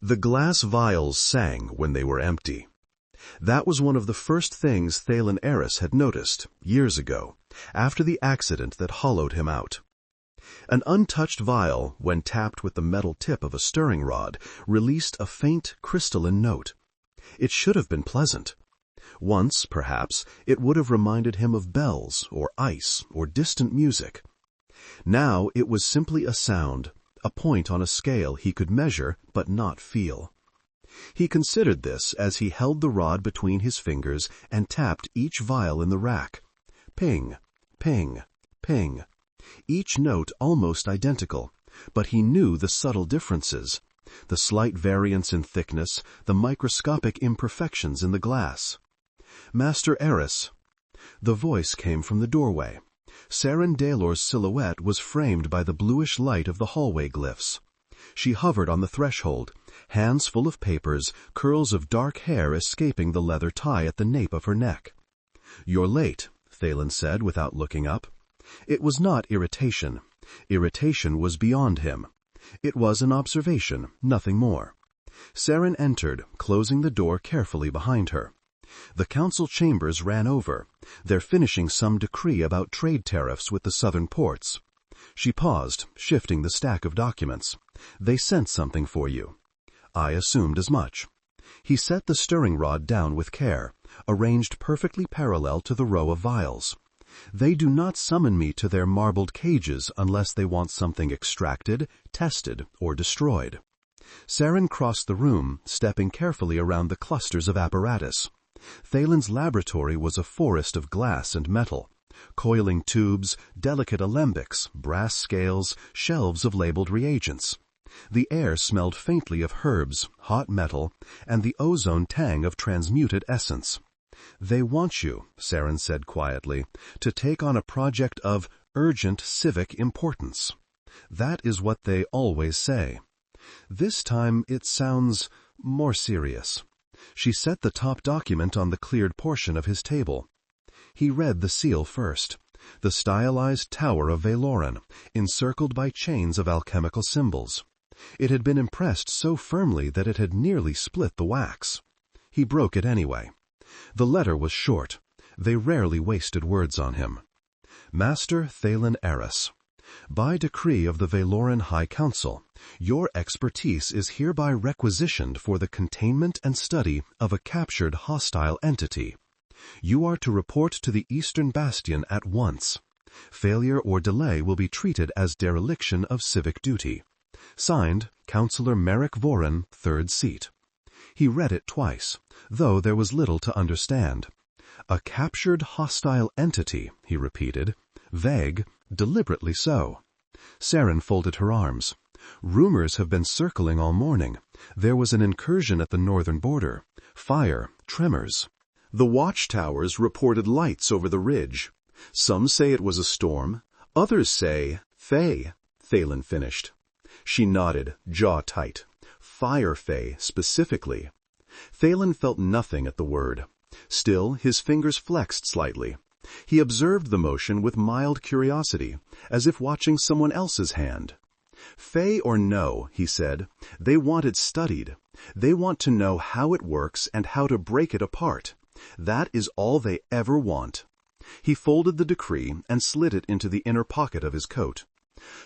The glass vials sang when they were empty. That was one of the first things Thalen Aeris had noticed, years ago, after the accident that hollowed him out. An untouched vial, when tapped with the metal tip of a stirring rod, released a faint, crystalline note. It should have been pleasant. Once, perhaps, it would have reminded him of bells, or ice, or distant music. Now it was simply a sound, a point on a scale he could measure but not feel. He considered this as he held the rod between his fingers and tapped each vial in the rack. Ping, ping, ping. Each note almost identical, but he knew the subtle differences, the slight variance in thickness, the microscopic imperfections in the glass. Master Aeris. The voice came from the doorway. Saren Daelor's silhouette was framed by the bluish light of the hallway glyphs. She hovered on the threshold, hands full of papers, curls of dark hair escaping the leather tie at the nape of her neck. "You're late," Thalen said without looking up. It was not irritation. Irritation was beyond him. It was an observation, nothing more. Saren entered, closing the door carefully behind her. The council chambers ran over. They're finishing some decree about trade tariffs with the southern ports. She paused, shifting the stack of documents. "They sent something for you." I assumed as much. He set the stirring rod down with care, arranged perfectly parallel to the row of vials. "They do not summon me to their marbled cages unless they want something extracted, tested, or destroyed." Saren crossed the room, stepping carefully around the clusters of apparatus. Thalen's laboratory was a forest of glass and metal. Coiling tubes, delicate alembics, brass scales, shelves of labeled reagents. The air smelled faintly of herbs, hot metal, and the ozone tang of transmuted essence. "They want you," Saren said quietly, "to take on a project of urgent civic importance." That is what they always say. This time it sounds more serious. She set the top document on the cleared portion of his table. He read the seal first. The stylized tower of Valoran, encircled by chains of alchemical symbols. It had been impressed so firmly that it had nearly split the wax. He broke it anyway. The letter was short. They rarely wasted words on him. Master Thalen Aeris. By decree of the Valoran High Council, your expertise is hereby requisitioned for the containment and study of a captured hostile entity. You are to report to the Eastern Bastion at once. Failure or delay will be treated as dereliction of civic duty. Signed, Councillor Merrick Voran, 3rd Seat. He read it twice, though there was little to understand. A captured hostile entity, he repeated. Vague, deliberately so. Saren folded her arms. Rumors have been circling all morning. There was an incursion at the northern border. Fire, tremors. The watchtowers reported lights over the ridge. Some say it was a storm. Others say, fae, Thalen finished. She nodded, jaw tight. Fire-fae, specifically. Thalen felt nothing at the word. Still, his fingers flexed slightly. He observed the motion with mild curiosity, as if watching someone else's hand. "Fae or no," he said, "they want it studied. They want to know how it works and how to break it apart. That is all they ever want." He folded the decree and slid it into the inner pocket of his coat.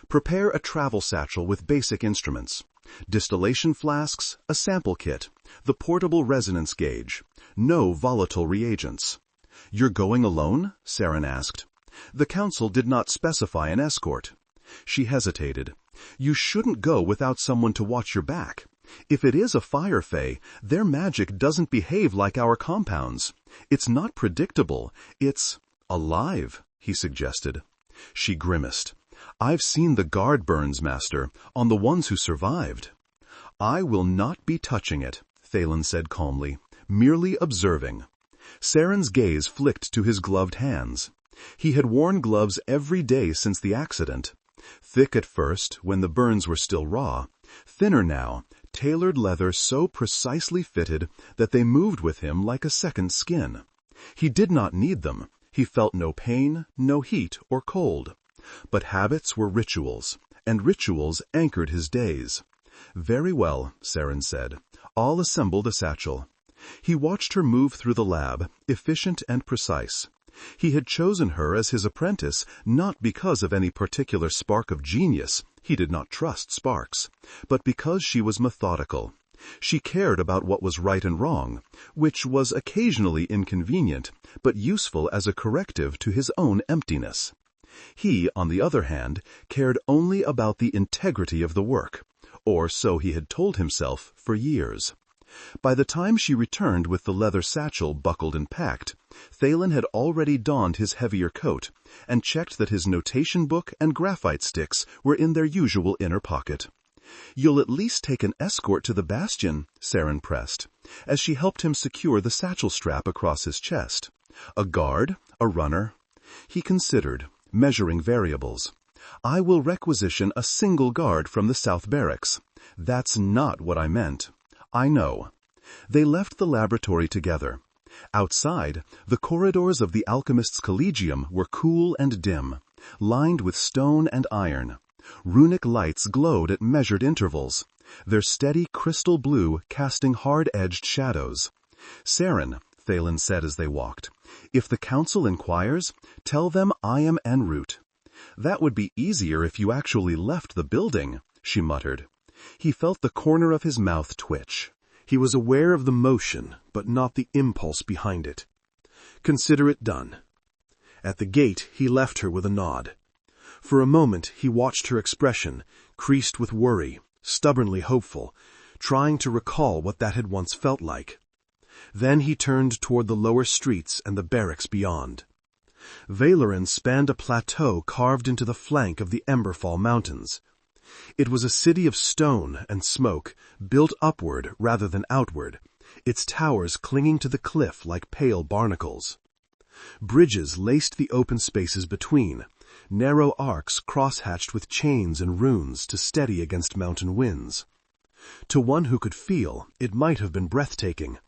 "Prepare a travel satchel with basic instruments. Distillation flasks, a sample kit, the portable resonance gauge. No volatile reagents." "You're going alone?" Saren asked. The council did not specify an escort. She hesitated. "You shouldn't go without someone to watch your back. If it is a fire-fae, their magic doesn't behave like our compounds. It's not predictable. It's alive," he suggested. She grimaced. "I've seen the guard burns, Master, on the ones who survived." "I will not be touching it," Thalen said calmly, "merely observing." Saren's gaze flicked to his gloved hands. He had worn gloves every day since the accident. Thick at first, when the burns were still raw. Thinner now, tailored leather so precisely fitted that they moved with him like a second skin. He did not need them. He felt no pain, no heat or cold. But habits were rituals, and rituals anchored his days. "Very well," Saren said. "I'll assemble the satchel." He watched her move through the lab, efficient and precise. He had chosen her as his apprentice not because of any particular spark of genius — he did not trust sparks — but because she was methodical. She cared about what was right and wrong, which was occasionally inconvenient, but useful as a corrective to his own emptiness. He, on the other hand, cared only about the integrity of the work, or so he had told himself for years. By the time she returned with the leather satchel buckled and packed, Thalen had already donned his heavier coat and checked that his notation book and graphite sticks were in their usual inner pocket. "You'll at least take an escort to the bastion," Saren pressed, as she helped him secure the satchel strap across his chest. "A guard? A runner?" He considered, measuring variables. "I will requisition a single guard from the South Barracks. That's not what I meant." "I know." They left the laboratory together. Outside, the corridors of the Alchemist's Collegium were cool and dim, lined with stone and iron. Runic lights glowed at measured intervals, their steady crystal blue casting hard-edged shadows. "Saren," Thalen said as they walked, "if the Council inquires, tell them I am en route." "That would be easier if you actually left the building," she muttered. He felt the corner of his mouth twitch. He was aware of the motion, but not the impulse behind it. "Consider it done." At the gate, he left her with a nod. For a moment, he watched her expression, creased with worry, stubbornly hopeful, trying to recall what that had once felt like. Then he turned toward the lower streets and the barracks beyond. Valoran spanned a plateau carved into the flank of the Emberfall Mountains. It was a city of stone and smoke, built upward rather than outward, its towers clinging to the cliff like pale barnacles. Bridges laced the open spaces between, narrow arcs cross-hatched with chains and runes to steady against mountain winds. To one who could feel, it might have been breathtaking.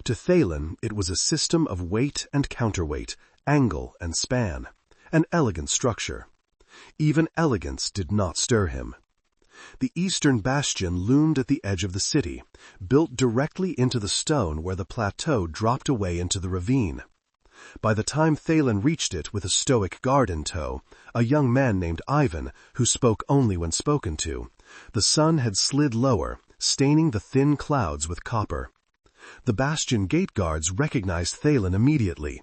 To Thalen, it was a system of weight and counterweight, angle and span, an elegant structure. Even elegance did not stir him. The eastern bastion loomed at the edge of the city, built directly into the stone where the plateau dropped away into the ravine. By the time Thalen reached it with a stoic guard in tow, a young man named Ivan, who spoke only when spoken to, the sun had slid lower, staining the thin clouds with copper. The bastion gate guards recognized Thalen immediately.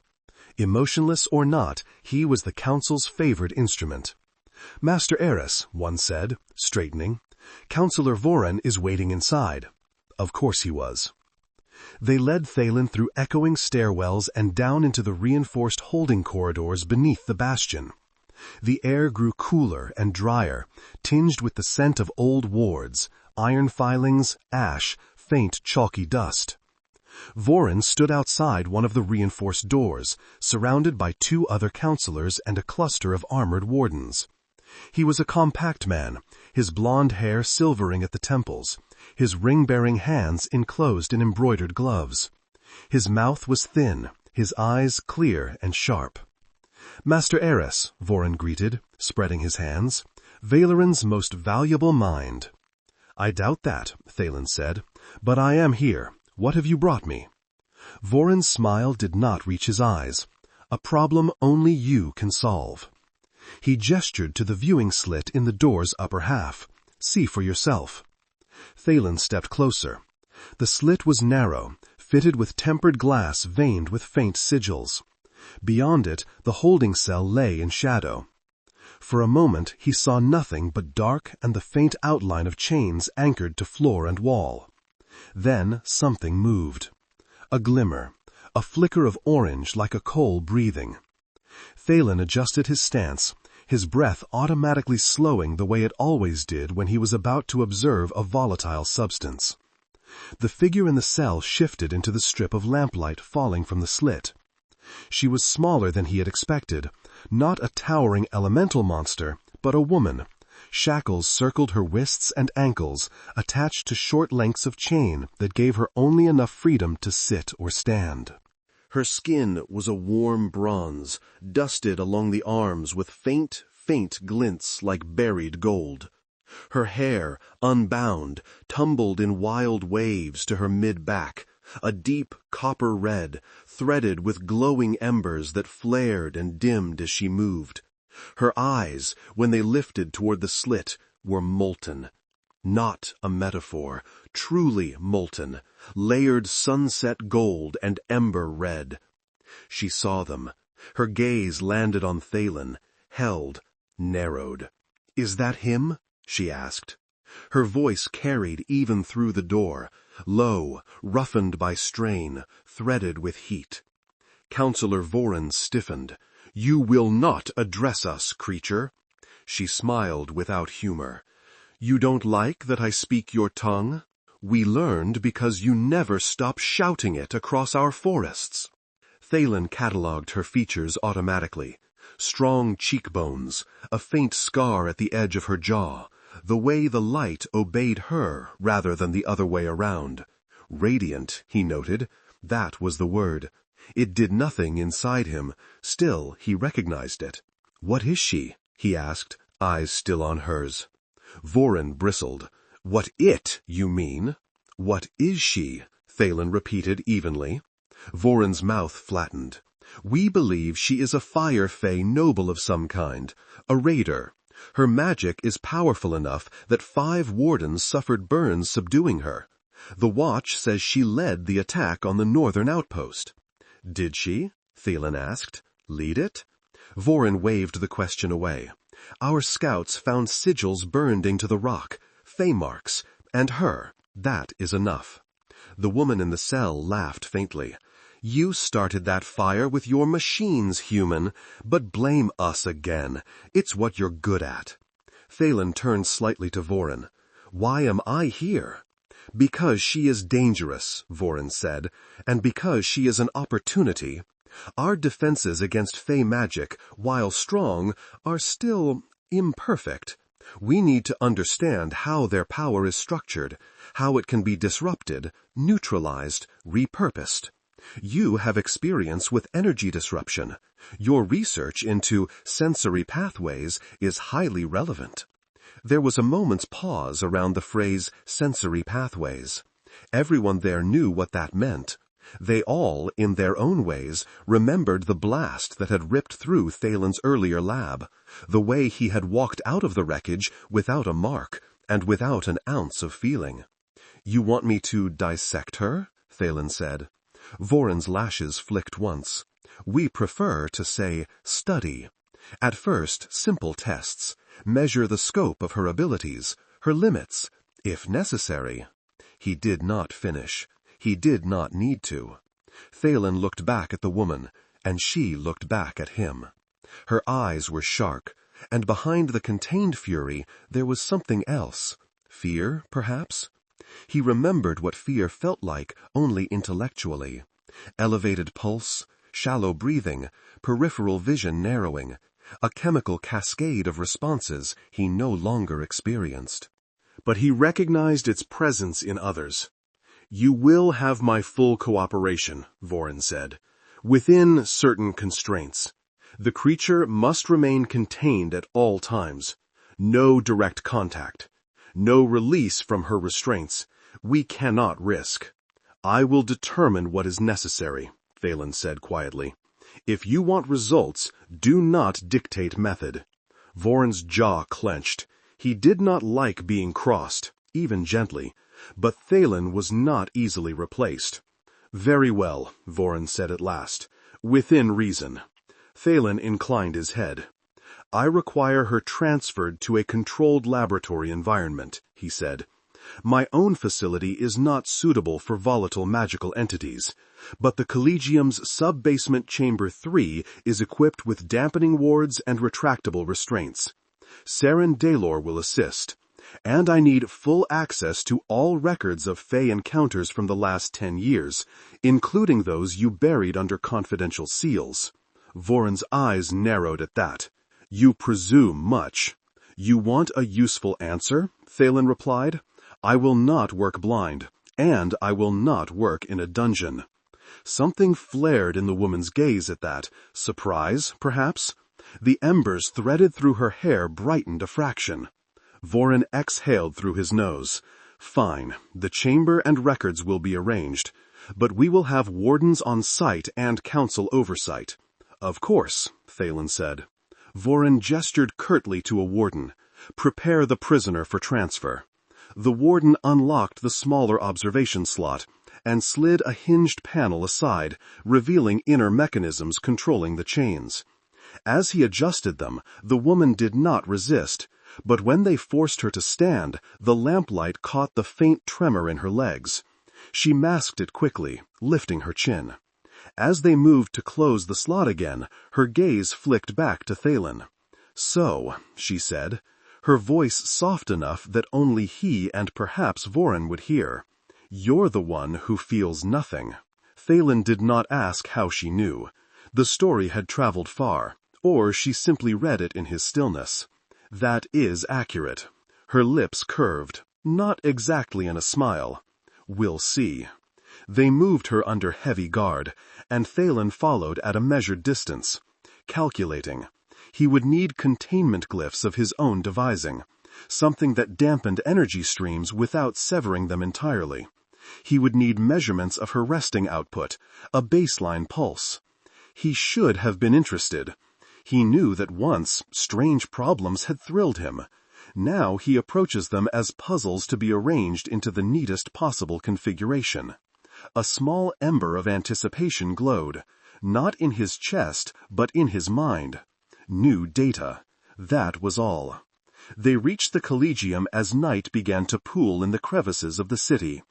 Emotionless or not, he was the Council's favored instrument. "Master Aeris," one said, straightening. "Councillor Voran is waiting inside." Of course he was. They led Thalen through echoing stairwells and down into the reinforced holding corridors beneath the bastion. The air grew cooler and drier, tinged with the scent of old wards, iron filings, ash, faint chalky dust. Voran stood outside one of the reinforced doors, surrounded by two other counselors and a cluster of armored wardens. He was a compact man, his blonde hair silvering at the temples, his ring-bearing hands enclosed in embroidered gloves. His mouth was thin, his eyes clear and sharp. "Master Aeris," Voran greeted, spreading his hands, "Valoran's most valuable mind." "I doubt that," Thalen said, "but I am here. What have you brought me?" Voran's smile did not reach his eyes. "A problem only you can solve." He gestured to the viewing slit in the door's upper half. "See for yourself." Thalen stepped closer. The slit was narrow, fitted with tempered glass veined with faint sigils. Beyond it, the holding cell lay in shadow. For a moment he saw nothing but dark and the faint outline of chains anchored to floor and wall. Then something moved. A glimmer, a flicker of orange like a coal breathing. Thalen adjusted his stance, his breath automatically slowing the way it always did when he was about to observe a volatile substance. The figure in the cell shifted into the strip of lamplight falling from the slit. She was smaller than he had expected, not a towering elemental monster, but a woman. Shackles circled her wrists and ankles, attached to short lengths of chain that gave her only enough freedom to sit or stand. Her skin was a warm bronze, dusted along the arms with faint glints like buried gold. Her hair, unbound, tumbled in wild waves to her mid-back, a deep copper red, threaded with glowing embers that flared and dimmed as she moved. Her eyes, when they lifted toward the slit, were molten. Not a metaphor, truly molten, layered sunset gold and ember red. She saw them. Her gaze landed on Thalen, held, narrowed. "Is that him?" she asked. Her voice carried even through the door, low, roughened by strain, threaded with heat. Counselor Voren stiffened. "You will not address us, creature." She smiled without humor. "You don't like that I speak your tongue? We learned because you never stop shouting it across our forests." Thalen catalogued her features automatically. Strong cheekbones, a faint scar at the edge of her jaw, the way the light obeyed her rather than the other way around. Radiant, he noted. That was the word. It did nothing inside him. Still, he recognized it. "What is she?" he asked, eyes still on hers. Voren bristled. "What it, you mean?" "What is she?" Thalen repeated evenly. Voren's mouth flattened. "We believe she is a fire-fae noble of some kind, a raider. Her magic is powerful enough that 5 wardens suffered burns subduing her. The Watch says she led the attack on the northern outpost." "Did she?" Thalen asked. "Lead it?" Voren waved the question away. "Our scouts found sigils burned into the rock, fae marks, and her. That is enough." The woman in the cell laughed faintly. "You started that fire with your machines, human, but blame us again. It's what you're good at." Thalen turned slightly to Voren. "Why am I here?" "Because she is dangerous," Voren said, "and because she is an opportunity. Our defenses against fae magic, while strong, are still imperfect. We need to understand how their power is structured, how it can be disrupted, neutralized, repurposed. You have experience with energy disruption. Your research into sensory pathways is highly relevant." There was a moment's pause around the phrase sensory pathways. Everyone there knew what that meant. They all, in their own ways, remembered the blast that had ripped through Thalen's earlier lab, the way he had walked out of the wreckage without a mark and without an ounce of feeling. "You want me to dissect her?" Thalen said. Voren's lashes flicked once. "We prefer to say study. At first, simple tests. Measure the scope of her abilities, her limits, if necessary." He did not finish. He did not need to. Thalen looked back at the woman, and she looked back at him. Her eyes were sharp, and behind the contained fury there was something else. Fear, perhaps? He remembered what fear felt like only intellectually. Elevated pulse, shallow breathing, peripheral vision narrowing, a chemical cascade of responses he no longer experienced. But he recognized its presence in others. "You will have my full cooperation," Voren said, "within certain constraints. The creature must remain contained at all times. No direct contact. No release from her restraints. We cannot risk." "I will determine what is necessary," Thalen said quietly. "If you want results, do not dictate method." Voren's jaw clenched. He did not like being crossed, even gently, but Thalen was not easily replaced. "Very well," Voren said at last. "Within reason." Thalen inclined his head. "I require her transferred to a controlled laboratory environment," he said. "My own facility is not suitable for volatile magical entities, but the Collegium's sub-basement Chamber 3 is equipped with dampening wards and retractable restraints. Saren Daylor will assist, and I need full access to all records of Fae encounters from the last 10 years, including those you buried under confidential seals." Voren's eyes narrowed at that. "You presume much." "You want a useful answer?" Thalen replied. "I will not work blind, and I will not work in a dungeon." Something flared in the woman's gaze at that. Surprise, perhaps? The embers threaded through her hair brightened a fraction. Voren exhaled through his nose. Fine, the chamber and records will be arranged, but we will have wardens on site and council oversight. Of course, Thalen said. Voren gestured curtly to a warden. Prepare the prisoner for transfer. The warden unlocked the smaller observation slot and slid a hinged panel aside, revealing inner mechanisms controlling the chains. As he adjusted them, the woman did not resist, but when they forced her to stand, the lamplight caught the faint tremor in her legs. She masked it quickly, lifting her chin. As they moved to close the slot again, her gaze flicked back to Thalen. So, she said, her voice soft enough that only he and perhaps Voren would hear. You're the one who feels nothing. Thalen did not ask how she knew. The story had traveled far, or she simply read it in his stillness. That is accurate. Her lips curved, not exactly in a smile. We'll see. They moved her under heavy guard, and Thalen followed at a measured distance. Calculating. He would need containment glyphs of his own devising, something that dampened energy streams without severing them entirely. He would need measurements of her resting output, a baseline pulse. He should have been interested. He knew that once strange problems had thrilled him. Now he approaches them as puzzles to be arranged into the neatest possible configuration. A small ember of anticipation glowed, not in his chest, but in his mind. New data. That was all. They reached the Collegium as night began to pool in the crevices of the city.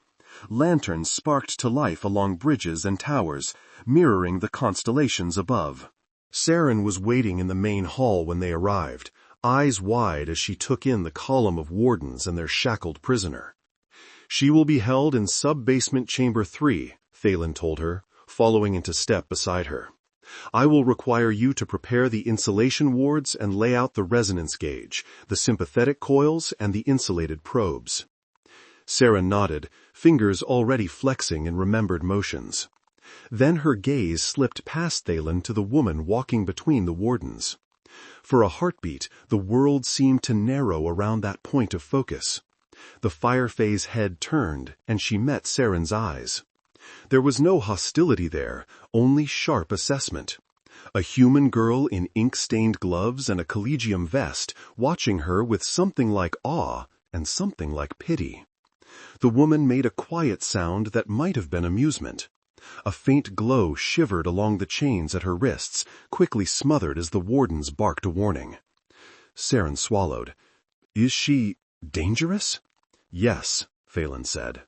Lanterns sparked to life along bridges and towers, mirroring the constellations above. Saren was waiting in the main hall when they arrived, eyes wide as she took in the column of wardens and their shackled prisoner. She will be held in sub-basement chamber 3, Thalen told her, following into step beside her. I will require you to prepare the insulation wards and lay out the resonance gauge, the sympathetic coils, and the insulated probes. Saren nodded, fingers already flexing in remembered motions. Then her gaze slipped past Thalen to the woman walking between the wardens. For a heartbeat, the world seemed to narrow around that point of focus. The fire-fae's head turned, and she met Saren's eyes. There was no hostility there, only sharp assessment. A human girl in ink-stained gloves and a collegium vest, watching her with something like awe and something like pity. The woman made a quiet sound that might have been amusement. A faint glow shivered along the chains at her wrists, quickly smothered as the wardens barked a warning. Saren swallowed. Is she dangerous? Yes, Thalen said.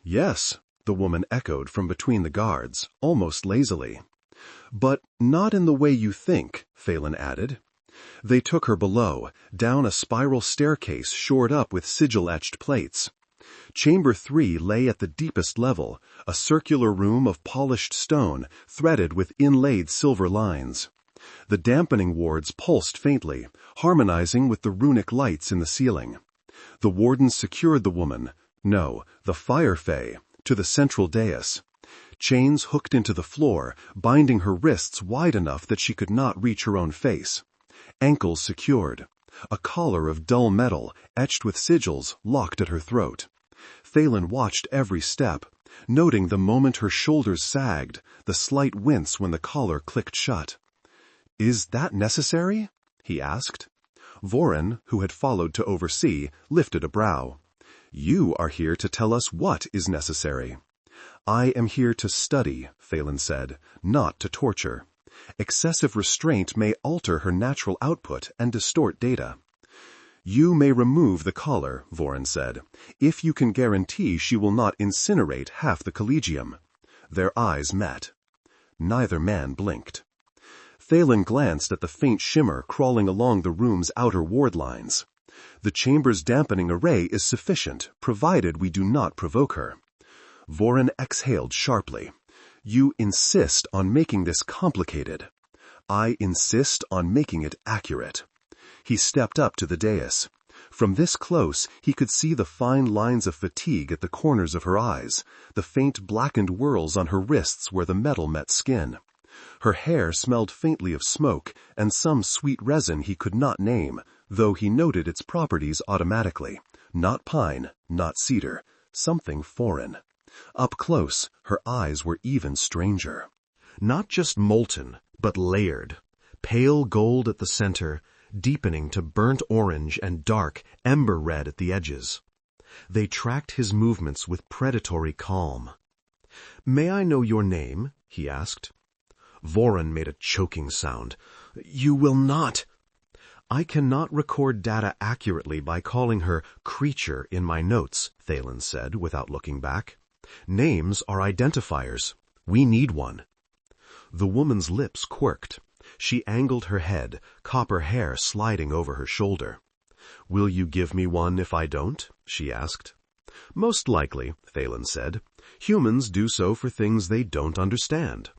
Yes, the woman echoed from between the guards, almost lazily. But not in the way you think, Thalen added. They took her below, down a spiral staircase shored up with sigil-etched plates. Chamber 3 lay at the deepest level, a circular room of polished stone, threaded with inlaid silver lines. The dampening wards pulsed faintly, harmonizing with the runic lights in the ceiling. The wardens secured the woman, the fire-fae, to the central dais. Chains hooked into the floor, binding her wrists wide enough that she could not reach her own face. Ankles secured. A collar of dull metal, etched with sigils, locked at her throat. Thalen watched every step, noting the moment her shoulders sagged, the slight wince when the collar clicked shut. Is that necessary? He asked. Voren, who had followed to oversee, lifted a brow. You are here to tell us what is necessary. I am here to study, Thalen said, not to torture. Excessive restraint may alter her natural output and distort data. You may remove the collar, Voren said, if you can guarantee she will not incinerate half the Collegium. Their eyes met. Neither man blinked. Thalen glanced at the faint shimmer crawling along the room's outer ward lines. The chamber's dampening array is sufficient, provided we do not provoke her. Voren exhaled sharply. You insist on making this complicated. I insist on making it accurate. He stepped up to the dais. From this close, he could see the fine lines of fatigue at the corners of her eyes, the faint blackened whorls on her wrists where the metal met skin. Her hair smelled faintly of smoke and some sweet resin he could not name, though he noted its properties automatically. Not pine, not cedar, something foreign. Up close, her eyes were even stranger. Not just molten, but layered. Pale gold at the center, deepening to burnt orange and dark, ember red at the edges. They tracked his movements with predatory calm. "May I know your name?" he asked. Voron made a choking sound. "You will not." "I cannot record data accurately by calling her creature in my notes," Thalen said, without looking back. "Names are identifiers. We need one." The woman's lips quirked. She angled her head, copper hair sliding over her shoulder. "Will you give me one if I don't?" she asked. "Most likely," Thalen said. "Humans do so for things they don't understand."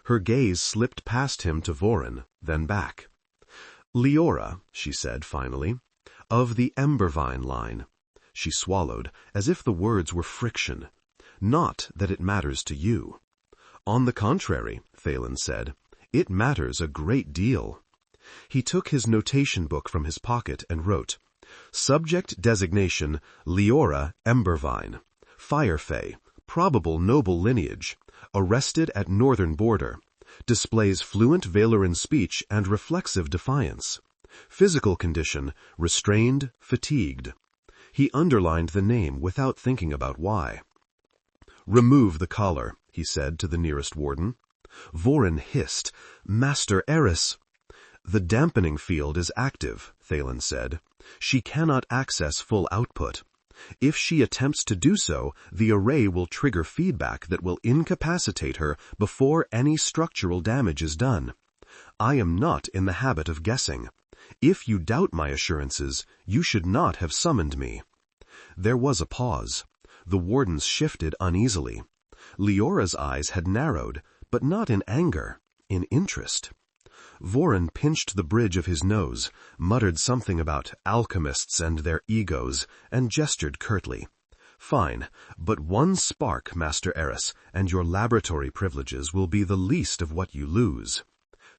Her gaze slipped past him to Voron, then back. "Liora," she said finally, "of the Embervine line." She swallowed, as if the words were friction. "Not that it matters to you." "On the contrary," Thalen said, "it matters a great deal." He took his notation book from his pocket and wrote, "Subject designation, Liora Embervine. Fire-fae, probable noble lineage. Arrested at northern border. Displays fluent Valoran speech and reflexive defiance. Physical condition, restrained, fatigued." He underlined the name without thinking about why. "Remove the collar," he said to the nearest warden. Voron hissed, "Master Aeris." "The dampening field is active," Thalen said. "She cannot access full output. If she attempts to do so, the array will trigger feedback that will incapacitate her before any structural damage is done. I am not in the habit of guessing. If you doubt my assurances, you should not have summoned me." There was a pause. The wardens shifted uneasily. Liora's eyes had narrowed, but not in anger, in interest. Voron pinched the bridge of his nose, muttered something about alchemists and their egos, and gestured curtly. "Fine, but one spark, Master Aeris, and your laboratory privileges will be the least of what you lose."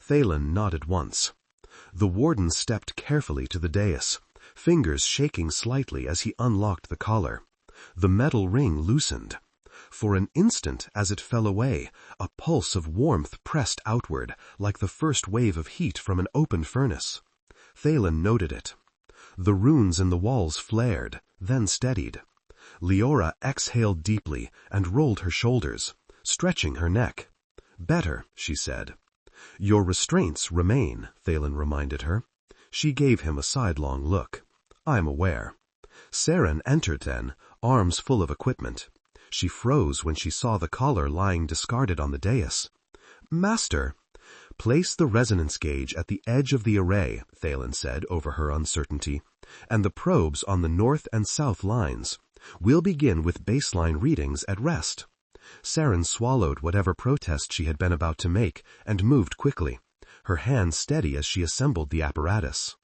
Thalen nodded once. The warden stepped carefully to the dais, fingers shaking slightly as he unlocked the collar. The metal ring loosened. For an instant, as it fell away, a pulse of warmth pressed outward, like the first wave of heat from an open furnace. Thalen noted it. The runes in the walls flared, then steadied. Liora exhaled deeply and rolled her shoulders, stretching her neck. "Better," she said. "Your restraints remain," Thalen reminded her. She gave him a sidelong look. "I'm aware." Saren entered then, arms full of equipment. She froze when she saw the collar lying discarded on the dais. "Master." "Place the resonance gauge at the edge of the array," Thalen said over her uncertainty, "and the probes on the north and south lines. We'll begin with baseline readings at rest." Saren swallowed whatever protest she had been about to make and moved quickly, her hand steady as she assembled the apparatus.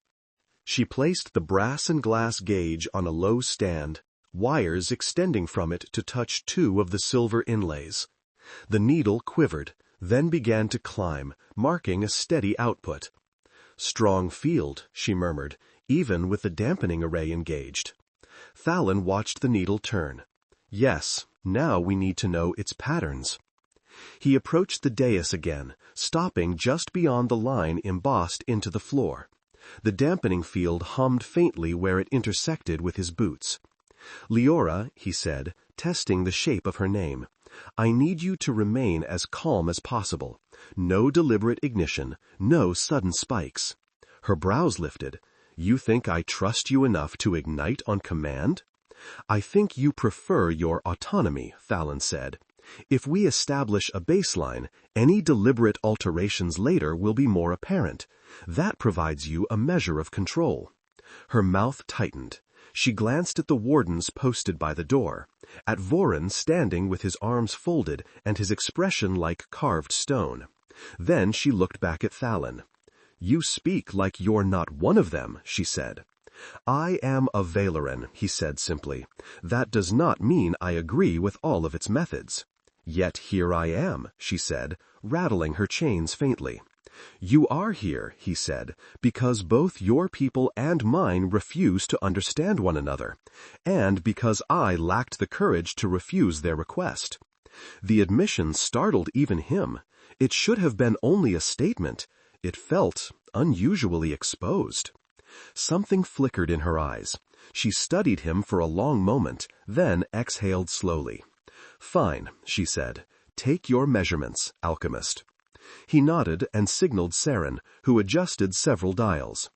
She placed the brass and glass gauge on a low stand, wires extending from it to touch two of the silver inlays. The needle quivered, then began to climb, marking a steady output. "Strong field," she murmured, "even with the dampening array engaged." Thalen watched the needle turn. "Yes, now we need to know its patterns." He approached the dais again, stopping just beyond the line embossed into the floor. The dampening field hummed faintly where it intersected with his boots. "Liora," he said, testing the shape of her name, "I need you to remain as calm as possible. No deliberate ignition, no sudden spikes." Her brows lifted. "You think I trust you enough to ignite on command?" "I think you prefer your autonomy," Thalen said. "If we establish a baseline, any deliberate alterations later will be more apparent. That provides you a measure of control." Her mouth tightened. She glanced at the wardens posted by the door, at Voron standing with his arms folded and his expression like carved stone. Then she looked back at Thalen. "You speak like you're not one of them," she said. "I am a Valoran," he said simply. "That does not mean I agree with all of its methods." "Yet here I am," she said, rattling her chains faintly. "You are here," he said, "because both your people and mine refuse to understand one another, and because I lacked the courage to refuse their request." The admission startled even him. It should have been only a statement. It felt unusually exposed. Something flickered in her eyes. She studied him for a long moment, then exhaled slowly. "Fine," she said. "Take your measurements, Alchemist." He nodded and signaled Saren, who adjusted several dials.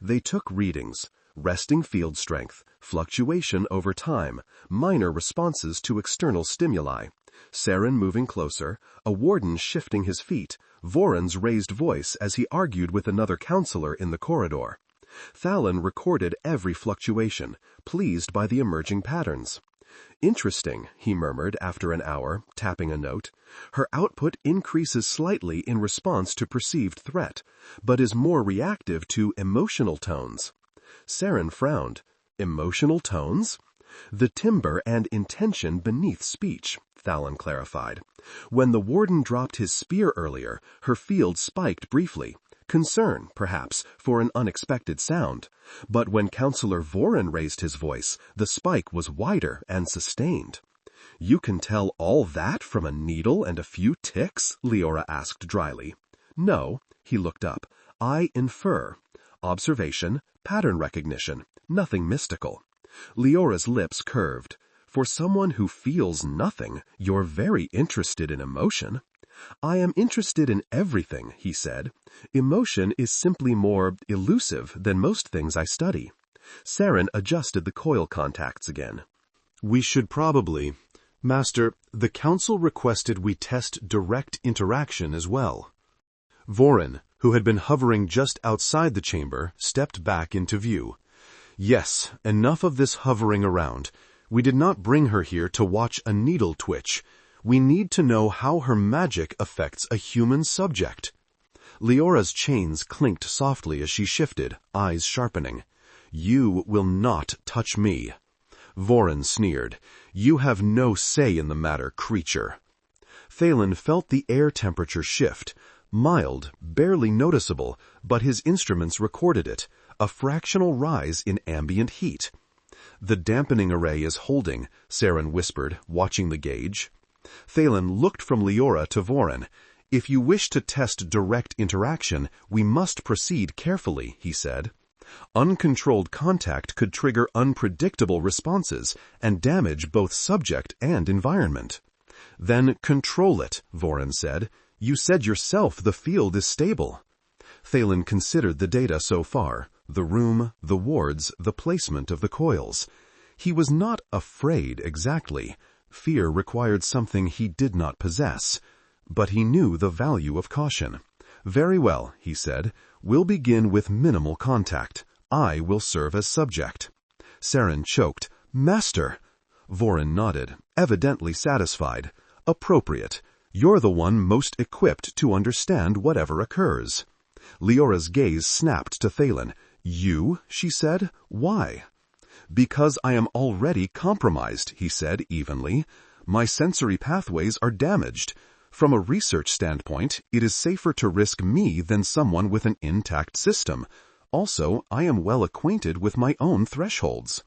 They took readings: resting field strength, fluctuation over time, minor responses to external stimuli. Saren moving closer, a warden shifting his feet, Voron's raised voice as he argued with another counselor in the corridor. Thalen recorded every fluctuation, pleased by the emerging patterns. "Interesting," he murmured after an hour, tapping a note. "Her output increases slightly in response to perceived threat, but is more reactive to emotional tones." Saren frowned. "Emotional tones?" "The timbre and intention beneath speech," Thalen clarified. "When the warden dropped his spear earlier, her field spiked briefly. Concern, perhaps, for an unexpected sound. But when Counselor Voron raised his voice, the spike was wider and sustained." "You can tell all that from a needle and a few ticks?" Liora asked dryly. "No," he looked up. "I infer. Observation, pattern recognition, nothing mystical." Liora's lips curved. "For someone who feels nothing, you're very interested in emotion." "I am interested in everything," he said. "Emotion is simply more elusive than most things I study." Saren adjusted the coil contacts again. "We should probably... Master, the Council requested we test direct interaction as well." Voron, who had been hovering just outside the chamber, stepped back into view. "Yes, enough of this hovering around. We did not bring her here to watch a needle twitch. We need to know how her magic affects a human subject." Liora's chains clinked softly as she shifted, eyes sharpening. "You will not touch me." Voron sneered. "You have no say in the matter, creature." Thalen felt the air temperature shift. Mild, barely noticeable, but his instruments recorded it. A fractional rise in ambient heat. "The dampening array is holding," Saren whispered, watching the gauge. Thalen looked from Liora to Voron. "If you wish to test direct interaction, we must proceed carefully," he said. "Uncontrolled contact could trigger unpredictable responses and damage both subject and environment." "Then control it," Voron said. "You said yourself the field is stable." Thalen considered the data so far: the room, the wards, the placement of the coils. He was not afraid exactly. Fear required something he did not possess. But he knew the value of caution. "Very well," he said. "We'll begin with minimal contact. I will serve as subject." Saren choked. "Master!" Voron nodded, evidently satisfied. "Appropriate. You're the one most equipped to understand whatever occurs." Liora's gaze snapped to Thalen. "You?" she said. "Why?" "Because I am already compromised," he said evenly. "My sensory pathways are damaged. From a research standpoint, it is safer to risk me than someone with an intact system. Also, I am well acquainted with my own thresholds."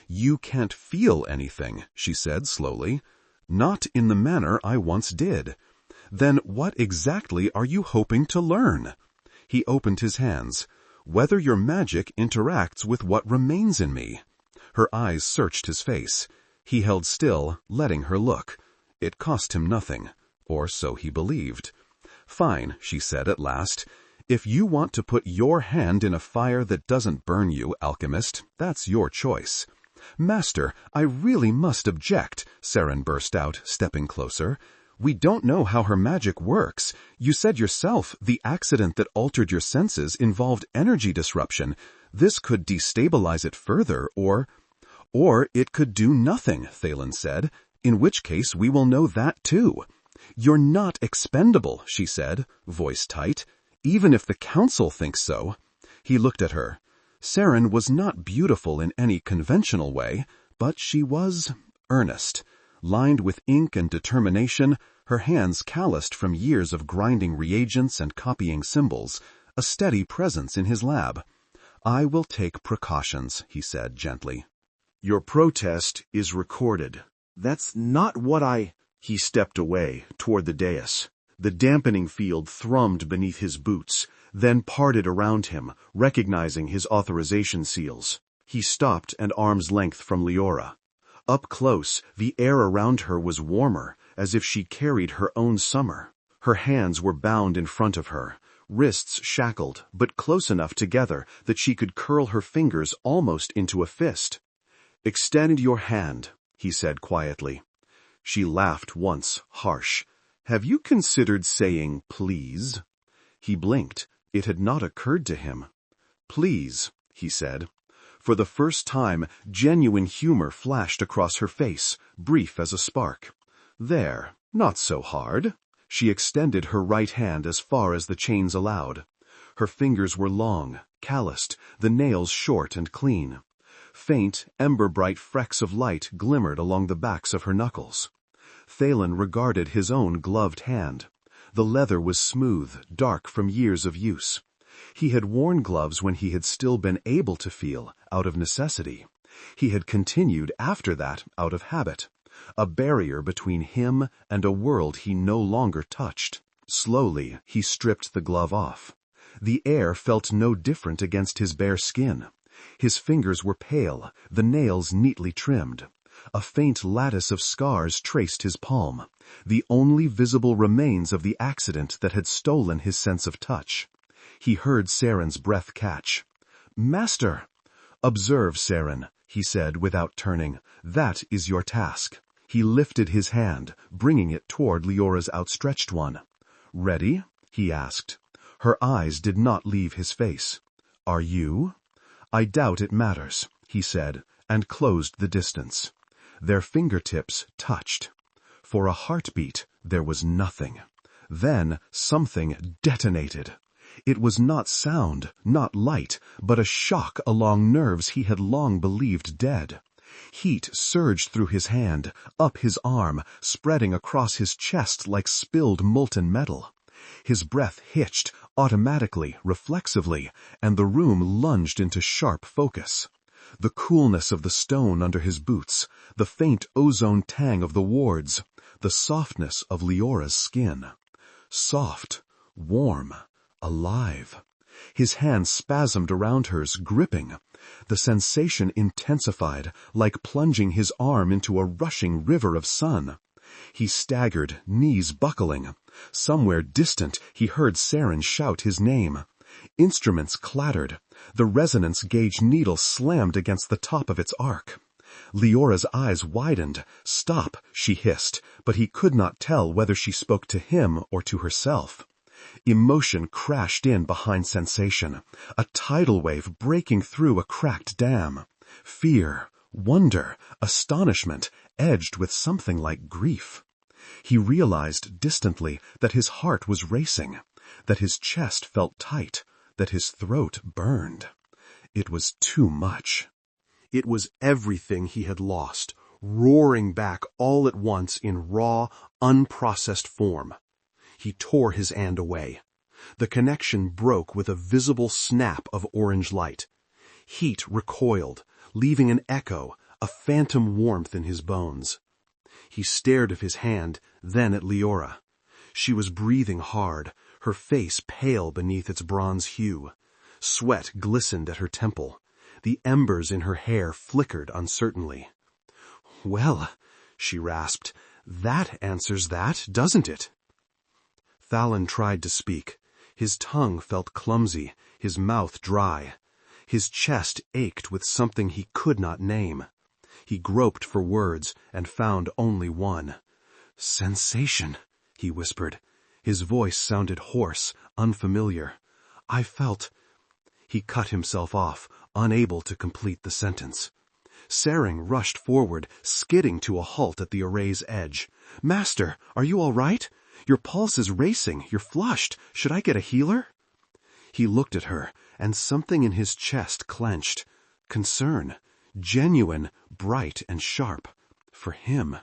"You can't feel anything," she said slowly. "Not in the manner I once did." "Then what exactly are you hoping to learn?" He opened his hands. "Whether your magic interacts with what remains in me." Her eyes searched his face. He held still, letting her look. It cost him nothing, or so he believed. "Fine," she said at last. "If you want to put your hand in a fire that doesn't burn you, Alchemist, that's your choice." "Master, I really must object," Saren burst out, stepping closer. "We don't know how her magic works. You said yourself the accident that altered your senses involved energy disruption. This could destabilize it further, or it could do nothing," Thalen said, "in which case we will know that too." "You're not expendable," she said, voice tight. "Even if the Council thinks so." He looked at her. Saren was not beautiful in any conventional way, but she was earnest. Lined with ink and determination, her hands calloused from years of grinding reagents and copying symbols, a steady presence in his lab. "I will take precautions," he said gently. "Your protest is recorded." "That's not what I—" He stepped away, toward the dais. The dampening field thrummed beneath his boots, then parted around him, recognizing his authorization seals. He stopped at arm's length from Liora. Up close, the air around her was warmer, as if she carried her own summer. Her hands were bound in front of her, wrists shackled, but close enough together that she could curl her fingers almost into a fist. "Extend your hand," he said quietly. She laughed once, harsh. "Have you considered saying please?" He blinked. It had not occurred to him. "Please," he said. For the first time, genuine humor flashed across her face, brief as a spark. "There, not so hard." She extended her right hand as far as the chains allowed. Her fingers were long, calloused, the nails short and clean. Faint, ember-bright flecks of light glimmered along the backs of her knuckles. Thalen regarded his own gloved hand. The leather was smooth, dark from years of use. He had worn gloves when he had still been able to feel, out of necessity. He had continued after that out of habit. A barrier between him and a world he no longer touched. Slowly, he stripped the glove off. The air felt no different against his bare skin. His fingers were pale, the nails neatly trimmed. A faint lattice of scars traced his palm, the only visible remains of the accident that had stolen his sense of touch. He heard Saren's breath catch. "Master!" "Observe, Saren," he said without turning. "That is your task." He lifted his hand, bringing it toward Liora's outstretched one. "Ready?" he asked. Her eyes did not leave his face. "Are you?" "I doubt it matters," he said, and closed the distance. Their fingertips touched. For a heartbeat, there was nothing. Then something detonated. It was not sound, not light, but a shock along nerves he had long believed dead. Heat surged through his hand, up his arm, spreading across his chest like spilled molten metal. His breath hitched, automatically, reflexively, and the room lunged into sharp focus. The coolness of the stone under his boots, the faint ozone tang of the wards, the softness of Liora's skin. Soft, warm, alive. His hand spasmed around hers, gripping. The sensation intensified, like plunging his arm into a rushing river of sun. He staggered, knees buckling. Somewhere distant, he heard Saren shout his name. Instruments clattered. The resonance gauge needle slammed against the top of its arc. Liora's eyes widened. "Stop," she hissed, but he could not tell whether she spoke to him or to herself. Emotion crashed in behind sensation, a tidal wave breaking through a cracked dam. Fear, wonder, astonishment, edged with something like grief. He realized distantly that his heart was racing, that his chest felt tight, that his throat burned. It was too much. It was everything he had lost, roaring back all at once in raw, unprocessed form. He tore his hand away. The connection broke with a visible snap of orange light. Heat recoiled, leaving an echo, a phantom warmth in his bones. He stared at his hand, then at Liora. She was breathing hard, her face pale beneath its bronze hue. Sweat glistened at her temple. The embers in her hair flickered uncertainly. "Well," she rasped, "that answers that, doesn't it?" Thalen tried to speak. His tongue felt clumsy, his mouth dry. His chest ached with something he could not name. He groped for words and found only one. "Sensation," he whispered. His voice sounded hoarse, unfamiliar. "I felt—" He cut himself off, unable to complete the sentence. Saren rushed forward, skidding to a halt at the array's edge. "Master, are you all right? Your pulse is racing, you're flushed. Should I get a healer?" He looked at her, and something in his chest clenched. Concern. Genuine, bright and sharp. For him.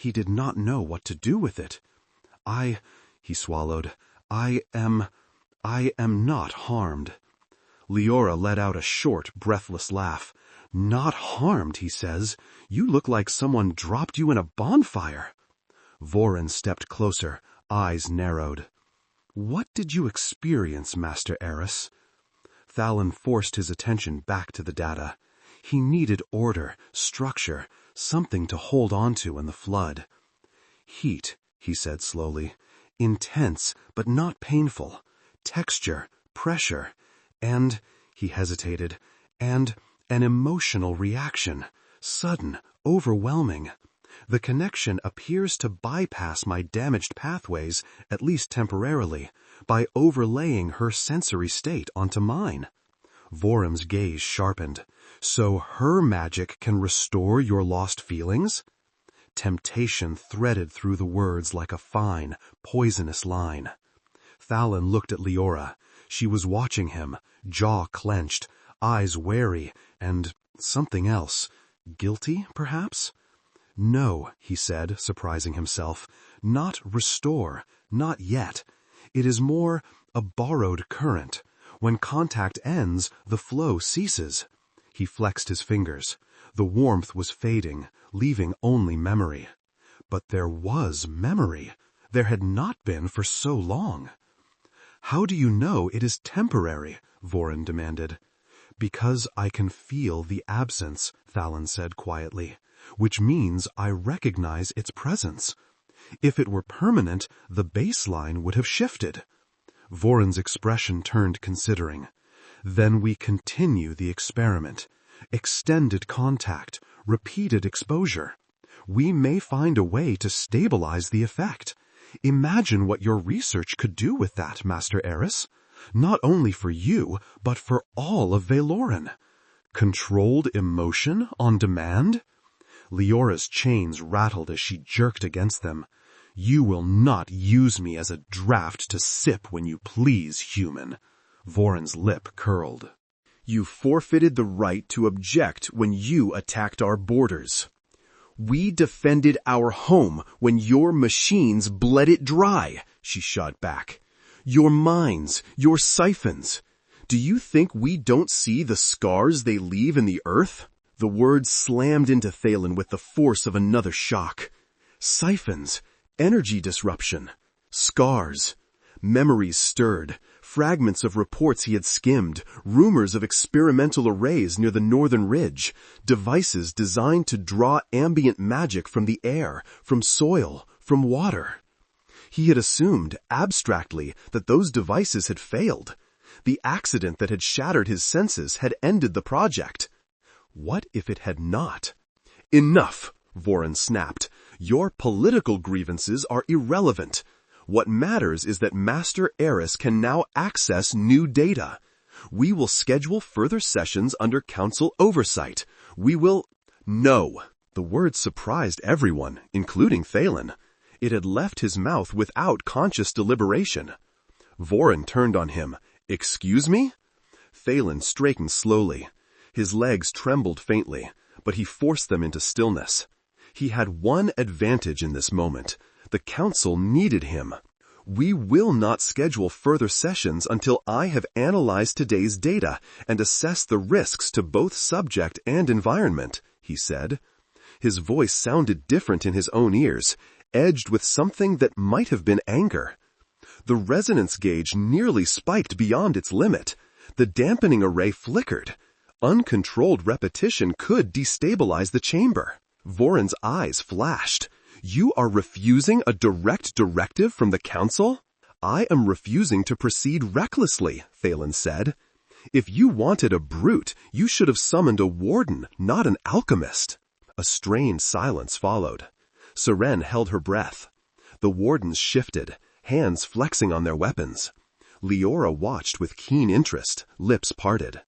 He did not know what to do with it. He swallowed, I am not harmed. Liora let out a short, breathless laugh. Not harmed, he says. You look like someone dropped you in a bonfire. Voren stepped closer, eyes narrowed. What did you experience, Master Aeris? Thalen forced his attention back to the data. He needed order, structure, something to hold on to in the flood. Heat, he said slowly. Intense, but not painful. Texture, pressure, and, he hesitated, and an emotional reaction. Sudden, overwhelming. The connection appears to bypass my damaged pathways, at least temporarily, by overlaying her sensory state onto mine. Voren's gaze sharpened. So her magic can restore your lost feelings? Temptation threaded through the words like a fine, poisonous line. Thalen looked at Liora. She was watching him, jaw clenched, eyes wary, and something else. Guilty, perhaps? No, he said, surprising himself. Not restore, not yet. It is more a borrowed current. When contact ends, the flow ceases. He flexed his fingers. The warmth was fading, leaving only memory. But there was memory. There had not been for so long. How do you know it is temporary? Voren demanded. Because I can feel the absence, Thalen said quietly, which means I recognize its presence. If it were permanent, the baseline would have shifted. Voren's expression turned considering. Then we continue the experiment. Extended contact, repeated exposure. We may find a way to stabilize the effect. Imagine what your research could do with that, Master Aeris. Not only for you, but for all of Valoran. Controlled emotion on demand? Liora's chains rattled as she jerked against them. You will not use me as a draft to sip when you please, human. Voren's lip curled. You forfeited the right to object when you attacked our borders. We defended our home when your machines bled it dry, she shot back. Your mines, your siphons. Do you think we don't see the scars they leave in the earth? The words slammed into Thalen with the force of another shock. Siphons, energy disruption, scars. Memories stirred, fragments of reports he had skimmed, rumors of experimental arrays near the northern ridge, devices designed to draw ambient magic from the air, from soil, from water. He had assumed, abstractly, that those devices had failed. The accident that had shattered his senses had ended the project. What if it had not? Enough, Voren snapped. Your political grievances are irrelevant. What matters is that Master Aeris can now access new data. We will schedule further sessions under council oversight. We will... No. The word surprised everyone, including Thalen. It had left his mouth without conscious deliberation. Voren turned on him. Excuse me? Thalen straightened slowly. His legs trembled faintly, but he forced them into stillness. He had one advantage in this moment. The council needed him. We will not schedule further sessions until I have analyzed today's data and assessed the risks to both subject and environment, he said. His voice sounded different in his own ears, edged with something that might have been anger. The resonance gauge nearly spiked beyond its limit. The dampening array flickered. Uncontrolled repetition could destabilize the chamber. Voren's eyes flashed. You are refusing a direct directive from the council? I am refusing to proceed recklessly, Thalen said. If you wanted a brute, you should have summoned a warden, not an alchemist. A strained silence followed. Seren held her breath. The wardens shifted, hands flexing on their weapons. Liora watched with keen interest, lips parted.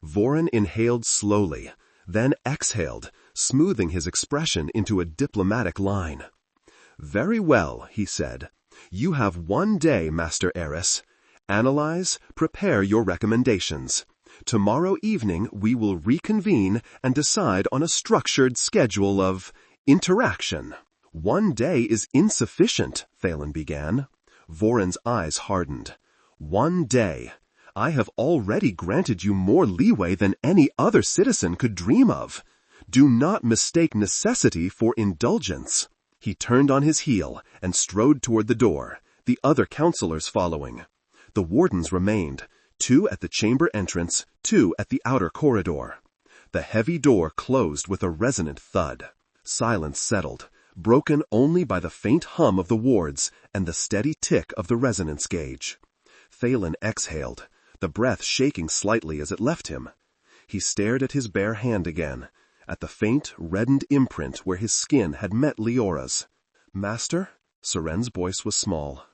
Voren inhaled slowly, then exhaled, smoothing his expression into a diplomatic line. Very well, he said. You have 1 day, Master Aeris. Analyze, prepare your recommendations. Tomorrow evening we will reconvene and decide on a structured schedule of interaction. "1 day is insufficient," Thalen began. Voron's eyes hardened. "1 day. I have already granted you more leeway than any other citizen could dream of. Do not mistake necessity for indulgence." He turned on his heel and strode toward the door, the other counselors following. The wardens remained, 2 at the chamber entrance, 2 at the outer corridor. The heavy door closed with a resonant thud. Silence settled, broken only by the faint hum of the wards and the steady tick of the resonance gauge. Thalen exhaled, the breath shaking slightly as it left him. He stared at his bare hand again, at the faint, reddened imprint where his skin had met Liora's. "Master?" Seren's voice was small.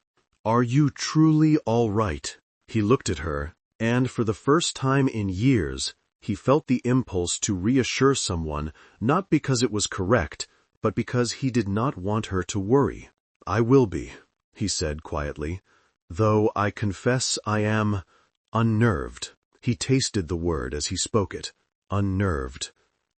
"Are you truly all right?" He looked at her, and for the first time in years, he felt the impulse to reassure someone, not because it was correct, but because he did not want her to worry. "I will be," he said quietly, "though I confess I am unnerved." He tasted the word as he spoke it. Unnerved.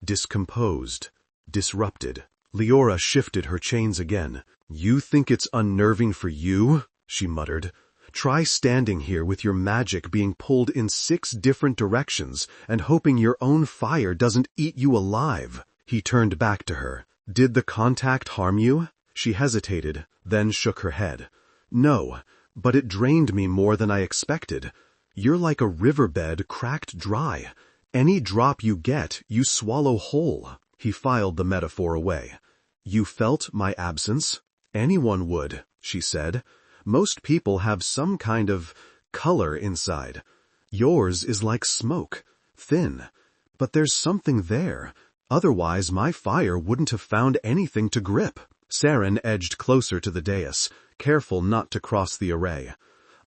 Discomposed. Disrupted. Liora shifted her chains again. "You think it's unnerving for you?" she muttered. "Try standing here with your magic being pulled in 6 different directions and hoping your own fire doesn't eat you alive." He turned back to her. "Did the contact harm you?" She hesitated, then shook her head. "No, but it drained me more than I expected. You're like a riverbed cracked dry. Any drop you get, you swallow whole." He filed the metaphor away. "You felt my absence?" "Anyone would," she said. "Most people have some kind of color inside. Yours is like smoke, thin. But there's something there. Otherwise my fire wouldn't have found anything to grip." Saren edged closer to the dais, careful not to cross the array.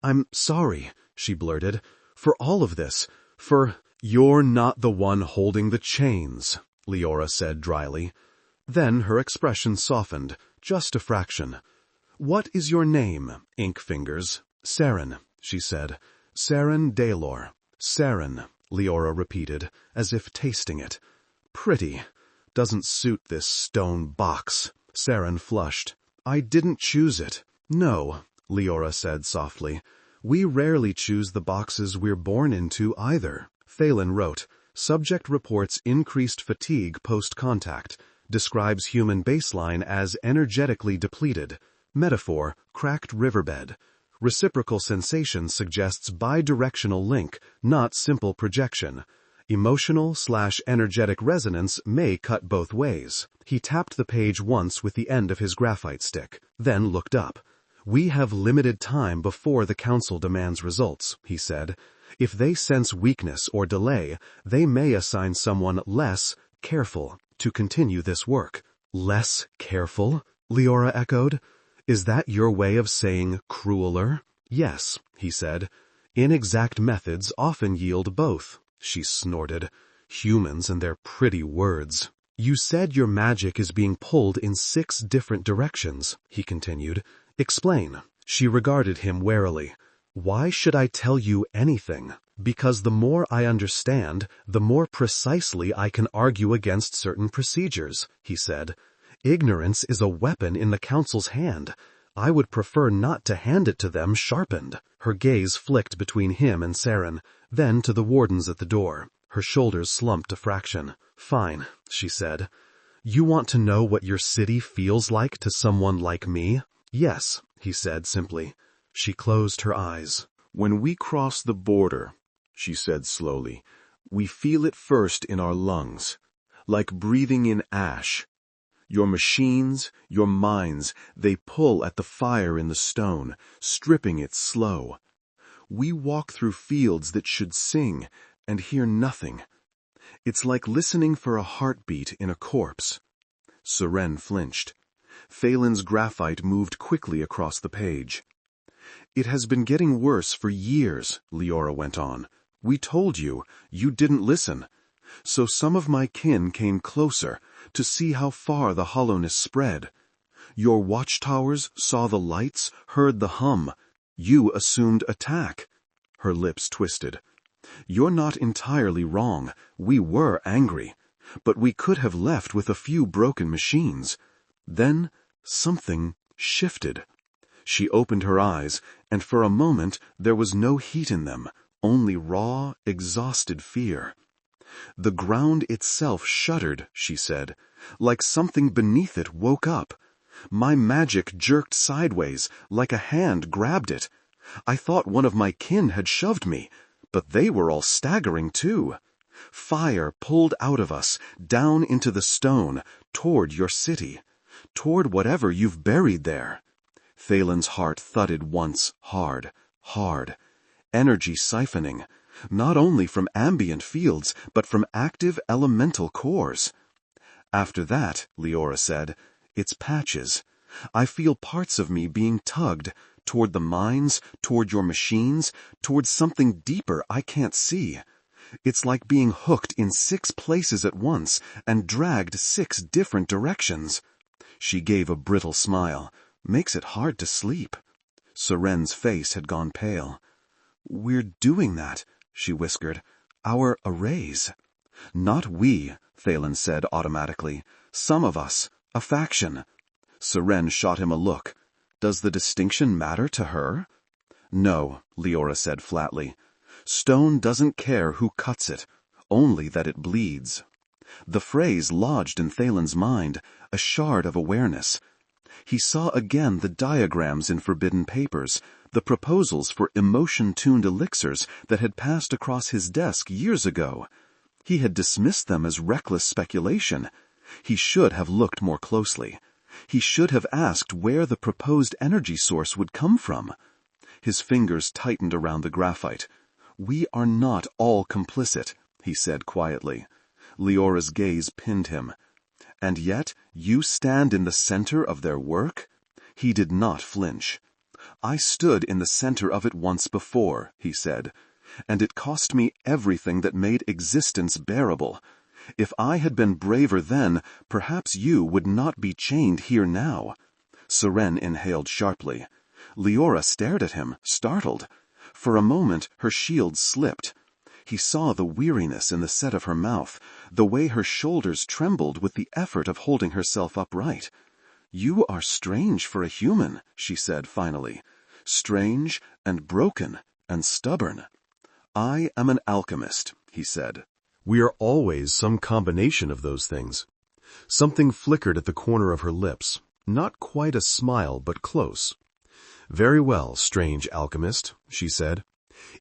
"I'm sorry," she blurted, "for all of this, for—" "You're not the one holding the chains," Liora said dryly. Then her expression softened, just a fraction. "What is your name, Ink Fingers?" "Saren," she said. "Saren Daelor." "Saren," Liora repeated, as if tasting it. "Pretty. Doesn't suit this stone box." Saren flushed. "I didn't choose it." "No," Liora said softly. "We rarely choose the boxes we're born into either." Thalen wrote, "Subject reports increased fatigue post-contact. Describes human baseline as energetically depleted. Metaphor, cracked riverbed. Reciprocal sensation suggests bidirectional link, not simple projection. Emotional/energetic resonance may cut both ways." He tapped the page once with the end of his graphite stick, then looked up. "We have limited time before the council demands results," he said. "If they sense weakness or delay, they may assign someone less careful to continue this work." "Less careful?" Liora echoed. "Is that your way of saying crueler?" "Yes," he said. "Inexact methods often yield both." She snorted. "Humans and their pretty words." "You said your magic is being pulled in 6 different directions," he continued. "Explain." She regarded him warily. "Why should I tell you anything? Because the more I understand, the more precisely I can argue against certain procedures," he said. "Ignorance is a weapon in the council's hand. I would prefer not to hand it to them sharpened." Her gaze flicked between him and Saren, then to the wardens at the door. Her shoulders slumped a fraction. "Fine," she said. "You want to know what your city feels like to someone like me?" "Yes," he said simply. She closed her eyes. "When we cross the border," she said slowly, "we feel it first in our lungs, like breathing in ash. Your machines, your minds, they pull at the fire in the stone, stripping it slow. We walk through fields that should sing and hear nothing. It's like listening for a heartbeat in a corpse." Seren flinched. Thalen's graphite moved quickly across the page. "It has been getting worse for years," Liora went on. "We told you. You didn't listen. So some of my kin came closer to see how far the hollowness spread. Your watchtowers saw the lights, heard the hum. You assumed attack." Her lips twisted. "You're not entirely wrong. We were angry. But we could have left with a few broken machines. Then Something shifted. She opened her eyes, and for a moment there was no heat in them, only raw, exhausted fear. The ground itself shuddered, she said, like something beneath it woke up. My magic jerked sideways, like a hand grabbed it. I thought one of my kin had shoved me, but they were all staggering too. Fire pulled out of us, down into the stone, toward your city, toward whatever you've buried there. Thalen's heart thudded once, hard, hard. Energy siphoning, not only from ambient fields, but from active elemental cores. After that, Liora said, it's patches. I feel parts of me being tugged, toward the mines, toward your machines, toward something deeper I can't see. It's like being hooked in 6 places at once and dragged 6 different directions. She gave a brittle smile. Makes it hard to sleep. Seren's face had gone pale. We're doing that, she whispered. Our arrays. Not we, Thalen said automatically. Some of us. A faction. Seren shot him a look. Does the distinction matter to her? No, Liora said flatly. Stone doesn't care who cuts it, only that it bleeds. The phrase lodged in Thalen's mind, a shard of awareness. He saw again the diagrams in forbidden papers, the proposals for emotion-tuned elixirs that had passed across his desk years ago. He had dismissed them as reckless speculation. He should have looked more closely. He should have asked where the proposed energy source would come from. His fingers tightened around the graphite. We are not all complicit, he said quietly. Leora's gaze pinned him. And yet you stand in the center of their work? He did not flinch. I stood in the center of it once before, he said, and it cost me everything that made existence bearable. If I had been braver then, perhaps you would not be chained here now. Seren inhaled sharply. Liora stared at him, startled. For a moment her shield slipped. He saw the weariness in the set of her mouth, the way her shoulders trembled with the effort of holding herself upright. You are strange for a human, she said finally. Strange and broken and stubborn. I am an alchemist, he said. We are always some combination of those things. Something flickered at the corner of her lips. Not quite a smile, but close. Very well, strange alchemist, she said.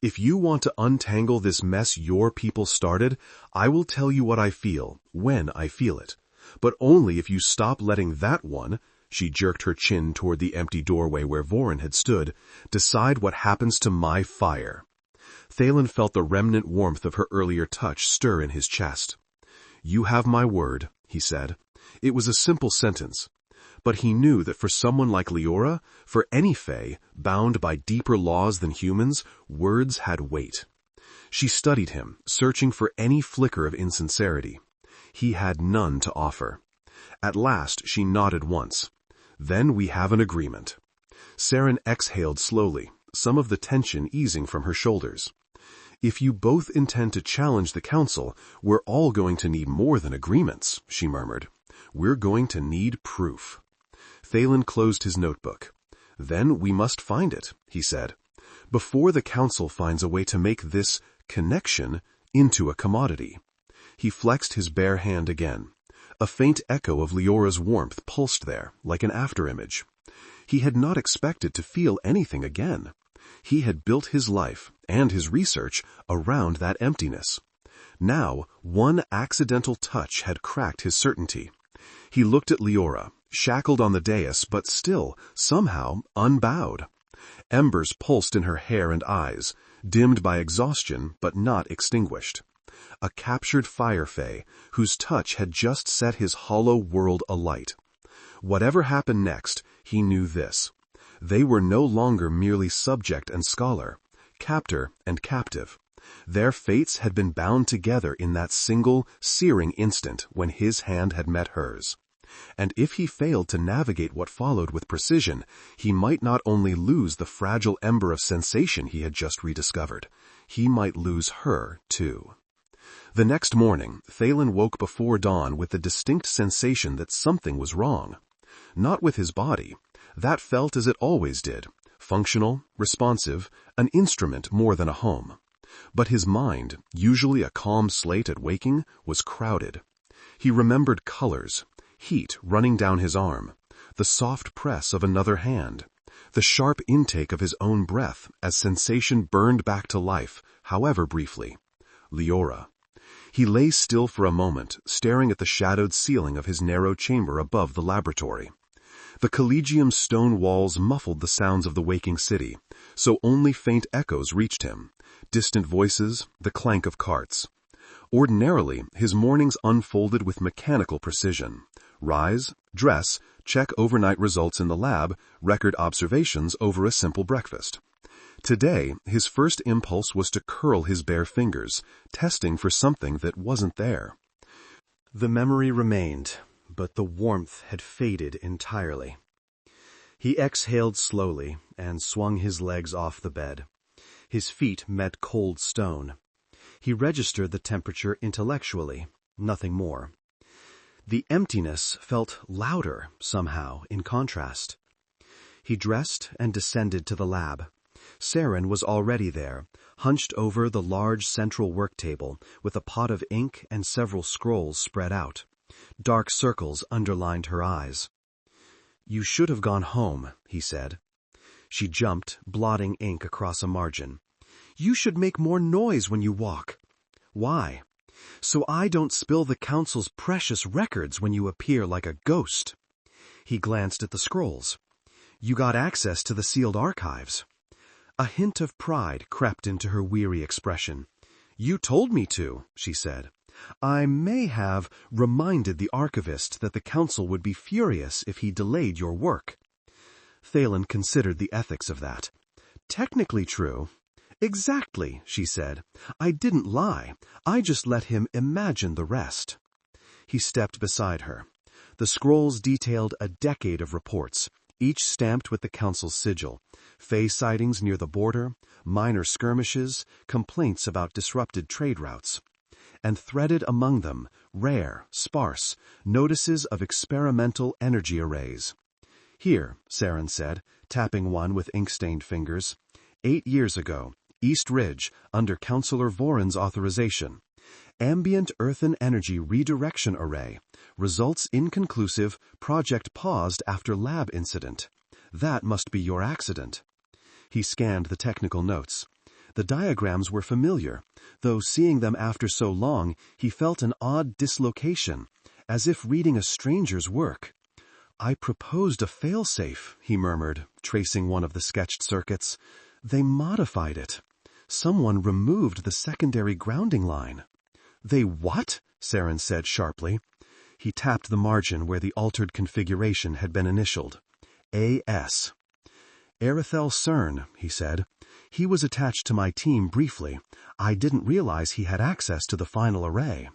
If you want to untangle this mess your people started, I will tell you what I feel, when I feel it. But only if you stop letting that one, she jerked her chin toward the empty doorway where Vorin had stood, decide what happens to my fire. Thalen felt the remnant warmth of her earlier touch stir in his chest. You have my word, he said. It was a simple sentence. But he knew that for someone like Liora, for any fae, bound by deeper laws than humans, words had weight. She studied him, searching for any flicker of insincerity. He had none to offer. At last she nodded once. Then we have an agreement. Seren exhaled slowly, some of the tension easing from her shoulders. If you both intend to challenge the council, we're all going to need more than agreements, she murmured. We're going to need proof. Thalen closed his notebook. Then we must find it, he said, before the council finds a way to make this connection into a commodity. He flexed his bare hand again. A faint echo of Liora's warmth pulsed there, like an afterimage. He had not expected to feel anything again. He had built his life and his research around that emptiness. Now, one accidental touch had cracked his certainty. He looked at Liora, shackled on the dais, but still, somehow, unbowed. Embers pulsed in her hair and eyes, dimmed by exhaustion, but not extinguished. A captured fire-fae, whose touch had just set his hollow world alight. Whatever happened next, he knew this. They were no longer merely subject and scholar, captor and captive. Their fates had been bound together in that single, searing instant when his hand had met hers. And if he failed to navigate what followed with precision, he might not only lose the fragile ember of sensation he had just rediscovered, he might lose her, too. The next morning, Thalen woke before dawn with the distinct sensation that something was wrong. Not with his body. That felt as it always did. Functional, responsive, an instrument more than a home. But his mind, usually a calm slate at waking, was crowded. He remembered colors, heat running down his arm, the soft press of another hand, the sharp intake of his own breath as sensation burned back to life, however briefly. Liora. He lay still for a moment, staring at the shadowed ceiling of his narrow chamber above the laboratory. The collegium's stone walls muffled the sounds of the waking city, so only faint echoes reached him, distant voices, the clank of carts. Ordinarily, his mornings unfolded with mechanical precision. Rise, dress, check overnight results in the lab, record observations over a simple breakfast. Today, his first impulse was to curl his bare fingers, testing for something that wasn't there. The memory remained, but the warmth had faded entirely. He exhaled slowly and swung his legs off the bed. His feet met cold stone. He registered the temperature intellectually, nothing more. The emptiness felt louder, somehow, in contrast. He dressed and descended to the lab. Saren was already there, hunched over the large central work table with a pot of ink and several scrolls spread out. Dark circles underlined her eyes. "You should have gone home," he said. She jumped, blotting ink across a margin. "You should make more noise when you walk." "Why?" "So I don't spill the Council's precious records when you appear like a ghost." He glanced at the scrolls. "You got access to the sealed archives." A hint of pride crept into her weary expression. "You told me to," she said. "I may have reminded the archivist that the Council would be furious if he delayed your work." Thalen considered the ethics of that. "Technically true." "Exactly," she said. "I didn't lie. I just let him imagine the rest." He stepped beside her. The scrolls detailed a decade of reports, each stamped with the Council's sigil. Fae sightings near the border, minor skirmishes, complaints about disrupted trade routes. And threaded among them, rare, sparse, notices of experimental energy arrays. "Here," Saren said, tapping one with ink-stained fingers. 8 years ago, East Ridge, under Councillor Voren's authorization. Ambient earthen energy redirection array. Results inconclusive, project paused after lab incident. That must be your accident." He scanned the technical notes. The diagrams were familiar, though seeing them after so long, he felt an odd dislocation, as if reading a stranger's work. "I proposed a failsafe," he murmured, tracing one of the sketched circuits. "They modified it. Someone removed the secondary grounding line." "They what?" Saren said sharply. He tapped the margin where the altered configuration had been initialed. A.S. "Arethel Cern," he said. "He was attached to my team briefly. I didn't realize he had access to the final array."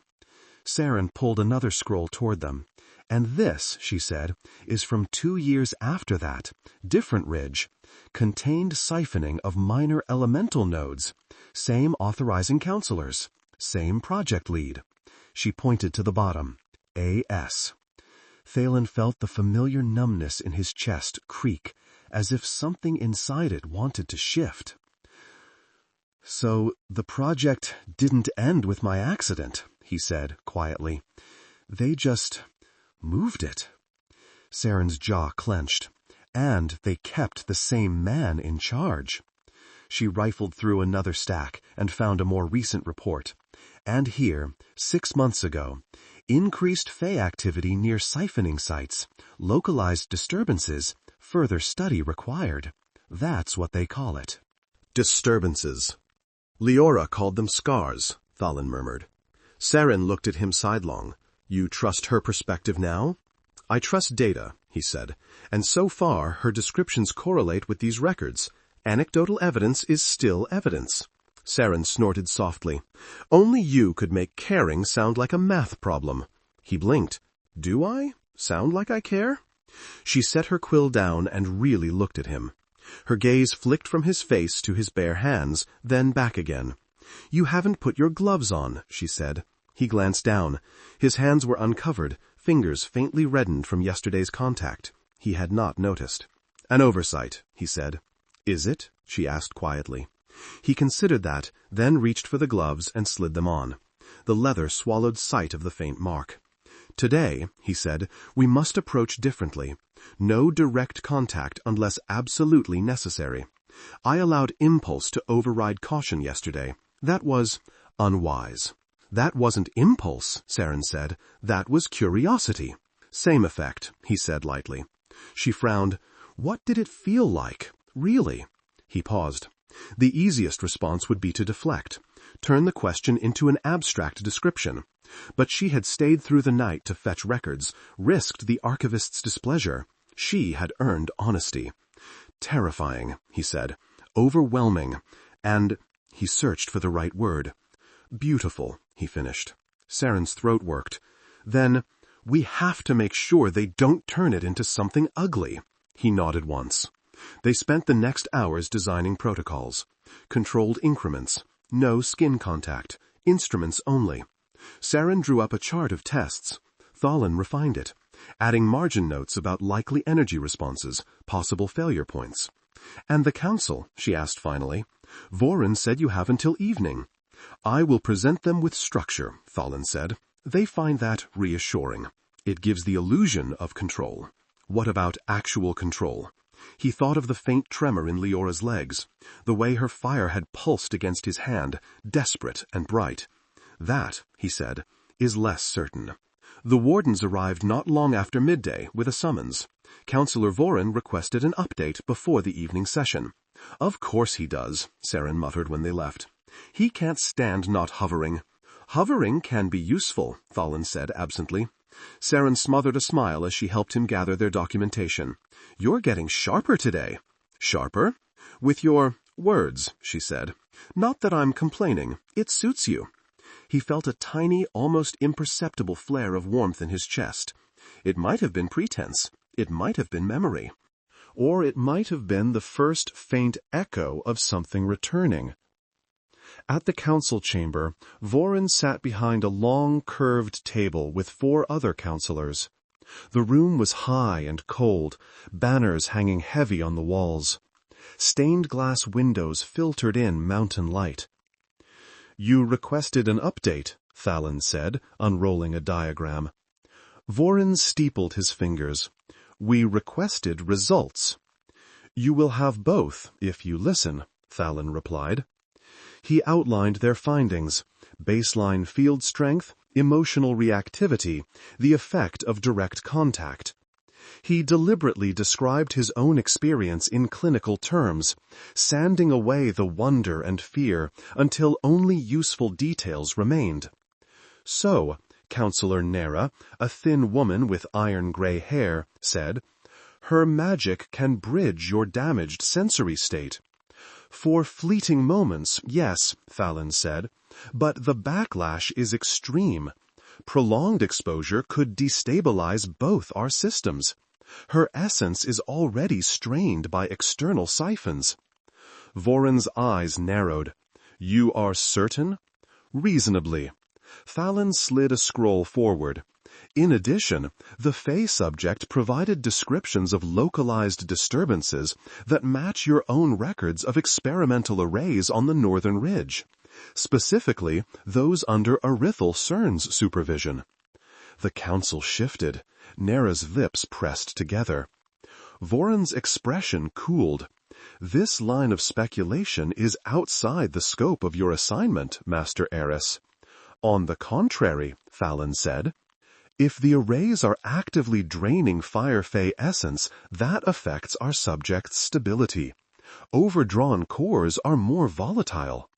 Saren pulled another scroll toward them. "And this," she said, "is from 2 years after that. Different ridge. Contained siphoning of minor elemental nodes. Same authorizing counselors. Same project lead." She pointed to the bottom. A.S. Thalen felt the familiar numbness in his chest creak, as if something inside it wanted to shift. "So the project didn't end with my accident," he said quietly. "They just moved it." Saren's jaw clenched. "And they kept the same man in charge." She rifled through another stack and found a more recent report. And here, 6 months ago, increased Fae activity near siphoning sites, localized disturbances, further study required. That's what they call it. Disturbances. Liora called them scars, Thalen murmured. Saren looked at him sidelong. "You trust her perspective now?" "I trust data," he said, "and so far her descriptions correlate with these records. Anecdotal evidence is still evidence." Saren snorted softly. "Only you could make caring sound like a math problem." He blinked. "Do I? Sound like I care?" She set her quill down and really looked at him. Her gaze flicked from his face to his bare hands, then back again. "You haven't put your gloves on," she said. He glanced down. His hands were uncovered, fingers faintly reddened from yesterday's contact. he had not noticed. "An oversight," he said. "Is it?" she asked quietly. He considered that, then reached for the gloves and slid them on. The leather swallowed sight of the faint mark. "Today," he said, "we must approach differently. No direct contact unless absolutely necessary. I allowed impulse to override caution yesterday. That was unwise." "That wasn't impulse," Saren said. "That was curiosity." "Same effect," he said lightly. She frowned. "What did it feel like, really?" He paused. The easiest response would be to deflect, turn the question into an abstract description. But she had stayed through the night to fetch records, risked the archivist's displeasure. She had earned honesty. "Terrifying," he said. "Overwhelming. And—" he searched for the right word. "Beautiful," he finished. Saren's throat worked. "Then, we have to make sure they don't turn it into something ugly." He nodded once. They spent the next hours designing protocols. Controlled increments. No skin contact. Instruments only. Saren drew up a chart of tests. Thalen refined it, adding margin notes about likely energy responses, possible failure points. "And the council?" she asked finally. "Voren said you have until evening." "I will present them with structure," Thalen said. "They find that reassuring. It gives the illusion of control." "What about actual control?" He thought of the faint tremor in Liora's legs, the way her fire had pulsed against his hand, desperate and bright. "That," he said, "is less certain." The wardens arrived not long after midday with a summons. Councillor Voren requested an update before the evening session. "Of course he does," Saren muttered when they left. "He can't stand not hovering." "Hovering can be useful," Thalen said absently. Saren smothered a smile as she helped him gather their documentation. "You're getting sharper today." "Sharper?" "With your words," she said. "Not that I'm complaining. It suits you." He felt a tiny, almost imperceptible flare of warmth in his chest. It might have been pretense. It might have been memory. Or it might have been the first faint echo of something returning. At the council chamber, Voren sat behind a long, curved table with 4 other councillors. The room was high and cold, banners hanging heavy on the walls. Stained glass windows filtered in mountain light. "You requested an update," Thalen said, unrolling a diagram. Voren steepled his fingers. "We requested results." "You will have both, if you listen," Thalen replied. He outlined their findings: baseline field strength, emotional reactivity, the effect of direct contact. He deliberately described his own experience in clinical terms, sanding away the wonder and fear until only useful details remained. "So," Councillor Nera, a thin woman with iron-gray hair, said, "her magic can bridge your damaged sensory state." "For fleeting moments, yes," Thalen said, "but the backlash is extreme. Prolonged exposure could destabilize both our systems. Her essence is already strained by external siphons." Voren's eyes narrowed. "You are certain?" "Reasonably." Thalen slid a scroll forward. In addition, the Fae subject provided descriptions of localized disturbances that match your own records of experimental arrays on the northern ridge, specifically those under Arithal Cern's supervision. The council shifted. Nera's lips pressed together. Voren's expression cooled. "This line of speculation is outside the scope of your assignment, Master Aeris." "On the contrary," Thalen said. "If the arrays are actively draining fire-fae essence, that affects our subject's stability. Overdrawn cores are more volatile.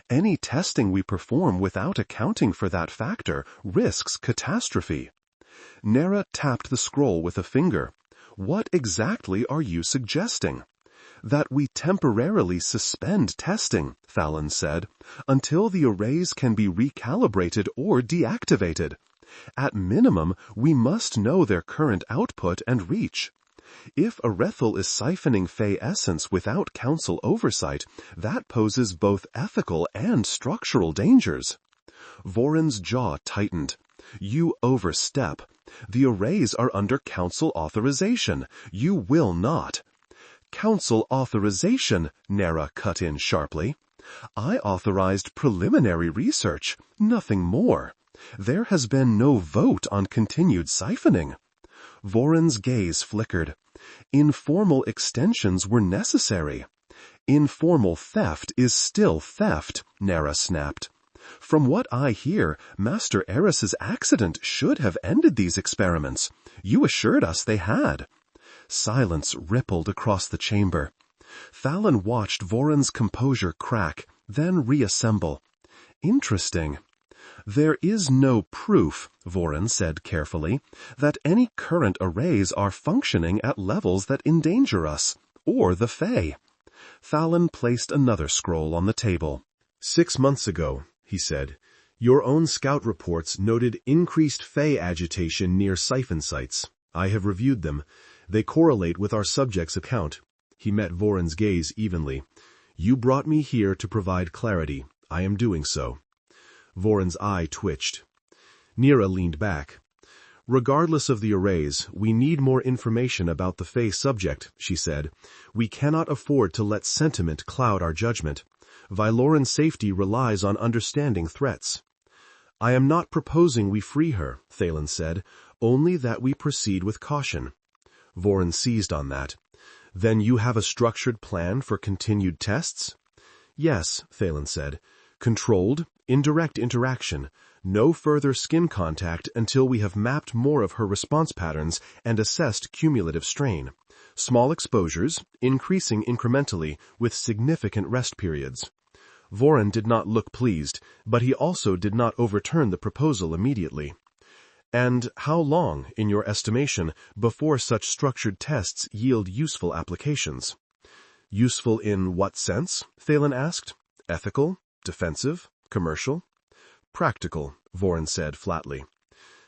Any testing we perform without accounting for that factor risks catastrophe." Nera tapped the scroll with a finger. "What exactly are you suggesting?" "That we temporarily suspend testing," Thalen said, "until the arrays can be recalibrated or deactivated. At minimum, we must know their current output and reach. If Arithal is siphoning Fae essence without council oversight, that poses both ethical and structural dangers." Voren's jaw tightened. You overstep. The arrays are under council authorization. You will not. Council authorization, Nera cut in sharply. I authorized preliminary research, nothing more. There has been no vote on continued siphoning. Voren's gaze flickered. Informal extensions were necessary. Informal theft is still theft, Nera snapped. From what I hear, Master Aeris's accident should have ended these experiments. You assured us they had. Silence rippled across the chamber. Thalen watched Voren's composure crack, then reassemble. Interesting. There is no proof, Voren said carefully, that any current arrays are functioning at levels that endanger us, or the Fae. Thalen placed another scroll on the table. 6 months ago, he said, your own scout reports noted increased Fae agitation near siphon sites. I have reviewed them. They correlate with our subject's account. He met Voren's gaze evenly. You brought me here to provide clarity. I am doing so. Voren's eye twitched. Nera leaned back. Regardless of the arrays, we need more information about the Fae subject, she said. We cannot afford to let sentiment cloud our judgment. Vyloran's safety relies on understanding threats. I am not proposing we free her, Thalen said, only that we proceed with caution. Voren seized on that. Then you have a structured plan for continued tests? Yes, Thalen said. Controlled, indirect interaction. No further skin contact until we have mapped more of her response patterns and assessed cumulative strain. Small exposures, increasing incrementally, with significant rest periods. Voren did not look pleased, but he also did not overturn the proposal immediately. And how long, in your estimation, before such structured tests yield useful applications? Useful in what sense? Thalen asked. Ethical? Defensive? Commercial? Practical, Voren said flatly.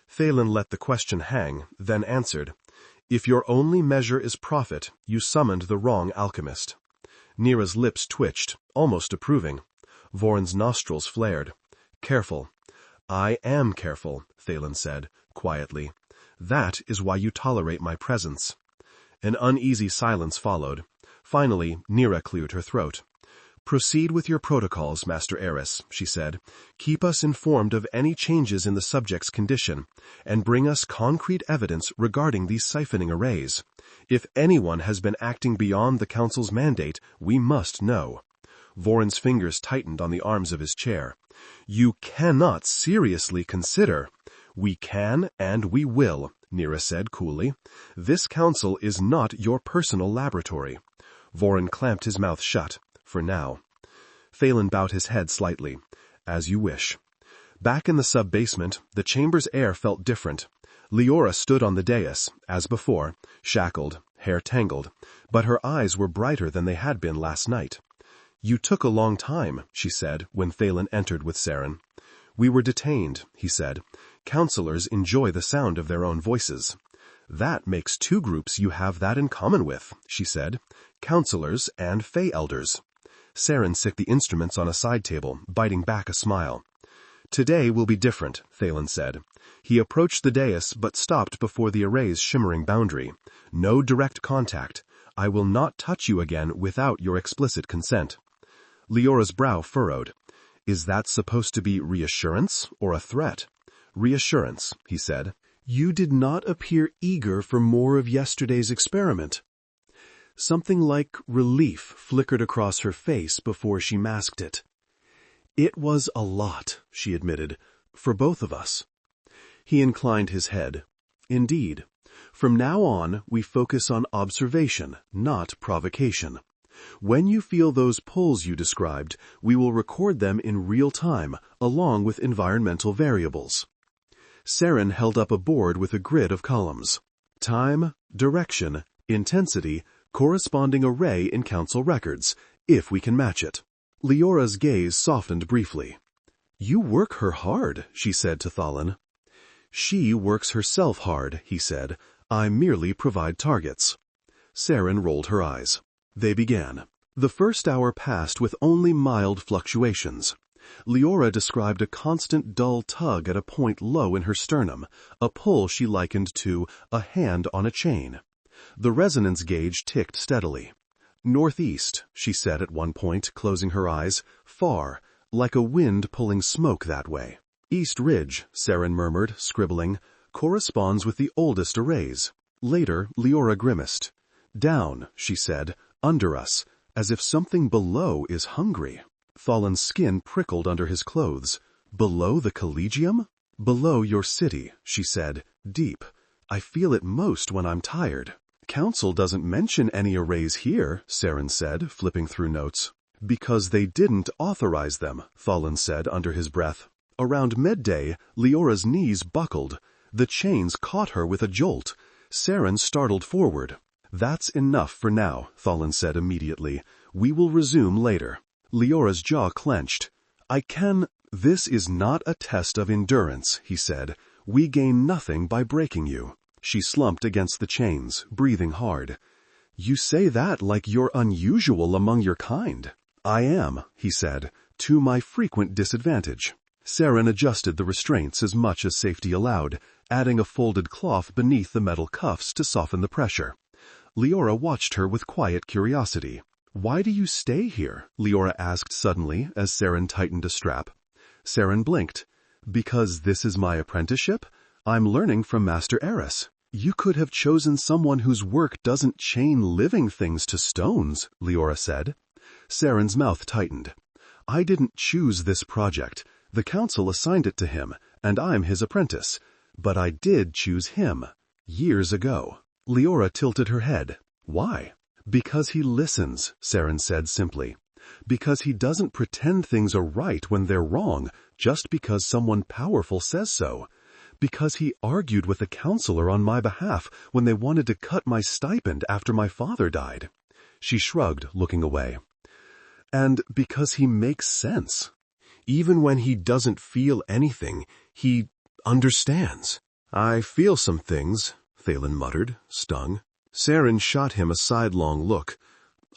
Thalen let the question hang, then answered. If your only measure is profit, you summoned the wrong alchemist. Nera's lips twitched, almost approving. Voren's nostrils flared. Careful. I am careful, Thalen said, quietly. That is why you tolerate my presence. An uneasy silence followed. Finally, Nera cleared her throat. Proceed with your protocols, Master Aeris, she said. Keep us informed of any changes in the subject's condition, and bring us concrete evidence regarding these siphoning arrays. If anyone has been acting beyond the Council's mandate, we must know. Voren's fingers tightened on the arms of his chair. You cannot seriously consider. We can and we will, Nera said coolly. This council is not your personal laboratory. Voren clamped his mouth shut. For now. Thalen bowed his head slightly. As you wish. Back in the sub-basement, the chamber's air felt different. Liora stood on the dais, as before, shackled, hair tangled, but her eyes were brighter than they had been last night. You took a long time, she said, when Thalen entered with Saren. We were detained, he said. Counselors enjoy the sound of their own voices. That makes 2 groups you have that in common with, she said. Counselors and Fae Elders. Saren sicked the instruments on a side table, biting back a smile. Today will be different, Thalen said. He approached the dais but stopped before the array's shimmering boundary. No direct contact. I will not touch you again without your explicit consent. Liora's brow furrowed. Is that supposed to be reassurance or a threat? Reassurance, he said. You did not appear eager for more of yesterday's experiment. Something like relief flickered across her face before she masked it. It was a lot, she admitted, for both of us. He inclined his head. Indeed. From now on, we focus on observation, not provocation. When you feel those pulls you described, we will record them in real time, along with environmental variables. Saren held up a board with a grid of columns. Time, direction, intensity, corresponding array in council records, if we can match it. Liora's gaze softened briefly. You work her hard, she said to Thalen. She works herself hard, he said. I merely provide targets. Saren rolled her eyes. They began. The first hour passed with only mild fluctuations. Liora described a constant dull tug at a point low in her sternum, a pull she likened to a hand on a chain. The resonance gauge ticked steadily. "Northeast," she said at one point, closing her eyes. "Far, like a wind pulling smoke that way." "East Ridge," Saren murmured, scribbling, "corresponds with the oldest arrays." Later, Liora grimaced. "Down," she said, "under us, as if something below is hungry." Thalen's skin prickled under his clothes. "Below the Collegium?" "Below your city," she said, deep. "I feel it most when I'm tired." "Council doesn't mention any arrays here," Saren said, flipping through notes. "Because they didn't authorize them," Thalen said under his breath. Around midday, Liora's knees buckled. The chains caught her with a jolt. Saren startled forward. "That's enough for now," Thalen said immediately. "We will resume later." Liora's jaw clenched. "This is not a test of endurance," he said. "We gain nothing by breaking you." She slumped against the chains, breathing hard. "You say that like you're unusual among your kind." "I am," he said, "to my frequent disadvantage." Saren adjusted the restraints as much as safety allowed, adding a folded cloth beneath the metal cuffs to soften the pressure. Liora watched her with quiet curiosity. "Why do you stay here?" Liora asked suddenly as Saren tightened a strap. Saren blinked. "Because this is my apprenticeship? I'm learning from Master Aeris." "You could have chosen someone whose work doesn't chain living things to stones," Liora said. Saren's mouth tightened. "I didn't choose this project. The council assigned it to him, and I'm his apprentice. But I did choose him. Years ago." Liora tilted her head. "Why?" "Because he listens," Saren said simply. "Because he doesn't pretend things are right when they're wrong, just because someone powerful says so. Because he argued with the counselor on my behalf when they wanted to cut my stipend after my father died." She shrugged, looking away. "And because he makes sense. Even when he doesn't feel anything, he understands." "I feel some things," Thalen muttered, stung. Saren shot him a sidelong look.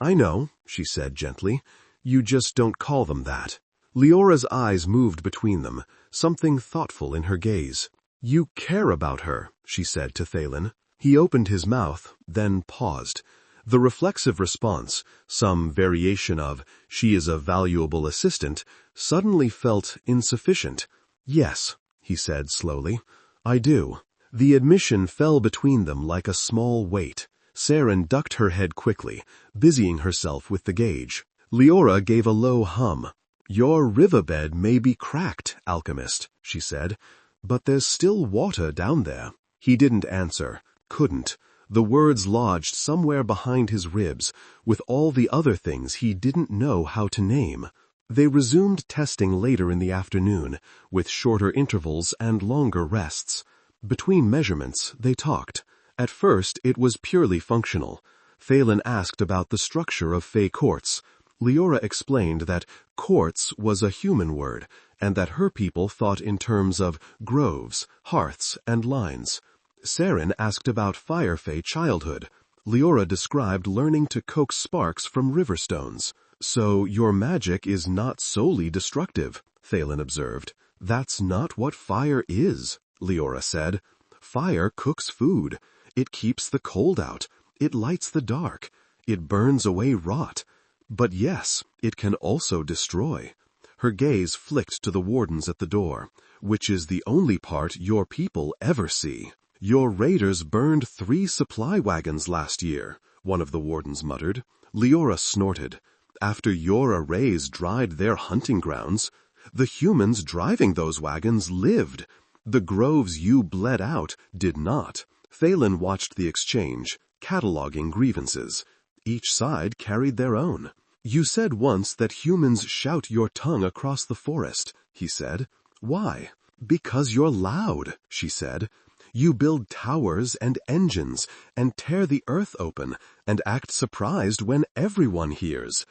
"I know," she said gently. "You just don't call them that." Liora's eyes moved between them, something thoughtful in her gaze. "You care about her," she said to Thalen. He opened his mouth, then paused. The reflexive response, some variation of, "she is a valuable assistant," suddenly felt insufficient. "Yes," he said slowly, "I do." The admission fell between them like a small weight. Saren ducked her head quickly, busying herself with the gauge. Liora gave a low hum. "Your riverbed may be cracked, Alchemist," she said, "but there's still water down there." He didn't answer, couldn't. The words lodged somewhere behind his ribs, with all the other things he didn't know how to name. They resumed testing later in the afternoon, with shorter intervals and longer rests. Between measurements, they talked. At first, it was purely functional. Thalen asked about the structure of Fae courts. Liora explained that courts was a human word, and that her people thought in terms of groves, hearths, and lines. Saren asked about fire-fae childhood. Liora described learning to coax sparks from river stones. "So your magic is not solely destructive," Thalen observed. "That's not what fire is," Liora said. "Fire cooks food. It keeps the cold out. It lights the dark. It burns away rot. But yes, it can also destroy." Her gaze flicked to the wardens at the door, "which is the only part your people ever see." "Your raiders burned 3 supply wagons last year," one of the wardens muttered. Liora snorted. "After your arrays dried their hunting grounds, the humans driving those wagons lived. The groves you bled out did not." Thalen watched the exchange, cataloging grievances. Each side carried their own. "You said once that humans shout your tongue across the forest," he said. "Why?" "Because you're loud," she said. "You build towers and engines, and tear the earth open, and act surprised when everyone hears.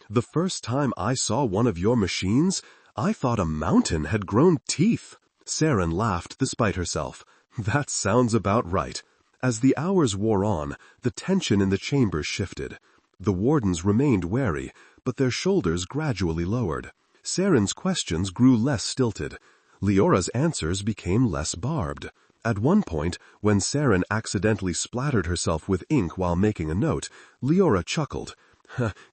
The first time I saw one of your machines, I thought a mountain had grown teeth." Saren laughed despite herself. "That sounds about right." As the hours wore on, the tension in the chambers shifted. The wardens remained wary, but their shoulders gradually lowered. Saren's questions grew less stilted. Liora's answers became less barbed. At one point, when Saren accidentally splattered herself with ink while making a note, Liora chuckled.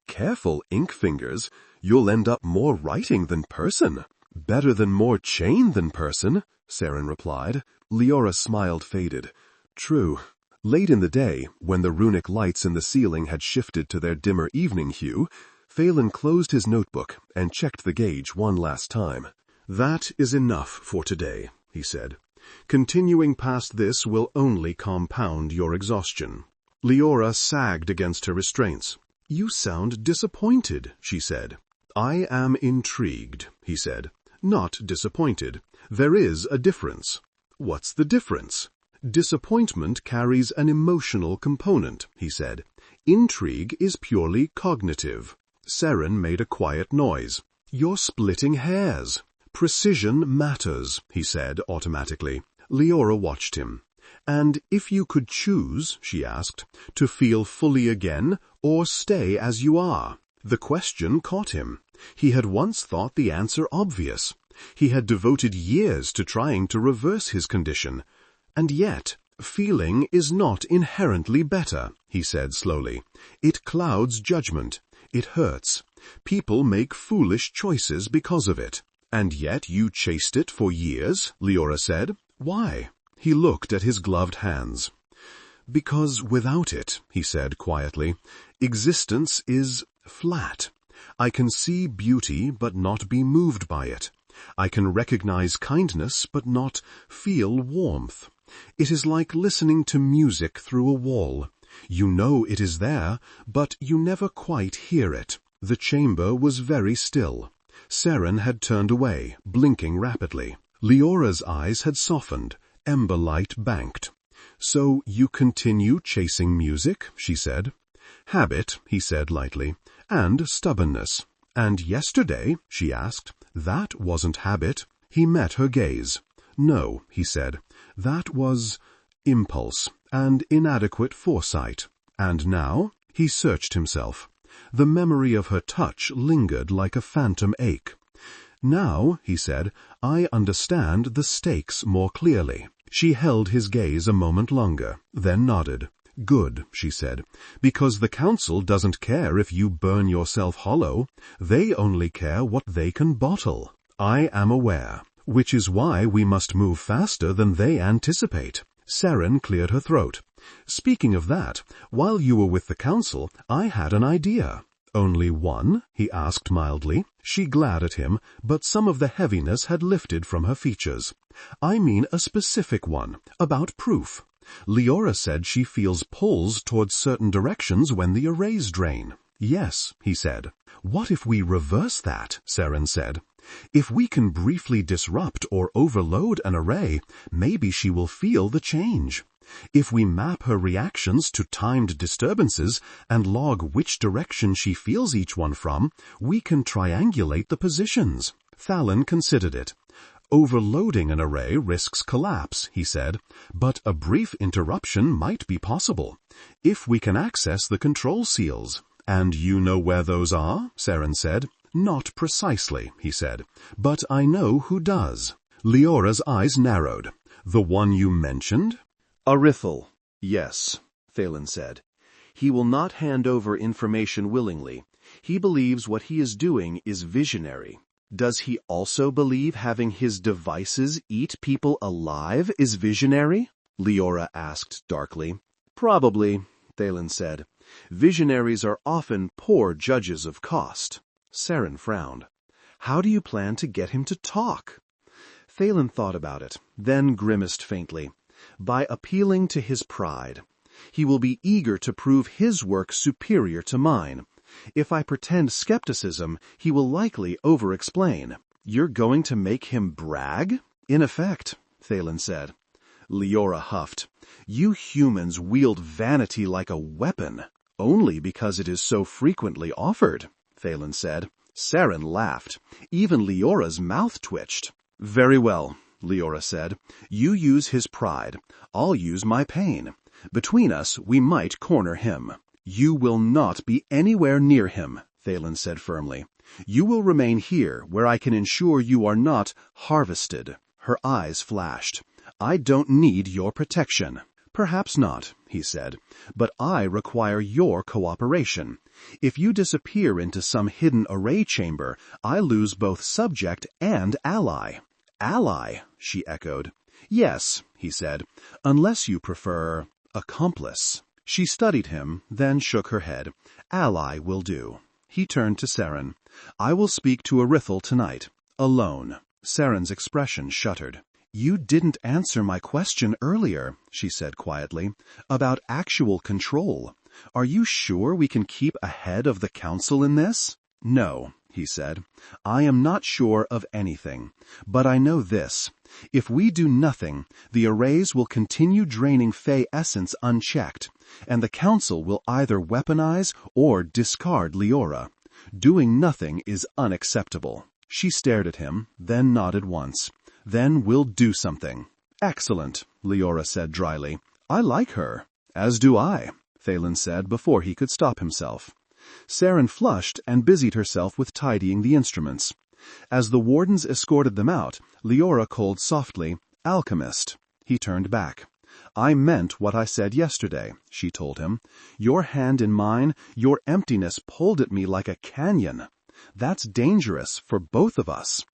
Careful, ink fingers. You'll end up more writing than person. Better than more chain than person, Saren replied. Liora's smile faded. True. Late in the day, when the runic lights in the ceiling had shifted to their dimmer evening hue, Thalen closed his notebook and checked the gauge one last time. That is enough for today, he said. Continuing past this will only compound your exhaustion. Liora sagged against her restraints. You sound disappointed, she said. I am intrigued, he said. Not disappointed. There is a difference. What's the difference? Disappointment carries an emotional component, he said. Intrigue is purely cognitive. Saren made a quiet noise. You're splitting hairs. Precision matters, he said automatically. Liora watched him. And if you could choose, she asked, to feel fully again or stay as you are? The question caught him. He had once thought the answer obvious. He had devoted years to trying to reverse his condition. And yet, feeling is not inherently better, he said slowly. It clouds judgment. It hurts. People make foolish choices because of it. And yet you chased it for years, Liora said. Why? He looked at his gloved hands. Because without it, he said quietly, existence is flat. I can see beauty but not be moved by it. I can recognize kindness but not feel warmth. It is like listening to music through a wall. You know it is there, but you never quite hear it. The chamber was very still. Saren had turned away, blinking rapidly. Liora's eyes had softened, ember-light banked. So you continue chasing music, she said. Habit, he said lightly, and stubbornness. And yesterday, she asked, that wasn't habit. He met her gaze. No, he said, that was impulse and inadequate foresight. And now? He searched himself. The memory of her touch lingered like a phantom ache. Now, he said, I understand the stakes more clearly. She held his gaze a moment longer, then nodded. Good, she said, because the council doesn't care if you burn yourself hollow. They only care what they can bottle. I am aware, which is why we must move faster than they anticipate. Saren cleared her throat. Speaking of that, while you were with the council, I had an idea. Only one? He asked mildly. She glared at him, but some of the heaviness had lifted from her features. I mean a specific one, about proof. Liora said she feels pulls towards certain directions when the arrays drain. Yes, he said. What if we reverse that? Saren said. If we can briefly disrupt or overload an array, maybe she will feel the change. If we map her reactions to timed disturbances and log which direction she feels each one from, we can triangulate the positions. Thalen considered it. Overloading an array risks collapse, he said, but a brief interruption might be possible, if we can access the control seals. And you know where those are? Saren said. Not precisely, he said, but I know who does. Liora's eyes narrowed. The one you mentioned? Arithal. Yes, Thalen said. He will not hand over information willingly. He believes what he is doing is visionary. Does he also believe having his devices eat people alive is visionary? Liora asked darkly. Probably, Thalen said. Visionaries are often poor judges of cost. Saren frowned. How do you plan to get him to talk? Thalen thought about it, then grimaced faintly. By appealing to his pride. He will be eager to prove his work superior to mine. If I pretend skepticism, he will likely over-explain. You're going to make him brag? In effect, Thalen said. Liora huffed. You humans wield vanity like a weapon, only because it is so frequently offered, Thalen said. Saren laughed. Even Liora's mouth twitched. Very well, Liora said. You use his pride. I'll use my pain. Between us, we might corner him. You will not be anywhere near him, Thalen said firmly. "You will remain here, where I can ensure you are not harvested." Her eyes flashed. "I don't need your protection." "Perhaps not," he said, "but I require your cooperation. If you disappear into some hidden array chamber, I lose both subject and ally." "Ally," she echoed. "Yes," he said, "unless you prefer accomplice." She studied him, then shook her head. "Ally will do." He turned to Seren. "I will speak to Arithel tonight, alone." Seren's expression shuddered. "You didn't answer my question earlier," she said quietly, "about actual control. Are you sure we can keep ahead of the Council in this?" "No," he said. "I am not sure of anything. But I know this. If we do nothing, the arrays will continue draining Fae essence unchecked, and the Council will either weaponize or discard Liora. Doing nothing is unacceptable." She stared at him, then nodded once. "Then we'll do something." "Excellent," Liora said dryly. "I like her." "As do I," Thalen said before he could stop himself. Seren flushed and busied herself with tidying the instruments. As the wardens escorted them out, Liora called softly, "Alchemist." He turned back. "I meant what I said yesterday," she told him. "Your hand in mine, your emptiness pulled at me like a canyon. That's dangerous for both of us.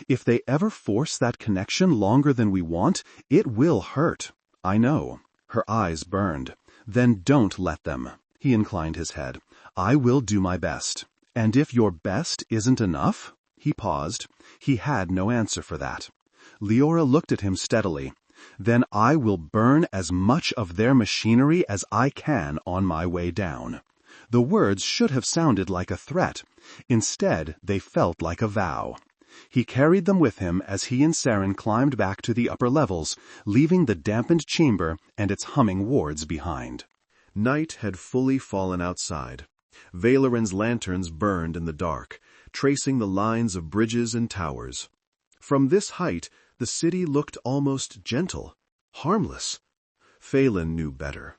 If they ever force that connection longer than we want, it will hurt. I know." Her eyes burned. "Then don't let them." He inclined his head. "I will do my best." "And if your best isn't enough?" He paused. He had no answer for that. Liora looked at him steadily. "Then I will burn as much of their machinery as I can on my way down." The words should have sounded like a threat. Instead, they felt like a vow. He carried them with him as he and Seren climbed back to the upper levels, leaving the dampened chamber and its humming wards behind. Night had fully fallen outside. Valoran's lanterns burned in the dark, tracing the lines of bridges and towers. From this height, the city looked almost gentle, harmless. Thalen knew better.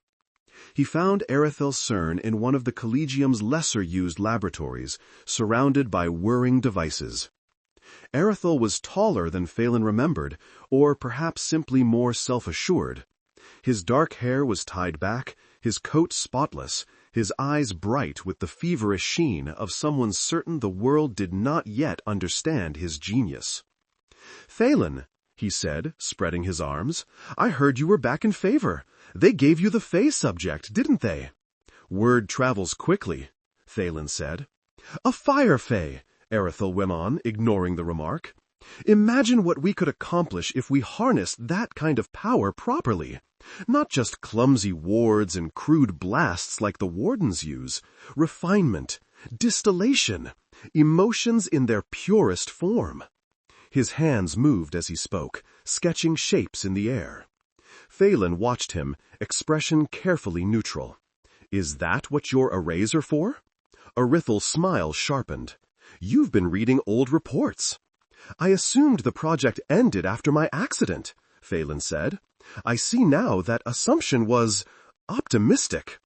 He found Arithel Cern in one of the Collegium's lesser-used laboratories, surrounded by whirring devices. Arithel was taller than Thalen remembered, or perhaps simply more self-assured. His dark hair was tied back, his coat spotless, his eyes bright with the feverish sheen of someone certain the world did not yet understand his genius. "Thalen," he said, spreading his arms, "I heard you were back in favor. They gave you the Fae subject, didn't they?" "Word travels quickly," Thalen said. "A fire-fae," Arithel went on, ignoring the remark. "Imagine what we could accomplish if we harnessed that kind of power properly. Not just clumsy wards and crude blasts like the wardens use. Refinement, distillation, emotions in their purest form." His hands moved as he spoke, sketching shapes in the air. Thalen watched him, expression carefully neutral. "Is that what your arrays are for?" Arithel's smile sharpened. "You've been reading old reports." "I assumed the project ended after my accident," Thalen said. "I see now that assumption was optimistic."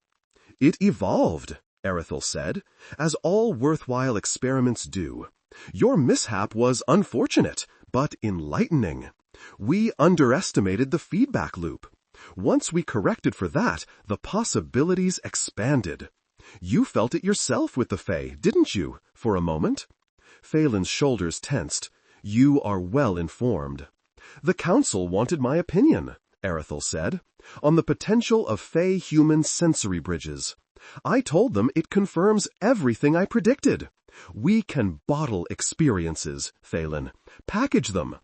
"It evolved," Arithel said, "as all worthwhile experiments do. Your mishap was unfortunate, but enlightening. We underestimated the feedback loop. Once we corrected for that, the possibilities expanded. You felt it yourself with the Fae, didn't you, for a moment?" Thalen's shoulders tensed. "You are well informed." "The Council wanted my opinion," Arithel said, "on the potential of Fae-human sensory bridges. I told them it confirms everything I predicted. We can bottle experiences, Thalen. Package them.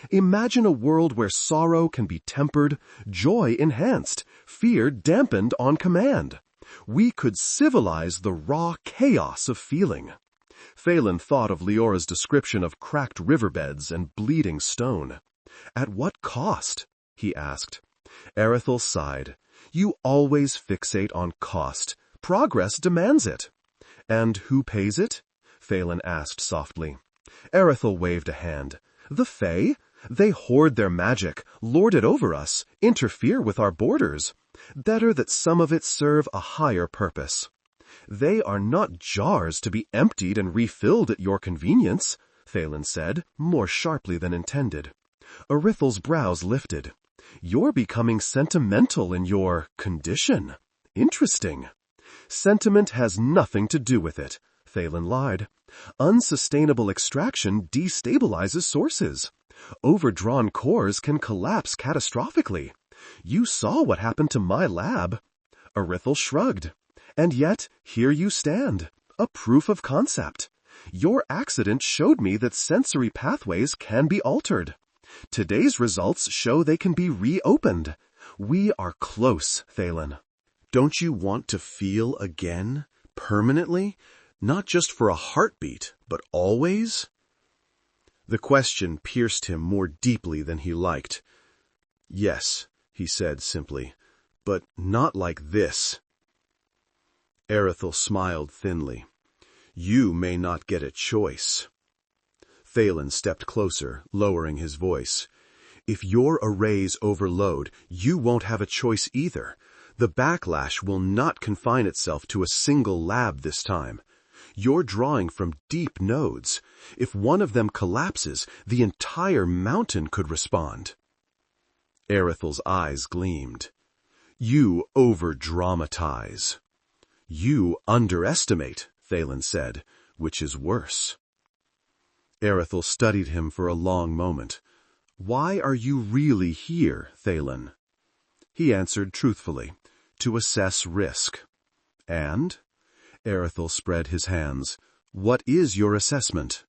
Imagine a world where sorrow can be tempered, joy enhanced, fear dampened on command. We could civilize the raw chaos of feeling." Thalen thought of Liora's description of cracked riverbeds and bleeding stone. "At what cost?" he asked. Arithel sighed. "You always fixate on cost. Progress demands it." "And who pays it?" Thalen asked softly. Arithel waved a hand. "The Fae? They hoard their magic, lord it over us, interfere with our borders. Better that some of it serve a higher purpose." They are not jars to be emptied and refilled at your convenience, Thalen said, more sharply than intended. Arithel's brows lifted. You're becoming sentimental in your condition. Interesting. Sentiment has nothing to do with it, Thalen lied. Unsustainable extraction destabilizes sources. Overdrawn cores can collapse catastrophically. You saw what happened to my lab. Arithel shrugged. And yet, here you stand, a proof of concept. Your accident showed me that sensory pathways can be altered. Today's results show they can be reopened. We are close, Thalen. Don't you want to feel again, permanently? Not just for a heartbeat, but always? The question pierced him more deeply than he liked. Yes, he said simply, but not like this. Arithel smiled thinly. You may not get a choice. Thalen stepped closer, lowering his voice. If your arrays overload, you won't have a choice either. The backlash will not confine itself to a single lab this time. You're drawing from deep nodes. If one of them collapses, the entire mountain could respond. Arithel's eyes gleamed. You over-dramatize. You underestimate, Thalen said, which is worse. Arithel studied him for a long moment. Why are you really here, Thalen? He answered truthfully, to assess risk. And? Arithel spread his hands. What is your assessment?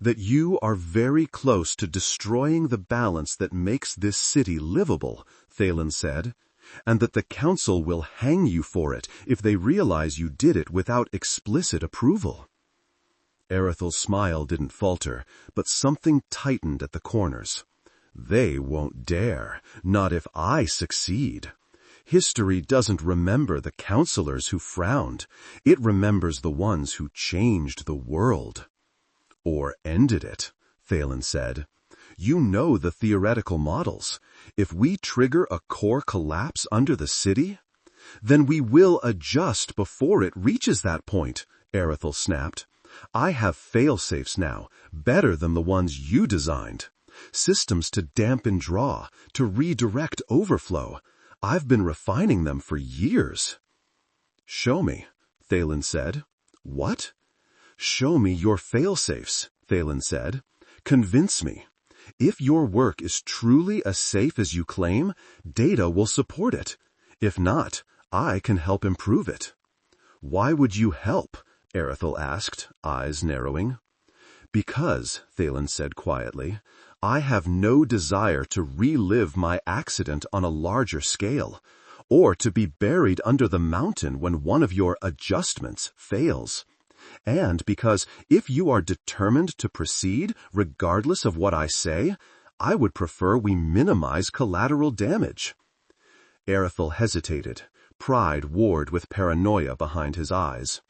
That you are very close to destroying the balance that makes this city livable, Thalen said, and that the council will hang you for it if they realize you did it without explicit approval. Arithel's smile didn't falter, but something tightened at the corners. They won't dare, not if I succeed. History doesn't remember the counselors who frowned. It remembers the ones who changed the world. Or ended it, Thalen said. You know the theoretical models. If we trigger a core collapse under the city, then we will adjust before it reaches that point, Arithel snapped. I have fail-safes now, better than the ones you designed. Systems to dampen draw, to redirect overflow. I've been refining them for years. Show me, Thalen said. What? Show me your fail-safes, Thalen said. Convince me. If your work is truly as safe as you claim, data will support it. If not, I can help improve it. Why would you help? Arithel asked, eyes narrowing. Because, Thalen said quietly, I have no desire to relive my accident on a larger scale, or to be buried under the mountain when one of your adjustments fails. And because if you are determined to proceed, regardless of what I say, I would prefer we minimize collateral damage. Arithel hesitated, pride warred with paranoia behind his eyes.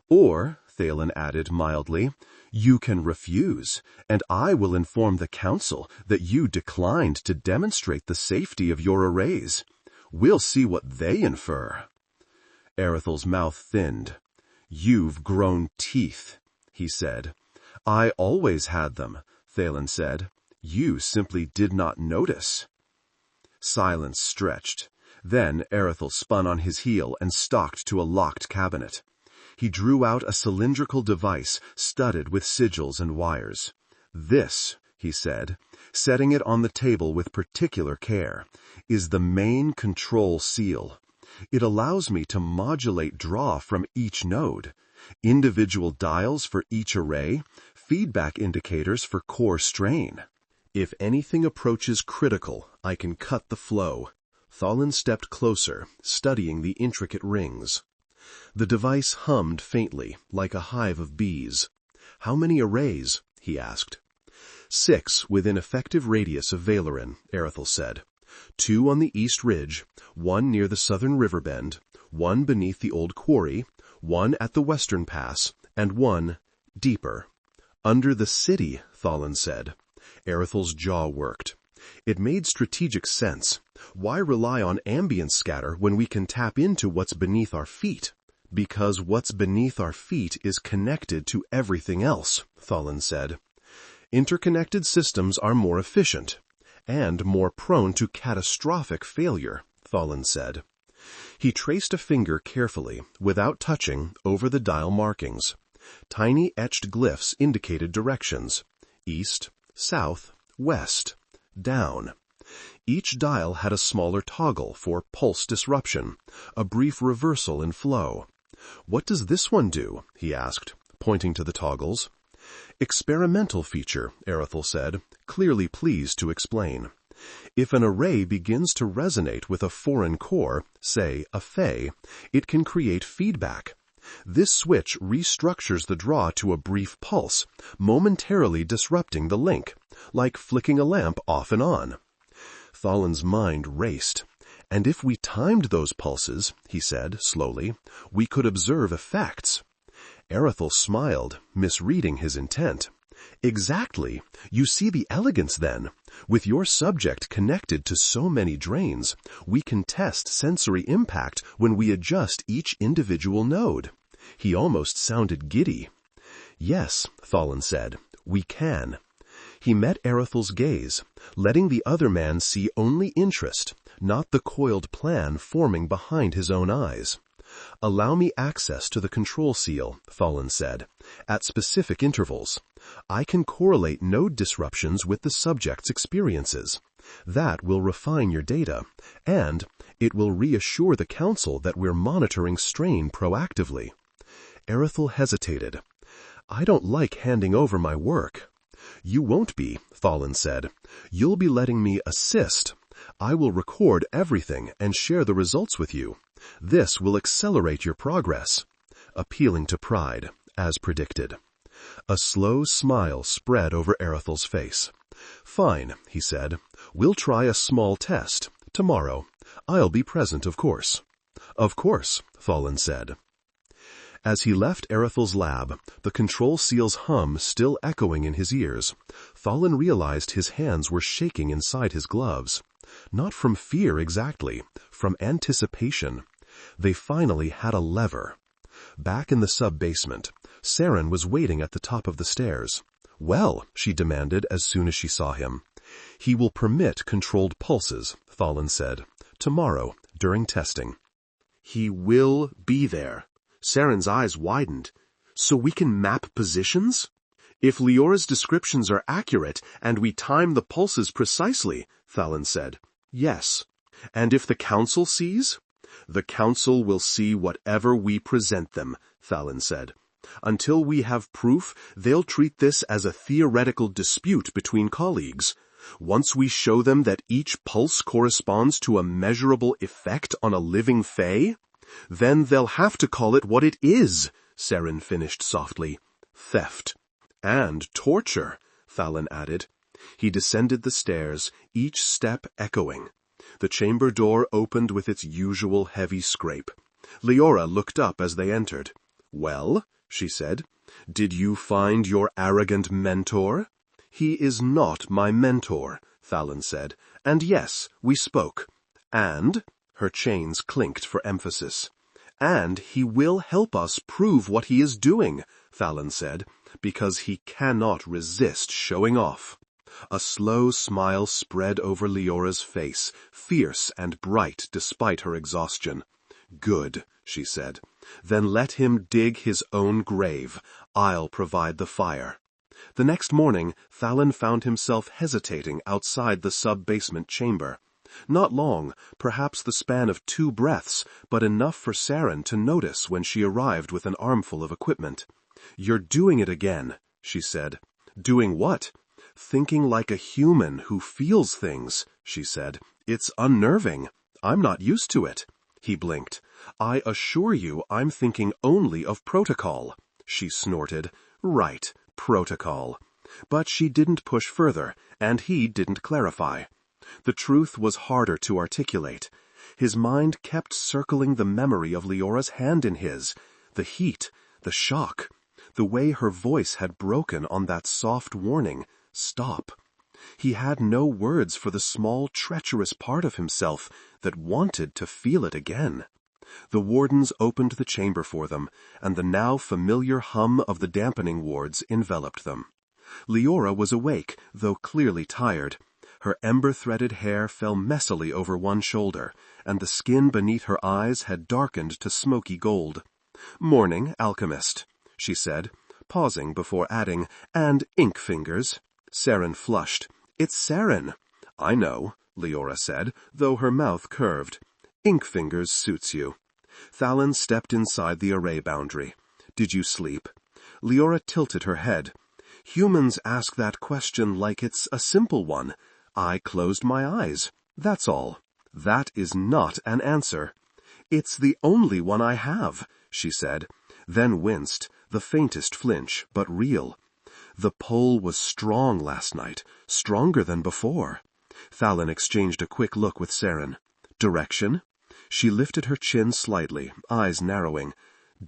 Or, Thalen added mildly, you can refuse, and I will inform the council that you declined to demonstrate the safety of your arrays. We'll see what they infer. Arithel's mouth thinned. You've grown teeth, he said. I always had them, Thalen said. You simply did not notice. Silence stretched. Then Arithel spun on his heel and stalked to a locked cabinet. He drew out a cylindrical device studded with sigils and wires. This, he said, setting it on the table with particular care, is the main control seal. It allows me to modulate draw from each node, individual dials for each array, feedback indicators for core strain. If anything approaches critical, I can cut the flow. Thalen stepped closer, studying the intricate rings. The device hummed faintly, like a hive of bees. How many arrays? He asked. 6 within effective radius of Valorin, Arithel said. 2 on the east ridge, 1 near the southern river bend, 1 beneath the old quarry, 1 at the western pass, and 1 deeper. Under the city, Thalen said. Arithel's jaw worked. It made strategic sense. Why rely on ambient scatter when we can tap into what's beneath our feet? Because what's beneath our feet is connected to everything else, Thalen said. Interconnected systems are more efficient and more prone to catastrophic failure, Thalen said. He traced a finger carefully, without touching, over the dial markings. Tiny etched glyphs indicated directions: east, south, west, down. Each dial had a smaller toggle for pulse disruption, a brief reversal in flow. "What does this one do?" he asked, pointing to the toggles. "Experimental feature," Erithel said, clearly pleased to explain. "If an array begins to resonate with a foreign core, say a fae, it can create feedback. This switch restructures the draw to a brief pulse, momentarily disrupting the link, like flicking a lamp off and on." Thalen's mind raced. "And if we timed those pulses," he said slowly, "we could observe effects." Erithel smiled, misreading his intent. "Exactly. You see the elegance then. With your subject connected to so many drains, we can test sensory impact when we adjust each individual node." He almost sounded giddy. "Yes," Thalen said, "we can." He met Erithel's gaze, letting the other man see only interest, not the coiled plan forming behind his own eyes. "Allow me access to the control seal," Thalen said, "at specific intervals. I can correlate node disruptions with the subject's experiences. That will refine your data, and it will reassure the Council that we're monitoring strain proactively." Erithel hesitated. "I don't like handing over my work." "You won't be," Thalen said. "You'll be letting me assist. I will record everything and share the results with you. This will accelerate your progress." Appealing to pride, as predicted. A slow smile spread over Erithel's face. "Fine," he said. "We'll try a small test. Tomorrow. I'll be present, of course." "Of course," Thalen said. As he left Erithel's lab, the control seal's hum still echoing in his ears, Thalen realized his hands were shaking inside his gloves. Not from fear exactly, from anticipation. They finally had a lever. Back in the sub-basement, Saren was waiting at the top of the stairs. "Well," she demanded as soon as she saw him. "He will permit controlled pulses," Thalen said. "Tomorrow, during testing." "He will be there." Saren's eyes widened. "So we can map positions?" "If Liora's descriptions are accurate and we time the pulses precisely," Thalen said. "Yes." "And if the Council sees?" "The Council will see whatever we present them," Thalen said. "Until we have proof, they'll treat this as a theoretical dispute between colleagues. Once we show them that each pulse corresponds to a measurable effect on a living fae, then they'll have to call it what it is," Saren finished softly. "Theft." "And torture," Thalen added. He descended the stairs, each step echoing. The chamber door opened with its usual heavy scrape. Liora looked up as they entered. "Well," she said, "did you find your arrogant mentor?" "He is not my mentor," Thalen said. "And yes, we spoke. And," her chains clinked for emphasis, "and he will help us prove what he is doing," Thalen said, "because he cannot resist showing off." A slow smile spread over Liora's face, fierce and bright despite her exhaustion. "Good," she said. "Then let him dig his own grave. I'll provide the fire." The next morning, Thalen found himself hesitating outside the sub-basement chamber. Not long, perhaps the span of 2 breaths, but enough for Saren to notice when she arrived with an armful of equipment. "You're doing it again," she said. "Doing what?" "Thinking like a human who feels things," she said. "It's unnerving. I'm not used to it." He blinked. "I assure you I'm thinking only of protocol." She snorted. "Right, protocol." But she didn't push further, and he didn't clarify. The truth was harder to articulate. His mind kept circling the memory of Liora's hand in his, the heat, the shock, the way her voice had broken on that soft warning, "Stop." He had no words for the small, treacherous part of himself that wanted to feel it again. The wardens opened the chamber for them, and the now familiar hum of the dampening wards enveloped them. Liora was awake, though clearly tired. Her ember-threaded hair fell messily over one shoulder, and the skin beneath her eyes had darkened to smoky gold. "Morning, Alchemist," she said, pausing before adding, "and ink fingers." Saren flushed. "It's Saren." "I know," Liora said, though her mouth curved. "Ink fingers suits you." Thalen stepped inside the array boundary. "Did you sleep?" Liora tilted her head. "Humans ask that question like it's a simple one. I closed my eyes. That's all." "That is not an answer." "It's the only one I have," she said, then winced, the faintest flinch, but real. "The pull was strong last night, stronger than before." Thalen exchanged a quick look with Saren. "Direction?" She lifted her chin slightly, eyes narrowing.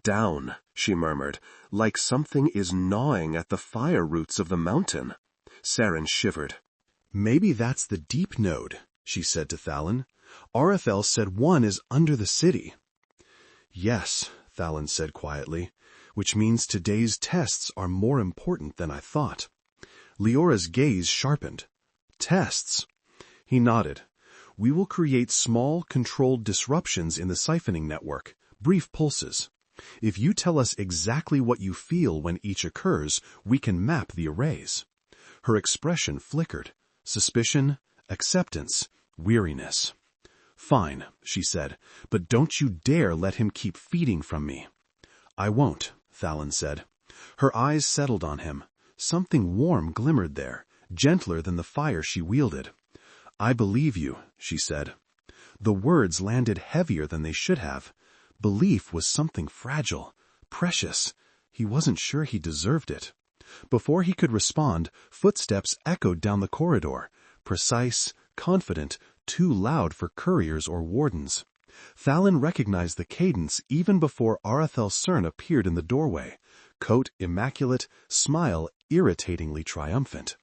"Down," she murmured, "like something is gnawing at the fire roots of the mountain." Saren shivered. "Maybe that's the deep node," she said to Thalen. "Arethel said one is under the city." "Yes," Thalen said quietly, "which means today's tests are more important than I thought." Liora's gaze sharpened. "Tests?" He nodded. "We will create small, controlled disruptions in the siphoning network, brief pulses. If you tell us exactly what you feel when each occurs, we can map the arrays." Her expression flickered. Suspicion, acceptance, weariness. "Fine," she said, "but don't you dare let him keep feeding from me." "I won't," Thalen said. Her eyes settled on him. Something warm glimmered there, gentler than the fire she wielded. "I believe you," she said. The words landed heavier than they should have. Belief was something fragile, precious. He wasn't sure he deserved it. Before he could respond, footsteps echoed down the corridor, precise, confident, too loud for couriers or wardens. Thalen recognized the cadence even before Arethel Cern appeared in the doorway, coat immaculate, smile irritatingly triumphant.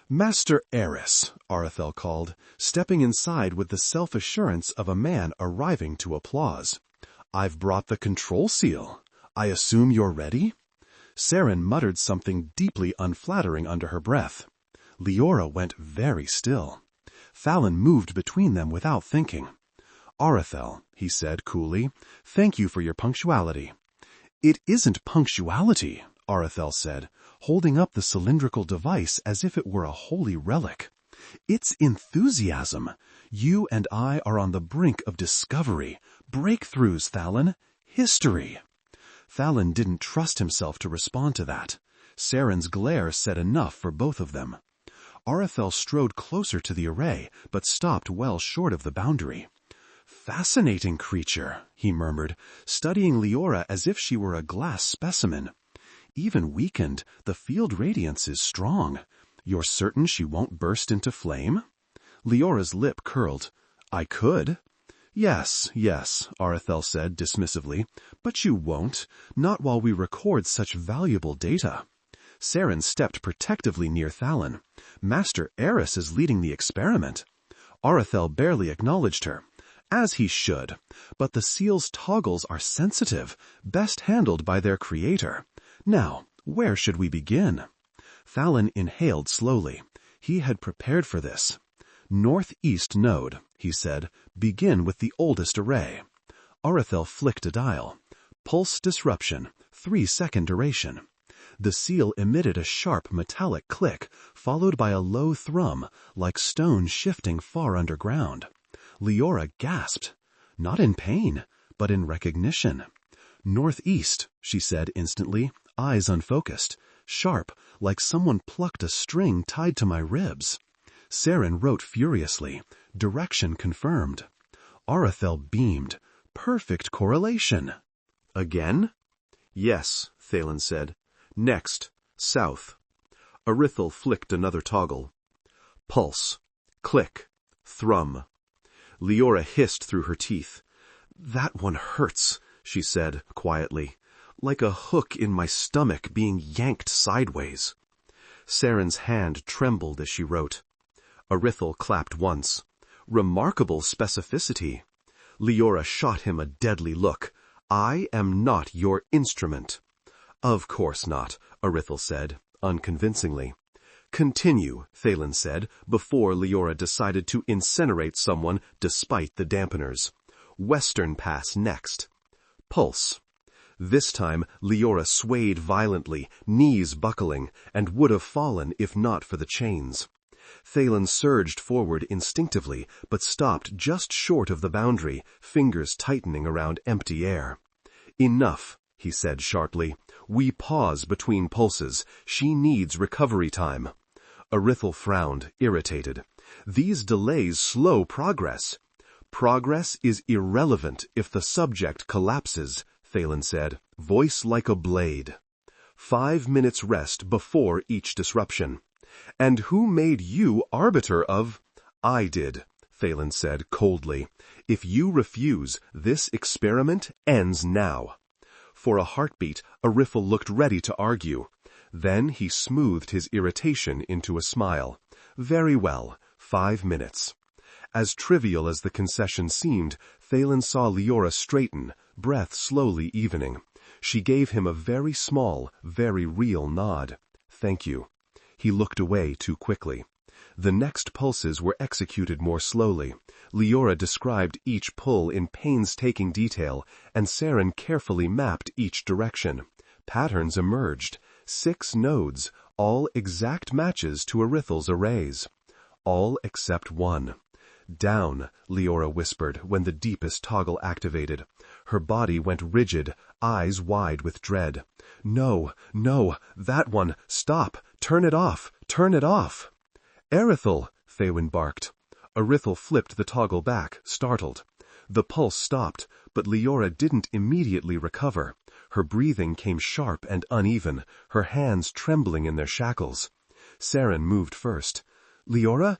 "Master Aeris," Arethel called, stepping inside with the self-assurance of a man arriving to applause. "I've brought the control seal. I assume you're ready?" Saren muttered something deeply unflattering under her breath. Liora went very still. Thalen moved between them without thinking. "Arethel," he said coolly, "thank you for your punctuality." "It isn't punctuality," Arethel said, holding up the cylindrical device as if it were a holy relic. "It's enthusiasm. You and I are on the brink of discovery, breakthroughs, Thalen, history." Thalen didn't trust himself to respond to that. Saren's glare said enough for both of them. Arethel strode closer to the array, but stopped well short of the boundary. "Fascinating creature," he murmured, studying Liora as if she were a glass specimen. "Even weakened, the field radiance is strong. You're certain she won't burst into flame?" Liora's lip curled. "I could." Yes, Arethel said dismissively, "but you won't, not while we record such valuable data." Saren stepped protectively near Thalen. "Master Aeris is leading the experiment." Arethel barely acknowledged her. As he should, but the seal's toggles are sensitive, best handled by their creator. Now, where should we begin? Thalen inhaled slowly. He had prepared for this. "Northeast node," he said. "Begin with the oldest array." Arethel flicked a dial. "Pulse disruption, 3-second duration." The seal emitted a sharp metallic click, followed by a low thrum, like stone shifting far underground. Liora gasped, not in pain, but in recognition. "Northeast," she said instantly, eyes unfocused, sharp, like someone plucked a string tied to my ribs. Saren wrote furiously, direction confirmed. Arethel beamed. Perfect correlation. "Again?" "Yes," Thalen said. "Next, south." Arethel flicked another toggle. Pulse. Click. Thrum. Liora hissed through her teeth. "That one hurts," she said quietly, "like a hook in my stomach being yanked sideways." Saren's hand trembled as she wrote. Arethel clapped once. "Remarkable specificity." Liora shot him a deadly look. I am not your instrument. Of course not, Arithel said, unconvincingly. Continue, Thalen said, before Liora decided to incinerate someone despite the dampeners. Western pass next. Pulse. This time, Liora swayed violently, knees buckling, and would have fallen if not for the chains. Thalen surged forward instinctively, but stopped just short of the boundary, fingers tightening around empty air. Enough, he said sharply. We pause between pulses. She needs recovery time. Arithel frowned, irritated. These delays slow progress. Progress is irrelevant if the subject collapses, Thalen said, voice like a blade. 5 minutes rest before each disruption. And who made you arbiter of— I did, Thalen said coldly. If you refuse, this experiment ends now. For a heartbeat, Arithel looked ready to argue. Then he smoothed his irritation into a smile. Very well, 5 minutes. As trivial as the concession seemed, Thalen saw Liora straighten, breath slowly evening. She gave him a very small, very real nod. Thank you. He looked away too quickly. The next pulses were executed more slowly. Liora described each pull in painstaking detail, and Saren carefully mapped each direction. Patterns emerged. 6 nodes, all exact matches to Arithel's arrays. All except one. Down, Liora whispered when the deepest toggle activated. Her body went rigid, eyes wide with dread. No, that one, stop, turn it off, turn it off. Arithel, Thewin barked. Arithel flipped the toggle back, startled. The pulse stopped, but Liora didn't immediately recover. Her breathing came sharp and uneven, her hands trembling in their shackles. Saren moved first. Liora,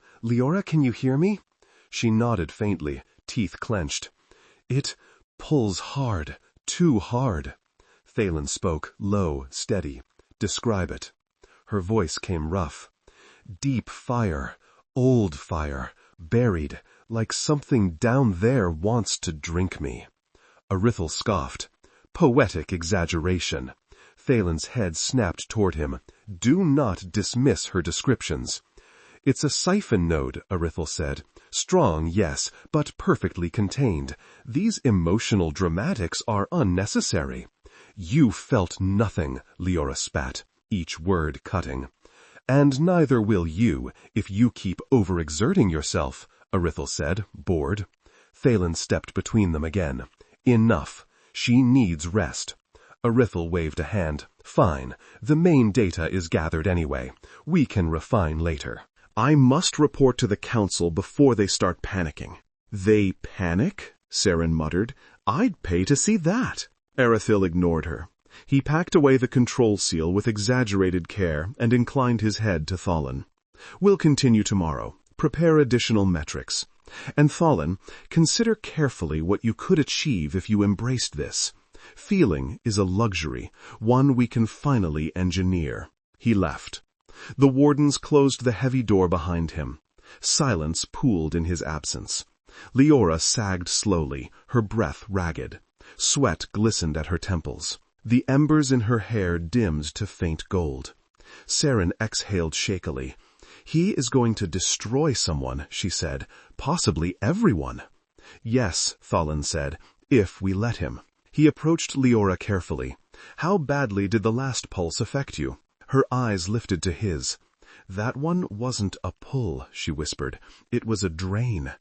can you hear me? She nodded faintly, teeth clenched. It pulls hard, too hard. Thalen spoke, low, steady. Describe it. Her voice came rough. Deep fire, old fire, buried, like something down there wants to drink me. Arithel scoffed. Poetic exaggeration. Thalen's head snapped toward him. Do not dismiss her descriptions. It's a siphon node, Arithel said. Strong, yes, but perfectly contained. These emotional dramatics are unnecessary. You felt nothing, Liora spat, each word cutting. And neither will you, if you keep overexerting yourself, Arithel said, bored. Thalen stepped between them again. Enough. She needs rest. Arithel waved a hand. Fine. The main data is gathered anyway. We can refine later. I must report to the council before they start panicking. They panic? Saren muttered. I'd pay to see that. Arithel ignored her. He packed away the control seal with exaggerated care and inclined his head to Thalen. We'll continue tomorrow. Prepare additional metrics. And Thalen, consider carefully what you could achieve if you embraced this. Feeling is a luxury, one we can finally engineer. He left. The wardens closed the heavy door behind him. Silence pooled in his absence. Liora sagged slowly, her breath ragged. Sweat glistened at her temples. The embers in her hair dimmed to faint gold. Saren exhaled shakily. He is going to destroy someone, she said, possibly everyone. Yes, Thalen said, if we let him. He approached Liora carefully. How badly did the last pulse affect you? Her eyes lifted to his. That one wasn't a pull, she whispered. It was a drain.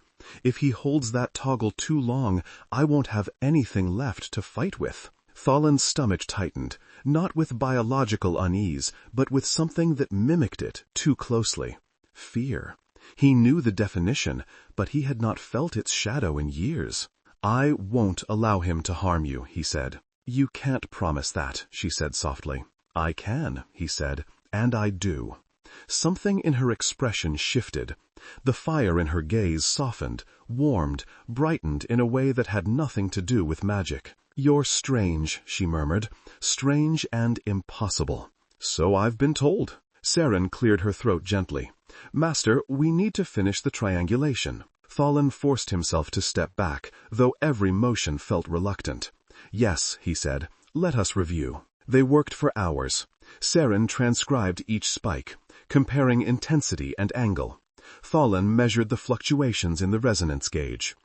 If he holds that toggle too long, I won't have anything left to fight with. Thalen's stomach tightened, not with biological unease, but with something that mimicked it too closely. Fear. He knew the definition, but he had not felt its shadow in years. I won't allow him to harm you, he said. You can't promise that, she said softly. I can, he said, and I do. Something in her expression shifted. The fire in her gaze softened, warmed, brightened in a way that had nothing to do with magic. You're strange, she murmured. Strange and impossible. So I've been told. Saren cleared her throat gently. Master, we need to finish the triangulation. Thalen forced himself to step back, though every motion felt reluctant. "Yes," he said, "let us review." They worked for hours. Seren transcribed each spike, comparing intensity and angle. Thalen measured the fluctuations in the resonance gauge.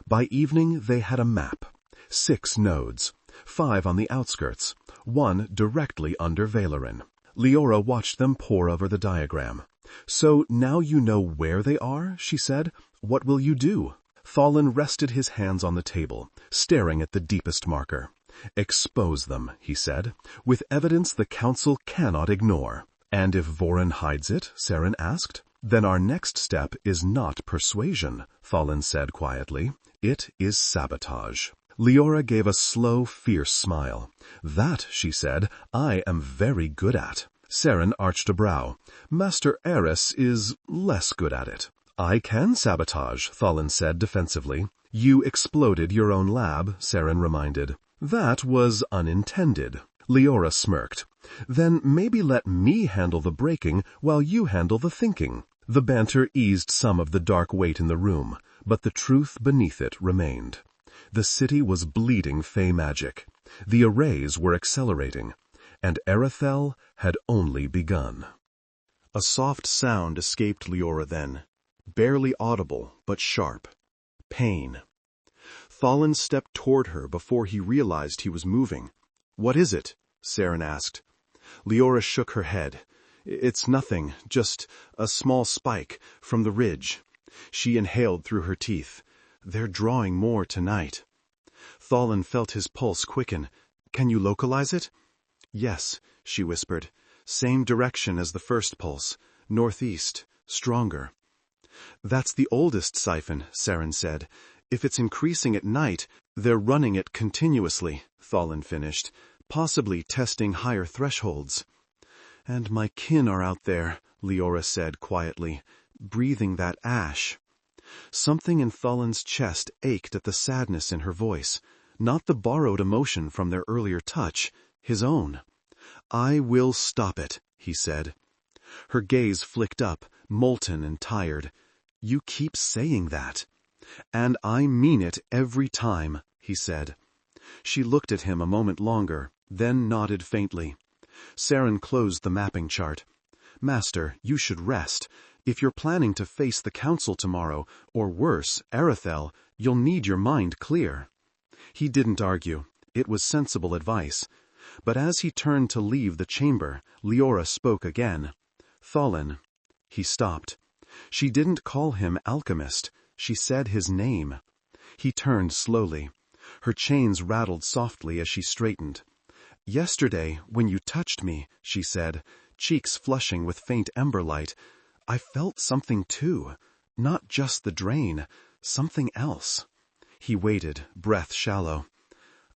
By evening they had a map. 6 nodes, 5 on the outskirts, 1 directly under Valerin. Liora watched them pore over the diagram. "So now you know where they are," she said. "What will you do?" Thalen rested his hands on the table, staring at the deepest marker. "Expose them," he said, "with evidence the Council cannot ignore." "And if Voren hides it?" Seren asked. "Then our next step is not persuasion," Thalen said quietly. "It is sabotage." Liora gave a slow, fierce smile. "That," she said, "I am very good at." Seren arched a brow. "Master Aeris is less good at it." "I can sabotage," Thalen said defensively. "You exploded your own lab," Seren reminded. "That was unintended." Liora smirked. "Then maybe let me handle the breaking while you handle the thinking." The banter eased some of the dark weight in the room, but the truth beneath it remained. The city was bleeding fey magic. The arrays were accelerating, and Erethel had only begun. A soft sound escaped Liora then, barely audible but sharp. Pain. Thalen stepped toward her before he realized he was moving. "What is it?" Seren asked. Liora shook her head. "It's nothing, just a small spike from the ridge." She inhaled through her teeth. "They're drawing more tonight." Thalen felt his pulse quicken. "Can you localize it?" "Yes," she whispered. "Same direction as the first pulse. Northeast. Stronger." "That's the oldest siphon," Seren said. "If it's increasing at night, they're running it continuously," Thalen finished, "possibly testing higher thresholds." "And my kin are out there," Liora said quietly, "breathing that ash." Something in Thalen's chest ached at the sadness in her voice, not the borrowed emotion from their earlier touch, his own. "I will stop it," he said. Her gaze flicked up, molten and tired. "You keep saying that." "And I mean it every time," he said. She looked at him a moment longer, then nodded faintly. Seren closed the mapping chart. "Master, you should rest. If you're planning to face the Council tomorrow, or worse, Erethel, you'll need your mind clear." He didn't argue. It was sensible advice. But as he turned to leave the chamber, Liora spoke again. "Thalen." He stopped. She didn't call him Alchemist. She said his name. He turned slowly. Her chains rattled softly as she straightened. "Yesterday, when you touched me," she said, cheeks flushing with faint ember light, "I felt something too. Not just the drain. Something else." He waited, breath shallow.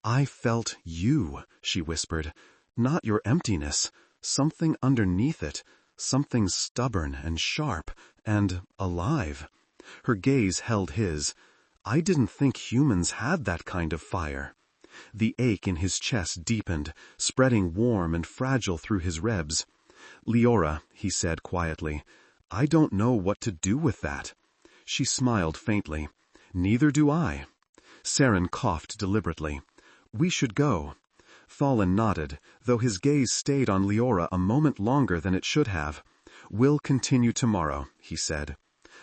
"I felt you," she whispered. "Not your emptiness. Something underneath it. Something stubborn and sharp and alive." Her gaze held his. "I didn't think humans had that kind of fire." The ache in his chest deepened, spreading warm and fragile through his ribs. "Liora," he said quietly, "I don't know what to do with that." She smiled faintly. "Neither do I." Seren coughed deliberately. "We should go." Thalen nodded, though his gaze stayed on Liora a moment longer than it should have. "We'll continue tomorrow," he said.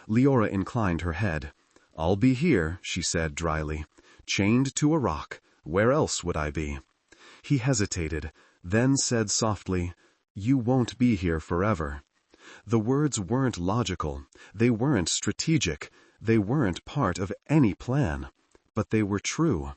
Liora inclined her head. "I'll be here," she said dryly. "Chained to a rock. Where else would I be?" He hesitated, then said softly, "You won't be here forever." The words weren't logical. They weren't strategic. They weren't part of any plan. But they were true.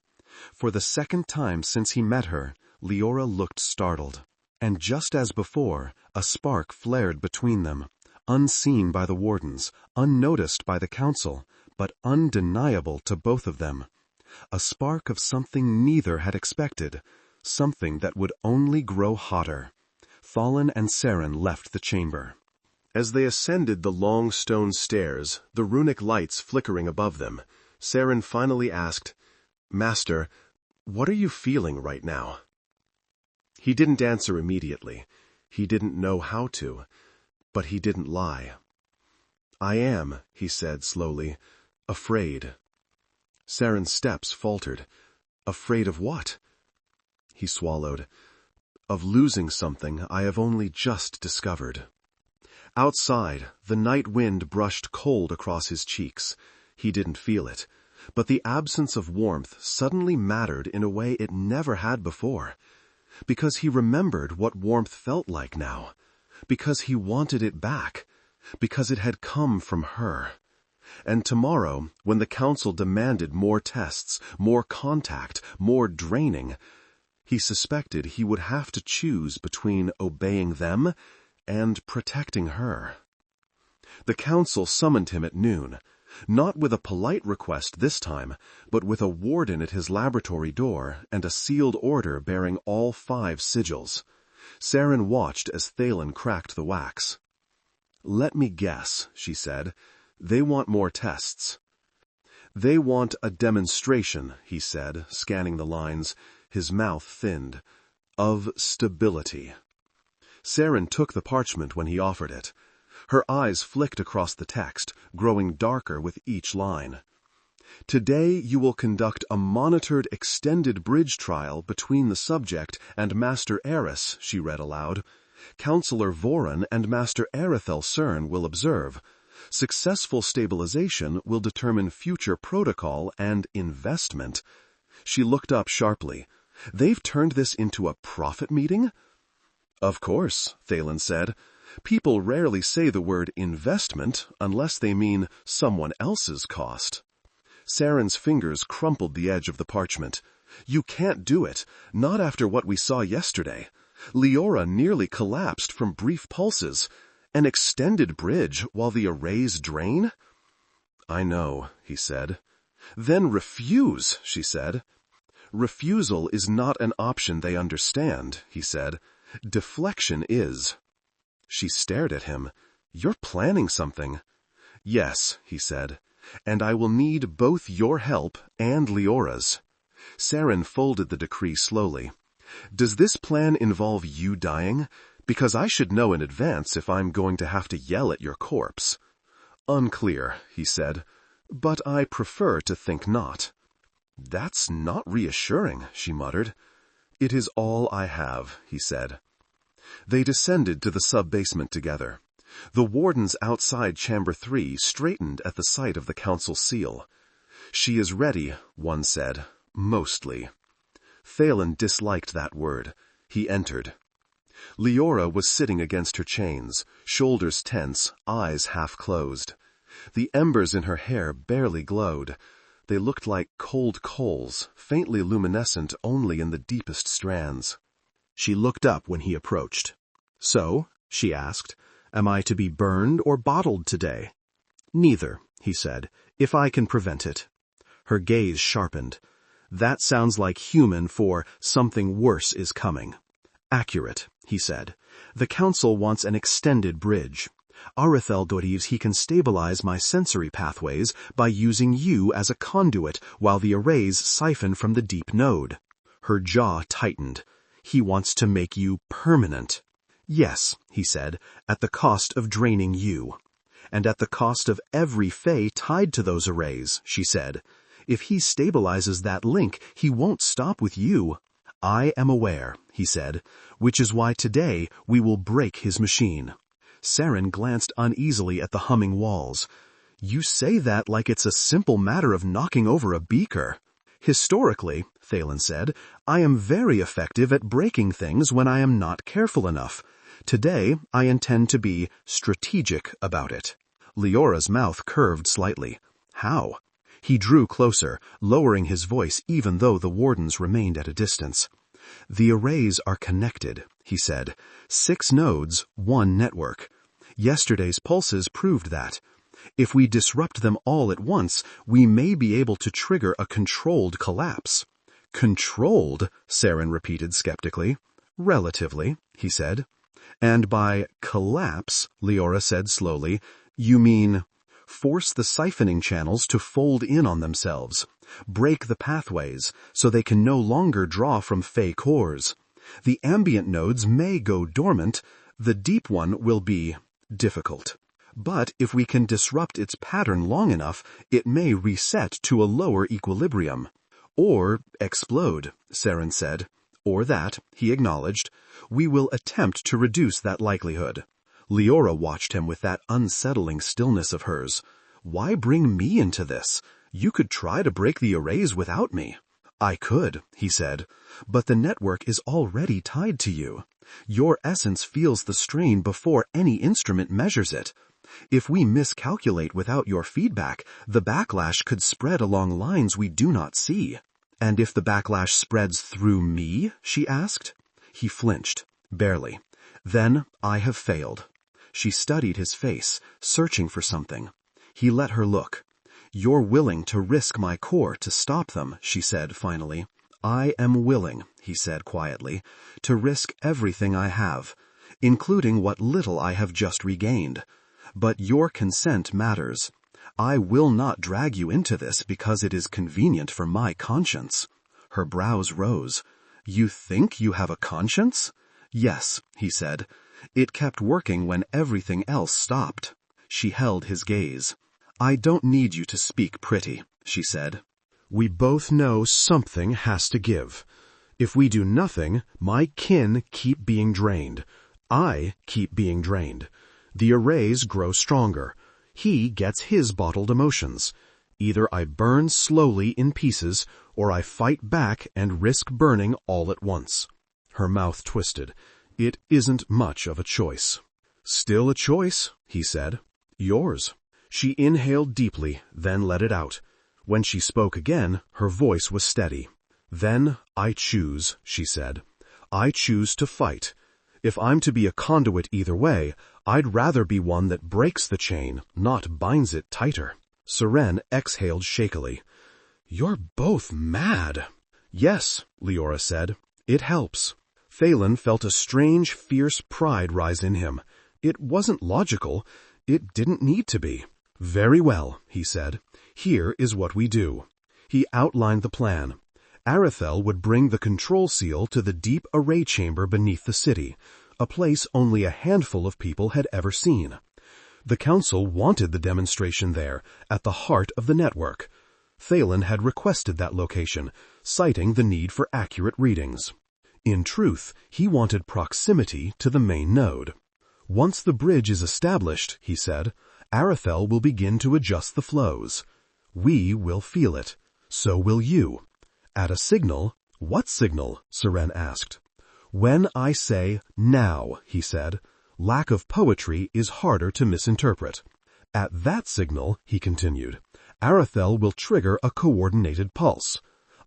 For the second time since he met her, Liora looked startled. And just as before, a spark flared between them, unseen by the wardens, unnoticed by the Council, but undeniable to both of them. A spark of something neither had expected, something that would only grow hotter. Thalen and Seren left the chamber. As they ascended the long stone stairs, the runic lights flickering above them, Seren finally asked, "Master, what are you feeling right now?" He didn't answer immediately. He didn't know how to, but he didn't lie. "I am," he said slowly. Afraid. Saren's steps faltered. Afraid of what? He swallowed. Of losing something I have only just discovered. Outside, the night wind brushed cold across his cheeks. He didn't feel it, but the absence of warmth suddenly mattered in a way it never had before. Because he remembered what warmth felt like now. Because he wanted it back. Because it had come from her. And tomorrow, when the council demanded more tests, more contact, more draining, he suspected he would have to choose between obeying them and protecting her. The council summoned him at noon, not with a polite request this time, but with a warden at his laboratory door and a sealed order bearing all 5 sigils. Saren watched as Thalen cracked the wax. "Let me guess," she said. "They want more tests." "They want a demonstration," he said, scanning the lines, his mouth thinned, "of stability." Saren took the parchment when he offered it. Her eyes flicked across the text, growing darker with each line. "Today you will conduct a monitored extended bridge trial between the subject and Master Aeris," she read aloud. "Counselor Voran and Master Arethel Cern will observe. Successful stabilization will determine future protocol and investment." She looked up sharply. "They've turned this into a profit meeting?" "Of course," Thalen said. "People rarely say the word investment unless they mean someone else's cost." Saren's fingers crumpled the edge of the parchment. "You can't do it, not after what we saw yesterday. Liora nearly collapsed from brief pulses. An extended bridge while the arrays drain?" "I know," he said. "Then refuse," she said. "Refusal is not an option they understand," he said. "Deflection is." She stared at him. "You're planning something." "Yes," he said. "And I will need both your help and Liora's." Saren folded the decree slowly. "Does this plan involve you dying? Because I should know in advance if I'm going to have to yell at your corpse." "Unclear," he said. "But I prefer to think not." "That's not reassuring," she muttered. "It is all I have," he said. They descended to the sub-basement together. The wardens outside Chamber 3 straightened at the sight of the council seal. "She is ready," one said. "Mostly." Thalen disliked that word. He entered. Liora was sitting against her chains, shoulders tense, eyes half closed. The embers in her hair barely glowed. They looked like cold coals, faintly luminescent only in the deepest strands. She looked up when he approached. "So," she asked, "am I to be burned or bottled today?" "Neither," he said, "if I can prevent it." Her gaze sharpened. "That sounds like human for something worse is coming." "Accurate," he said. "The council wants an extended bridge. Arethel believes he can stabilize my sensory pathways by using you as a conduit while the arrays siphon from the deep node." Her jaw tightened. "He wants to make you permanent." "Yes," he said, "at the cost of draining you." "And at the cost of every fae tied to those arrays," she said. "If he stabilizes that link, he won't stop with you." "I am aware," he said, "which is why today we will break his machine." Saren glanced uneasily at the humming walls. "You say that like it's a simple matter of knocking over a beaker." "Historically," Thalen said, "I am very effective at breaking things when I am not careful enough. Today, I intend to be strategic about it." Liora's mouth curved slightly. "How?" He drew closer, lowering his voice even though the wardens remained at a distance. "The arrays are connected," he said. 6 nodes, 1 network. Yesterday's pulses proved that. If we disrupt them all at once, we may be able to trigger a controlled collapse. "Controlled?" Saren repeated skeptically. "Relatively," he said. "And by collapse," Liora said slowly, "you mean force the siphoning channels to fold in on themselves, break the pathways so they can no longer draw from fae cores. The ambient nodes may go dormant, the deep one will be difficult. But if we can disrupt its pattern long enough, it may reset to a lower equilibrium. Or explode, Saren said. Or that, he acknowledged. We will attempt to reduce that likelihood. Liora watched him with that unsettling stillness of hers. Why bring me into this? You could try to break the arrays without me. I could, he said, but the network is already tied to you. Your essence feels the strain before any instrument measures it. If we miscalculate without your feedback, the backlash could spread along lines we do not see. And if the backlash spreads through me? She asked. He flinched, barely. Then I have failed. She studied his face, searching for something. He let her look. You're willing to risk my core to stop them, she said finally. I am willing, he said quietly, to risk everything I have, including what little I have just regained. But your consent matters. I will not drag you into this because it is convenient for my conscience. Her brows rose. You think you have a conscience? Yes, he said. It kept working when everything else stopped. She held his gaze. I don't need you to speak pretty, she said. We both know something has to give. If we do nothing, my kin keep being drained. I keep being drained. The arrays grow stronger. He gets his bottled emotions. Either I burn slowly in pieces, or I fight back and risk burning all at once. Her mouth twisted. It isn't much of a choice. Still a choice, he said. Yours. She inhaled deeply, then let it out. When she spoke again, her voice was steady. Then I choose, she said. I choose to fight. If I'm to be a conduit either way, I'd rather be one that breaks the chain, not binds it tighter. Saren exhaled shakily. You're both mad. Yes, Liora said. It helps. Thalen felt a strange, fierce pride rise in him. It wasn't logical. It didn't need to be. Very well, he said. Here is what we do. He outlined the plan. Arethel would bring the control seal to the deep array chamber beneath the city, a place only a handful of people had ever seen. The council wanted the demonstration there, at the heart of the network. Thalen had requested that location, citing the need for accurate readings. In truth, he wanted proximity to the main node. Once the bridge is established, he said, Arethel will begin to adjust the flows. We will feel it. So will you. At a signal— What signal? Saren asked. When I say now, he said, lack of poetry is harder to misinterpret. At that signal, he continued, Arethel will trigger a coordinated pulse.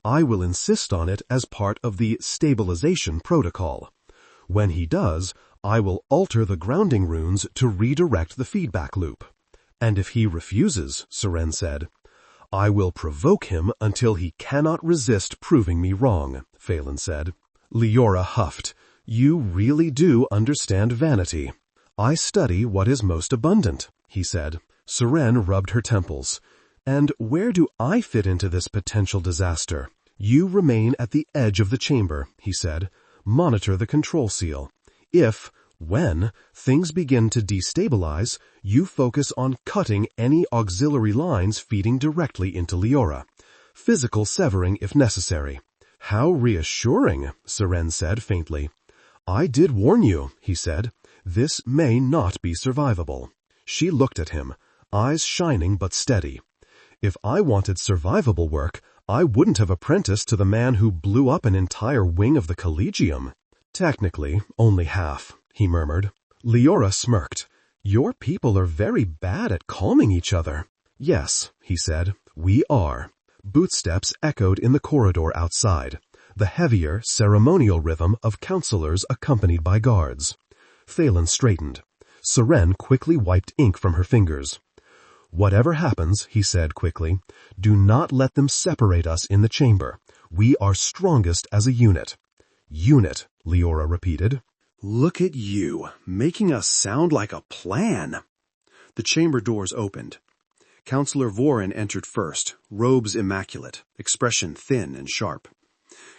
I will insist on it as part of the stabilization protocol. When he does, I will alter the grounding runes to redirect the feedback loop. And if he refuses, Saren said, I will provoke him until he cannot resist proving me wrong, Thalen said. Liora huffed. You really do understand vanity. I study what is most abundant, he said. Saren rubbed her temples. And where do I fit into this potential disaster? You remain at the edge of the chamber, he said. Monitor the control seal. When things begin to destabilize, you focus on cutting any auxiliary lines feeding directly into Liora. Physical severing if necessary. How reassuring, Saren said faintly. I did warn you, he said. This may not be survivable. She looked at him, eyes shining but steady. If I wanted survivable work, I wouldn't have apprenticed to the man who blew up an entire wing of the Collegium. Technically, only half, he murmured. Liora smirked. Your people are very bad at calming each other. Yes, he said, we are. Bootsteps echoed in the corridor outside, the heavier, ceremonial rhythm of counselors accompanied by guards. Thalen straightened. Saren quickly wiped ink from her fingers. Whatever happens, he said quickly, do not let them separate us in the chamber. We are strongest as a unit. Unit, Liora repeated. Look at you, making us sound like a plan. The chamber doors opened. Counselor Vorin entered first, robes immaculate, expression thin and sharp.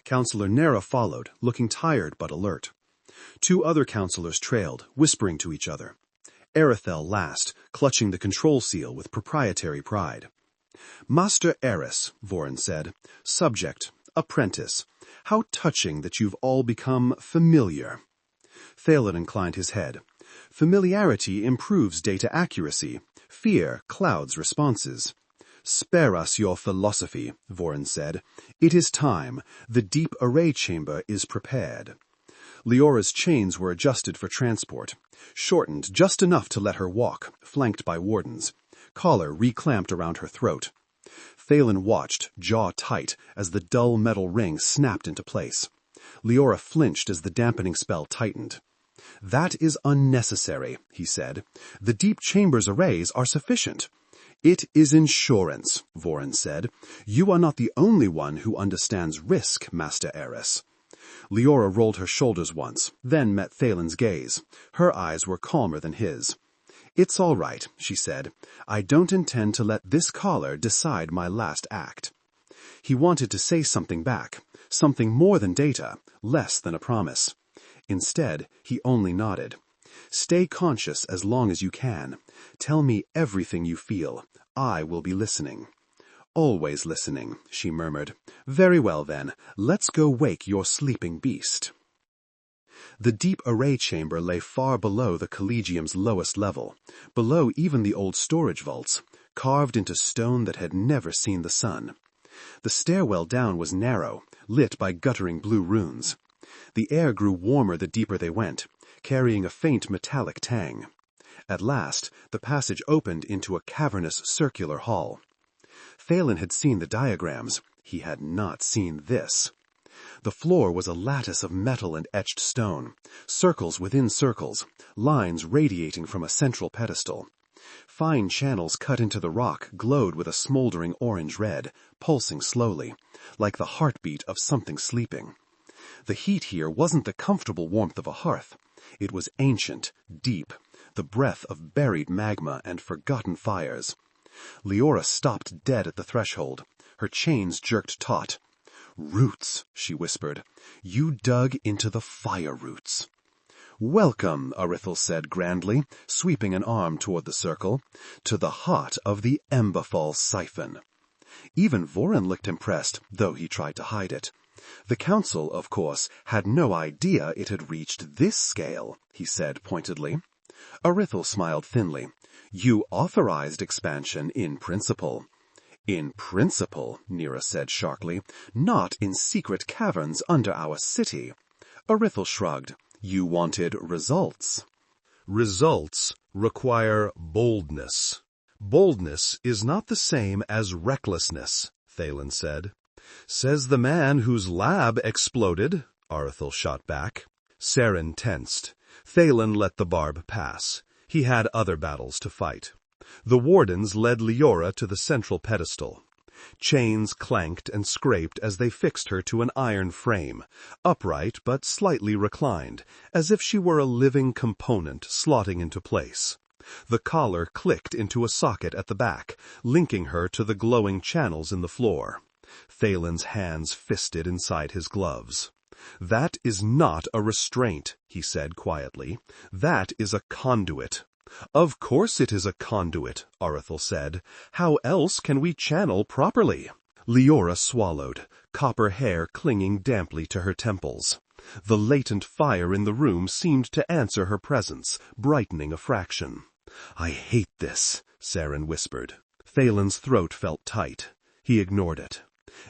Counselor Nera followed, looking tired but alert. Two other counselors trailed, whispering to each other. Erithel last, clutching the control seal with proprietary pride. "Master Aeris," Voren said. "Subject, apprentice. How touching that you've all become familiar." Thalen inclined his head. "Familiarity improves data accuracy. Fear clouds responses." "Spare us your philosophy," Voren said. "It is time. The deep array chamber is prepared." Liora's chains were adjusted for transport, shortened just enough to let her walk, flanked by wardens. Collar reclamped around her throat. Thalen watched, jaw tight, as the dull metal ring snapped into place. Liora flinched as the dampening spell tightened. "That is unnecessary," he said. "The deep chamber's arrays are sufficient." "It is insurance," Voren said. "You are not the only one who understands risk, Master Aeris." Liora rolled her shoulders once, then met Thalen's gaze. Her eyes were calmer than his. "It's all right," she said. "I don't intend to let this collar decide my last act." He wanted to say something back, something more than data, less than a promise. Instead, he only nodded. "Stay conscious as long as you can. Tell me everything you feel. I will be listening." "Always listening," she murmured. "Very well, then. Let's go wake your sleeping beast." The deep array chamber lay far below the Collegium's lowest level, below even the old storage vaults, carved into stone that had never seen the sun. The stairwell down was narrow, lit by guttering blue runes. The air grew warmer the deeper they went, carrying a faint metallic tang. At last, the passage opened into a cavernous circular hall. Thalen had seen the diagrams. He had not seen this. The floor was a lattice of metal and etched stone, circles within circles, lines radiating from a central pedestal. Fine channels cut into the rock glowed with a smoldering orange-red, pulsing slowly, like the heartbeat of something sleeping. The heat here wasn't the comfortable warmth of a hearth. It was ancient, deep, the breath of buried magma and forgotten fires. Liora stopped dead at the threshold. Her chains jerked taut. "Roots," she whispered. "You dug into the fire roots." "Welcome," Arithel said grandly, sweeping an arm toward the circle, "to the heart of the Emberfall siphon." Even Voren looked impressed, though he tried to hide it. "The Council, of course, had no idea it had reached this scale," he said pointedly. Arithel smiled thinly. "You authorized expansion in principle." "In principle," Nira said sharply, "not in secret caverns under our city." Arithel shrugged. "You wanted results." Results require boldness. Boldness is not the same as recklessness, Thalen said. "Says the man whose lab exploded," Arithel shot back. Saren tensed. Thalen let the barb pass. He had other battles to fight. The wardens led Liora to the central pedestal. Chains clanked and scraped as they fixed her to an iron frame, upright but slightly reclined, as if she were a living component slotting into place. The collar clicked into a socket at the back, linking her to the glowing channels in the floor. Thalen's hands fisted inside his gloves. "That is not a restraint," he said quietly. "That is a conduit." "Of course it is a conduit," Arithel said. "How else can we channel properly?" Liora swallowed, copper hair clinging damply to her temples. The latent fire in the room seemed to answer her presence, brightening a fraction. "I hate this," Saren whispered. Thalen's throat felt tight. He ignored it.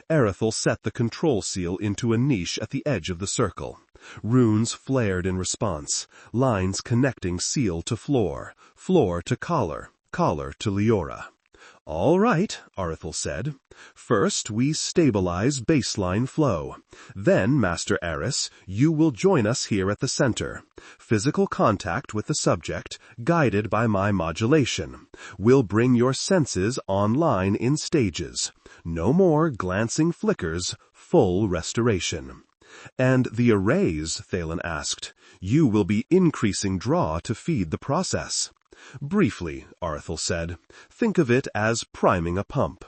Arithel set the control seal into a niche at the edge of the circle. Runes flared in response, lines connecting seal to floor, floor to collar, collar to Liora. "All right," Arithel said. "First we stabilize baseline flow. Then, Master Aeris, you will join us here at the center. Physical contact with the subject, guided by my modulation, will bring your senses online in stages. No more glancing flickers, full restoration." "And the arrays," Thalen asked. "You will be increasing draw to feed the process." "Briefly," Arithel said. "Think of it as priming a pump."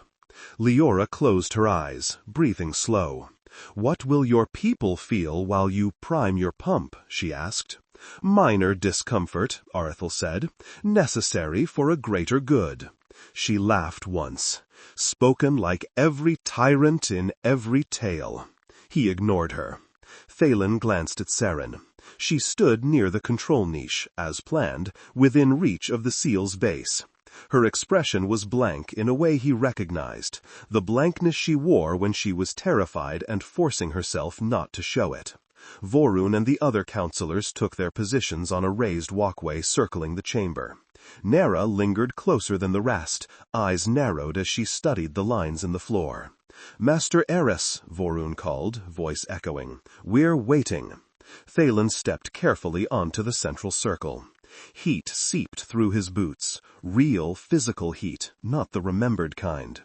Liora closed her eyes, breathing slow. "What will your people feel while you prime your pump?" she asked. Minor discomfort, Arthel said, necessary for a greater good. She laughed once, spoken like every tyrant in every tale. He ignored her. Thalen glanced at Seren. She stood near the control niche, as planned, within reach of the seal's base. Her expression was blank in a way he recognized, the blankness she wore when she was terrified and forcing herself not to show it. Vorun and the other counselors took their positions on a raised walkway circling the chamber. Nera lingered closer than the rest, eyes narrowed as she studied the lines in the floor. "Master Aeris," Vorun called, voice echoing. "We're waiting." Thalen stepped carefully onto the central circle. Heat seeped through his boots, real physical heat, not the remembered kind.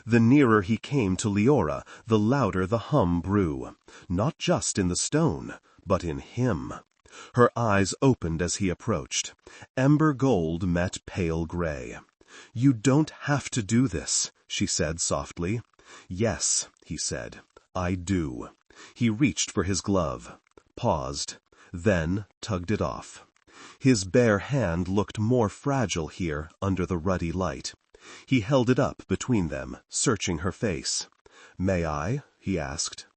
The nearer he came to Liora, the louder the hum grew, not just in the stone, but in him. Her eyes opened as he approached. Ember gold met pale gray. "You don't have to do this," she said softly. "Yes," he said, "I do." He reached for his glove, paused, then tugged it off. His bare hand looked more fragile here under the ruddy light. He held it up between them, searching her face. "May I?" he asked.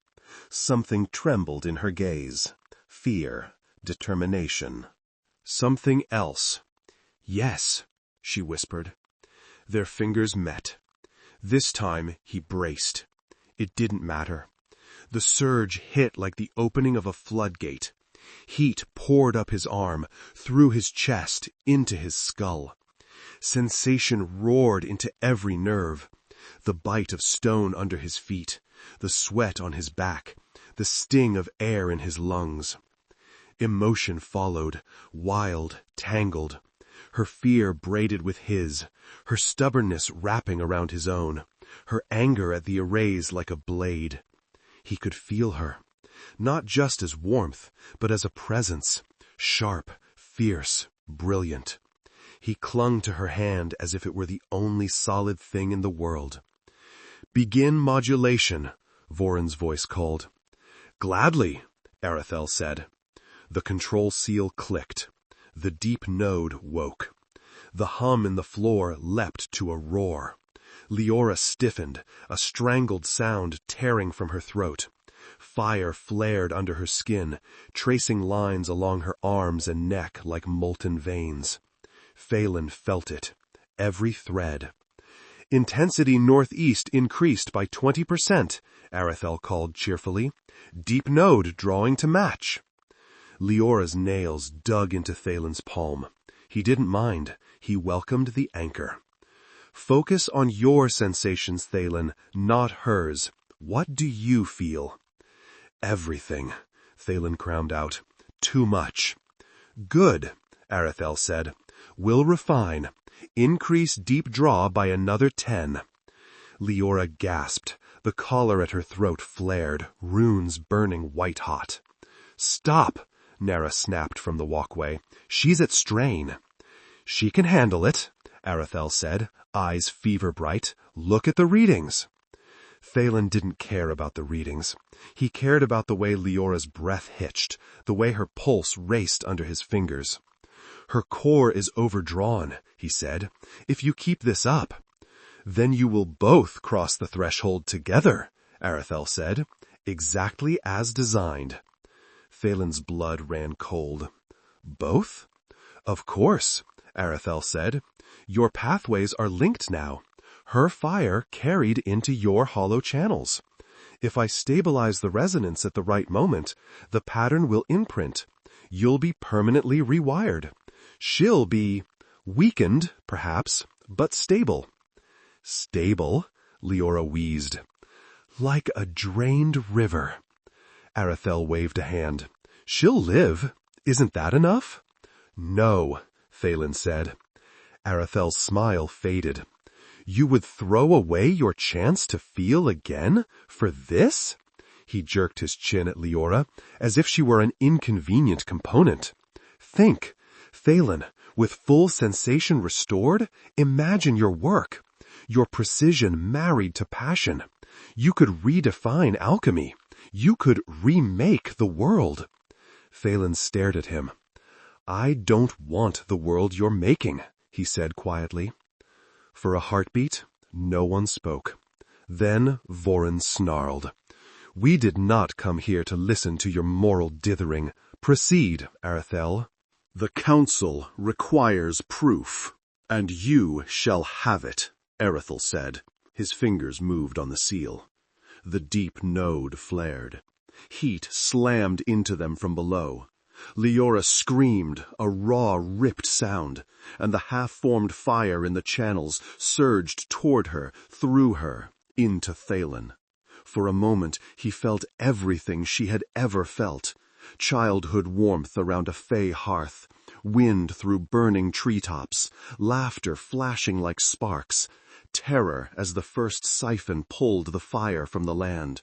Something trembled in her gaze. Fear, determination. Something else. "Yes," she whispered. Their fingers met. This time he braced. It didn't matter. The surge hit like the opening of a floodgate. Heat poured up his arm, through his chest, into his skull. Sensation roared into every nerve. The bite of stone under his feet, the sweat on his back, the sting of air in his lungs. Emotion followed, wild, tangled. Her fear braided with his, her stubbornness wrapping around his own, her anger at the arrays like a blade. He could feel her, not just as warmth, but as a presence, sharp, fierce, brilliant. He clung to her hand as if it were the only solid thing in the world. "Begin modulation," Vorun's voice called. "Gladly," Arethel said. The control seal clicked. The deep node woke. The hum in the floor leapt to a roar. Liora stiffened, a strangled sound tearing from her throat. Fire flared under her skin, tracing lines along her arms and neck like molten veins. Thalen felt it, every thread. "Intensity northeast increased by 20%, Arethel called cheerfully. "Deep node drawing to match." Leora's nails dug into Thalen's palm. He didn't mind. He welcomed the anchor. "Focus on your sensations, Thalen, not hers. What do you feel?" "Everything," Thalen crowned out. "Too much." "Good," Arethel said. "We'll refine. Increase deep draw by another 10. Liora gasped. The collar at her throat flared, runes burning white-hot. "Stop!" Nera snapped from the walkway. "She's at strain." "She can handle it," Arethel said, eyes fever-bright. "Look at the readings." Thalen didn't care about the readings. He cared about the way Leora's breath hitched, the way her pulse raced under his fingers. "Her core is overdrawn," he said. "If you keep this up." "Then you will both cross the threshold together," Arethel said. "Exactly as designed." Thalen's blood ran cold. "Both?" "Of course," Arethel said. "Your pathways are linked now. Her fire carried into your hollow channels. If I stabilize the resonance at the right moment, the pattern will imprint. You'll be permanently rewired. She'll be weakened, perhaps, but stable." "Stable?" Liora wheezed. "Like a drained river." Arethel waved a hand. "She'll live. Isn't that enough?" "No," Thalen said. Arethel's smile faded. "You would throw away your chance to feel again? For this?" He jerked his chin at Liora, as if she were an inconvenient component. "Think, Thalen, with full sensation restored, imagine your work. Your precision married to passion. You could redefine alchemy. You could remake the world." Thalen stared at him. I don't want the world you're making, he said quietly. For a heartbeat, no one spoke. Then Voren snarled. We did not come here to listen to your moral dithering. Proceed, Arethel. The council requires proof, and you shall have it, Arethel said. His fingers moved on the seal. The deep node flared. Heat slammed into them from below. Liora screamed, a raw, ripped sound, and the half-formed fire in the channels surged toward her, through her, into Thalen. For a moment he felt everything she had ever felt. Childhood warmth around a fae hearth, wind through burning treetops, laughter flashing like sparks, terror as the first siphon pulled the fire from the land.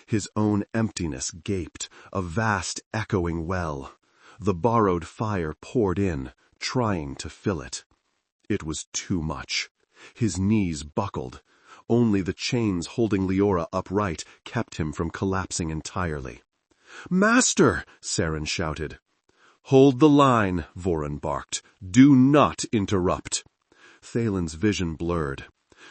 His own emptiness gaped, a vast echoing well. The borrowed fire poured in, trying to fill it. It was too much. His knees buckled. Only the chains holding Liora upright kept him from collapsing entirely. "Master!" Saren shouted. "Hold the line," Voren barked. "Do not interrupt." Thalen's vision blurred.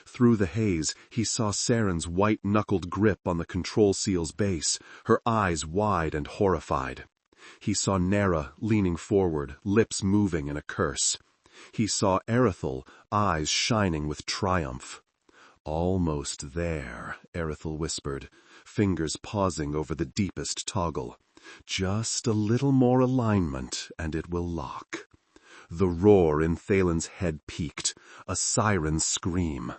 Through the haze, he saw Saren's white-knuckled grip on the control seal's base, her eyes wide and horrified. He saw Nera leaning forward, lips moving in a curse. He saw Arethel, eyes shining with triumph. "Almost there," Arethel whispered, fingers pausing over the deepest toggle. "Just a little more alignment, and it will lock." The roar in Thalen's head peaked, a siren's scream.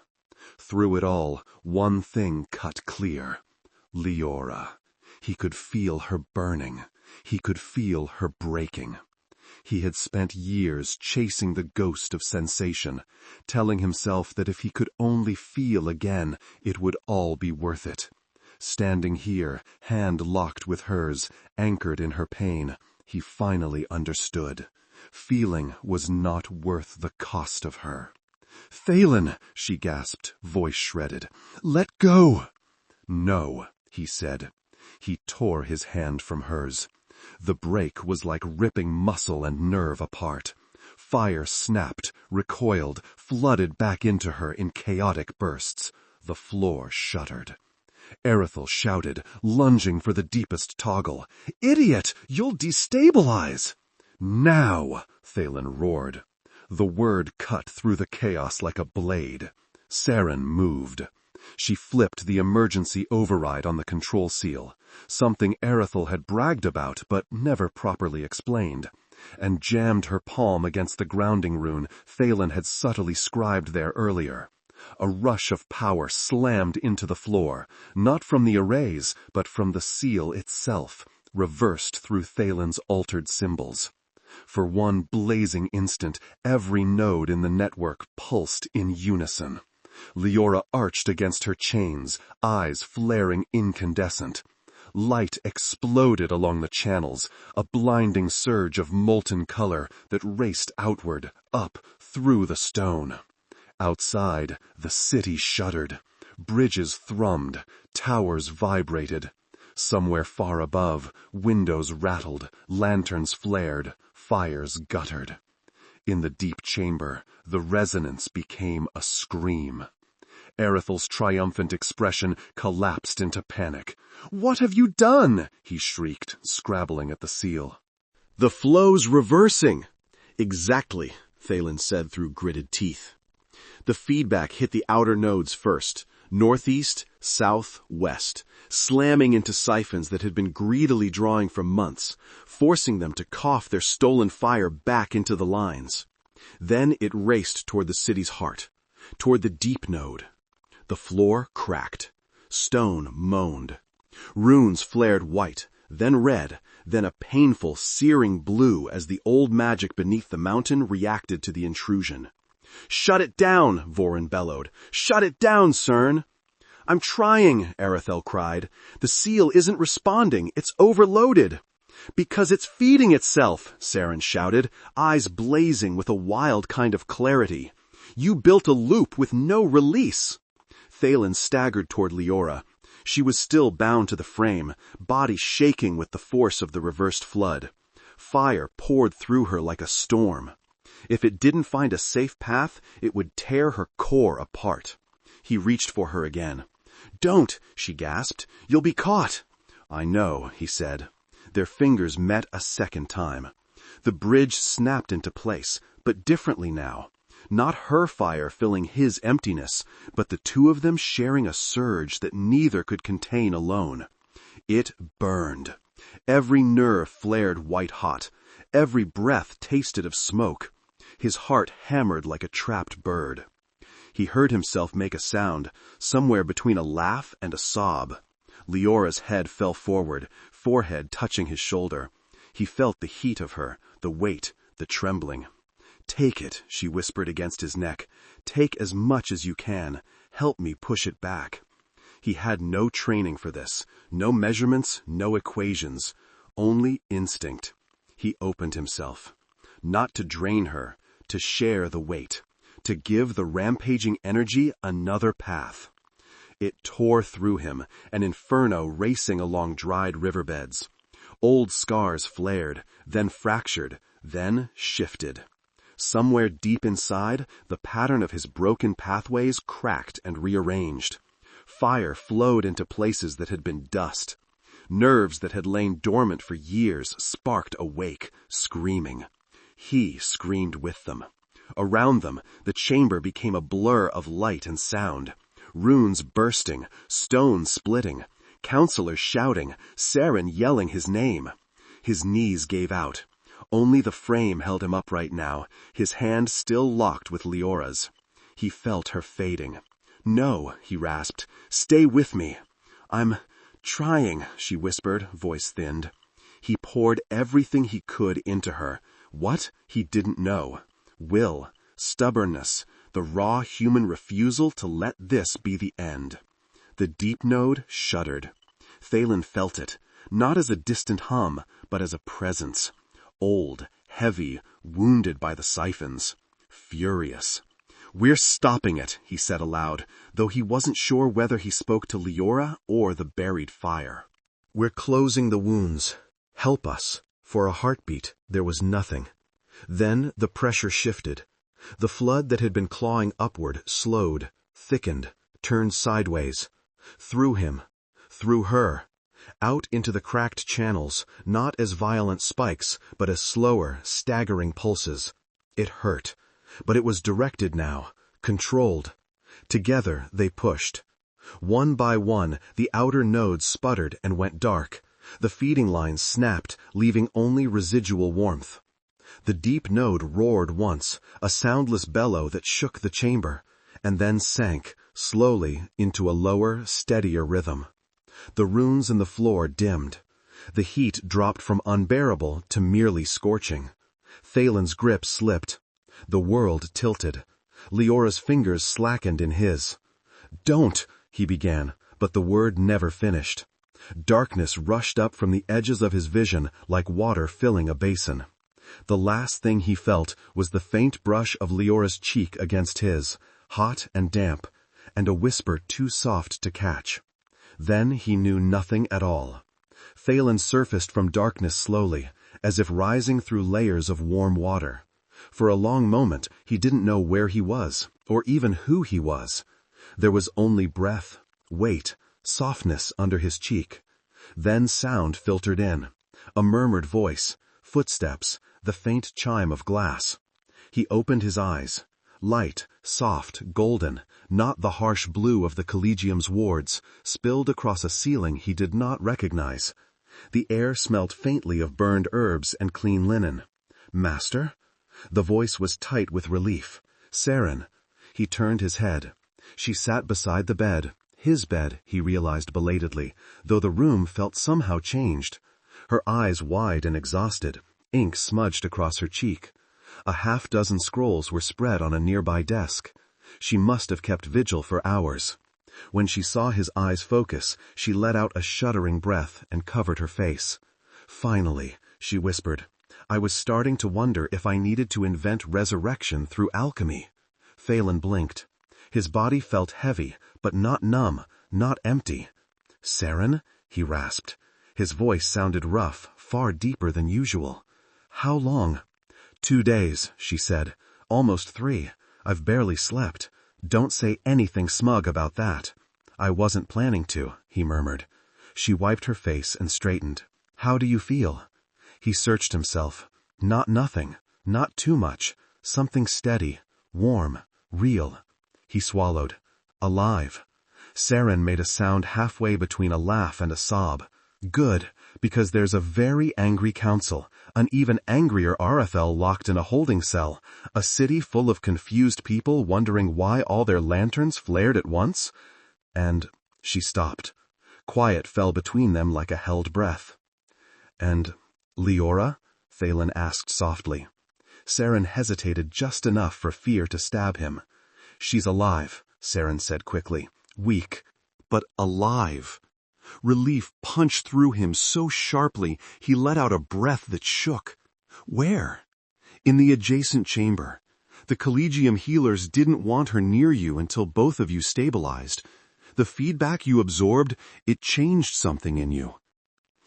Through it all, one thing cut clear. Liora. He could feel her burning. He could feel her breaking. He had spent years chasing the ghost of sensation, telling himself that if he could only feel again, it would all be worth it. Standing here, hand locked with hers, anchored in her pain, he finally understood. Feeling was not worth the cost of her. "Thalen," she gasped, voice shredded. "Let go!" "No," he said. He tore his hand from hers. The break was like ripping muscle and nerve apart. Fire snapped, recoiled, flooded back into her in chaotic bursts. The floor shuddered. Arethel shouted, lunging for the deepest toggle. "Idiot! You'll destabilize!" "Now!" Thalen roared. The word cut through the chaos like a blade. Saren moved. She flipped the emergency override on the control seal, something Arethel had bragged about but never properly explained, and jammed her palm against the grounding rune Thalen had subtly scribed there earlier. A rush of power slammed into the floor, not from the arrays, but from the seal itself, reversed through Thalen's altered symbols. For one blazing instant, every node in the network pulsed in unison. Liora arched against her chains, eyes flaring incandescent. Light exploded along the channels, a blinding surge of molten color that raced outward, up, through the stone. Outside, the city shuddered. Bridges thrummed, towers vibrated. Somewhere far above, windows rattled, lanterns flared, fires guttered. In the deep chamber, the resonance became a scream. Arethel's triumphant expression collapsed into panic. "What have you done?" he shrieked, scrabbling at the seal. "The flow's reversing." "Exactly," Thalen said through gritted teeth. The feedback hit the outer nodes first, northeast, south, west, slamming into siphons that had been greedily drawing for months, forcing them to cough their stolen fire back into the lines. Then it raced toward the city's heart, toward the deep node. The floor cracked. Stone moaned. Runes flared white, then red, then a painful, searing blue as the old magic beneath the mountain reacted to the intrusion. "Shut it down!" Voren bellowed. "Shut it down, Cern!" "I'm trying," Arethel cried. "The seal isn't responding. It's overloaded." "Because it's feeding itself," Saren shouted, eyes blazing with a wild kind of clarity. "You built a loop with no release." Thalen staggered toward Liora. She was still bound to the frame, body shaking with the force of the reversed flood. Fire poured through her like a storm. If it didn't find a safe path, it would tear her core apart. He reached for her again. "Don't," she gasped. "You'll be caught." "I know," he said. Their fingers met a second time. The bridge snapped into place, but differently now. Not her fire filling his emptiness, but the two of them sharing a surge that neither could contain alone. It burned. Every nerve flared white-hot. Every breath tasted of smoke. His heart hammered like a trapped bird. He heard himself make a sound, somewhere between a laugh and a sob. Liora's head fell forward, forehead touching his shoulder. He felt the heat of her, the weight, the trembling. "Take it," she whispered against his neck. "Take as much as you can. Help me push it back." He had no training for this, no measurements, no equations, only instinct. He opened himself. Not to drain her, to share the weight, to give the rampaging energy another path. It tore through him, an inferno racing along dried riverbeds. Old scars flared, then fractured, then shifted. Somewhere deep inside, the pattern of his broken pathways cracked and rearranged. Fire flowed into places that had been dust. Nerves that had lain dormant for years sparked awake, screaming. He screamed with them. Around them, the chamber became a blur of light and sound. Runes bursting, stones splitting, counselors shouting, Saren yelling his name. His knees gave out. Only the frame held him upright now, his hand still locked with Liora's. He felt her fading. "No," he rasped. "Stay with me." "I'm trying," she whispered, voice thinned. He poured everything he could into her. What? He didn't know. Will, stubbornness, the raw human refusal to let this be the end. The deep node shuddered. Thalen felt it, not as a distant hum, but as a presence. Old, heavy, wounded by the siphons. Furious. "We're stopping it," he said aloud, though he wasn't sure whether he spoke to Liora or the buried fire. "We're closing the wounds. Help us." For a heartbeat, there was nothing. Then the pressure shifted. The flood that had been clawing upward slowed, thickened, turned sideways. Through him, through her, out into the cracked channels, not as violent spikes, but as slower, staggering pulses. It hurt, but it was directed now, controlled. Together they pushed. One by one, the outer nodes sputtered and went dark. The feeding lines snapped, leaving only residual warmth. The deep node roared once, a soundless bellow that shook the chamber, and then sank, slowly, into a lower, steadier rhythm. The runes in the floor dimmed. The heat dropped from unbearable to merely scorching. Thalen's grip slipped. The world tilted. Liora's fingers slackened in his. "Don't," he began, but the word never finished. Darkness rushed up from the edges of his vision like water filling a basin. The last thing he felt was the faint brush of Liora's cheek against his, hot and damp, and a whisper too soft to catch. Then he knew nothing at all. Thalen surfaced from darkness slowly, as if rising through layers of warm water. For a long moment he didn't know where he was, or even who he was. There was only breath, weight, softness under his cheek. Then sound filtered in. A murmured voice, footsteps, the faint chime of glass. He opened his eyes. Light, soft, golden, not the harsh blue of the Collegium's wards, spilled across a ceiling he did not recognize. The air smelt faintly of burned herbs and clean linen. "Master?" The voice was tight with relief. "Saren." He turned his head. She sat beside the bed. His bed, he realized belatedly, though the room felt somehow changed. Her eyes wide and exhausted, ink smudged across her cheek. A half-dozen scrolls were spread on a nearby desk. She must have kept vigil for hours. When she saw his eyes focus, she let out a shuddering breath and covered her face. "Finally," she whispered. "I was starting to wonder if I needed to invent resurrection through alchemy." Thalen blinked. His body felt heavy, but not numb, not empty. "Saren?" he rasped. His voice sounded rough, far deeper than usual. How long? 2 days, she said. Almost 3. I've barely slept. Don't say anything smug about that. I wasn't planning to, he murmured. She wiped her face and straightened. How do you feel? He searched himself. Not nothing. Not too much. Something steady. Warm. Real. He swallowed. Alive. Saren made a sound halfway between a laugh and a sob. Good, because there's a very angry council, an even angrier Arathel locked in a holding cell, a city full of confused people wondering why all their lanterns flared at once. And she stopped. Quiet fell between them like a held breath. And Liora? Thalen asked softly. Saren hesitated just enough for fear to stab him. She's alive, Saren said quickly. Weak, but alive. Relief punched through him so sharply he let out a breath that shook. Where? In the adjacent chamber. The Collegium healers didn't want her near you until both of you stabilized. The feedback you absorbed, it changed something in you.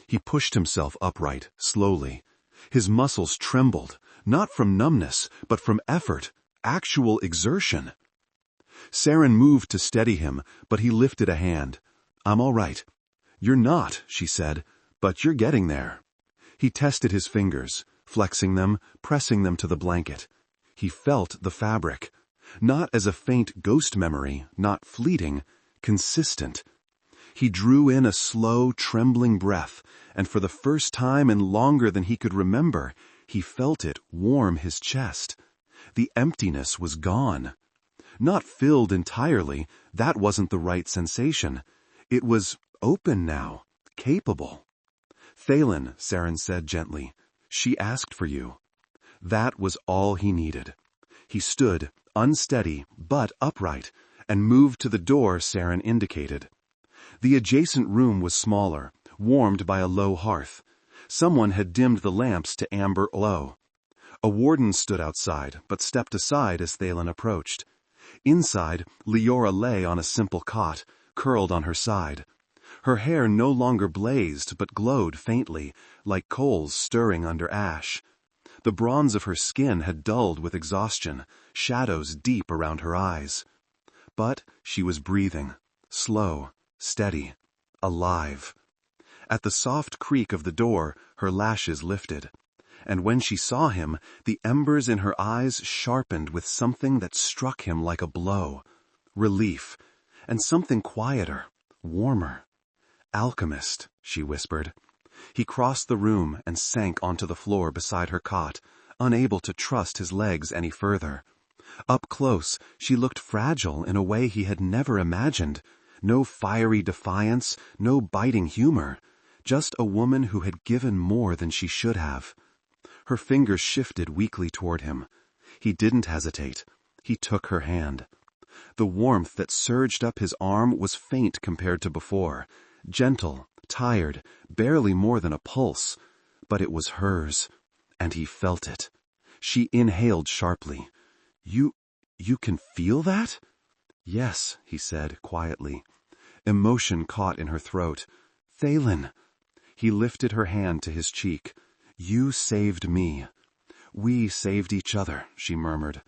He pushed himself upright, slowly. His muscles trembled, not from numbness, but from effort, actual exertion. Saren moved to steady him, but he lifted a hand. I'm all right. You're not, she said, but you're getting there. He tested his fingers, flexing them, pressing them to the blanket. He felt the fabric. Not as a faint ghost memory, not fleeting, consistent. He drew in a slow, trembling breath, and for the first time in longer than he could remember, he felt it warm his chest. The emptiness was gone. Not filled entirely, that wasn't the right sensation. It was open now, capable. Thalen, Saren said gently. She asked for you. That was all he needed. He stood, unsteady but upright, and moved to the door Saren indicated. The adjacent room was smaller, warmed by a low hearth. Someone had dimmed the lamps to amber low. A warden stood outside, but stepped aside as Thalen approached. Inside, Liora lay on a simple cot, curled on her side. Her hair no longer blazed, but glowed faintly, like coals stirring under ash. The bronze of her skin had dulled with exhaustion, shadows deep around her eyes. But she was breathing, slow, steady, alive. At the soft creak of the door, her lashes lifted. And when she saw him, the embers in her eyes sharpened with something that struck him like a blow. Relief, and something quieter, warmer. Alchemist, she whispered. He crossed the room and sank onto the floor beside her cot, unable to trust his legs any further. Up close, she looked fragile in a way he had never imagined. No fiery defiance, no biting humor. Just a woman who had given more than she should have. Her fingers shifted weakly toward him. He didn't hesitate. He took her hand. The warmth that surged up his arm was faint compared to before. Gentle, tired, barely more than a pulse. But it was hers, and he felt it. She inhaled sharply. You can feel that? Yes, he said quietly. Emotion caught in her throat. Thalen. He lifted her hand to his cheek. You saved me. We saved each other, she murmured.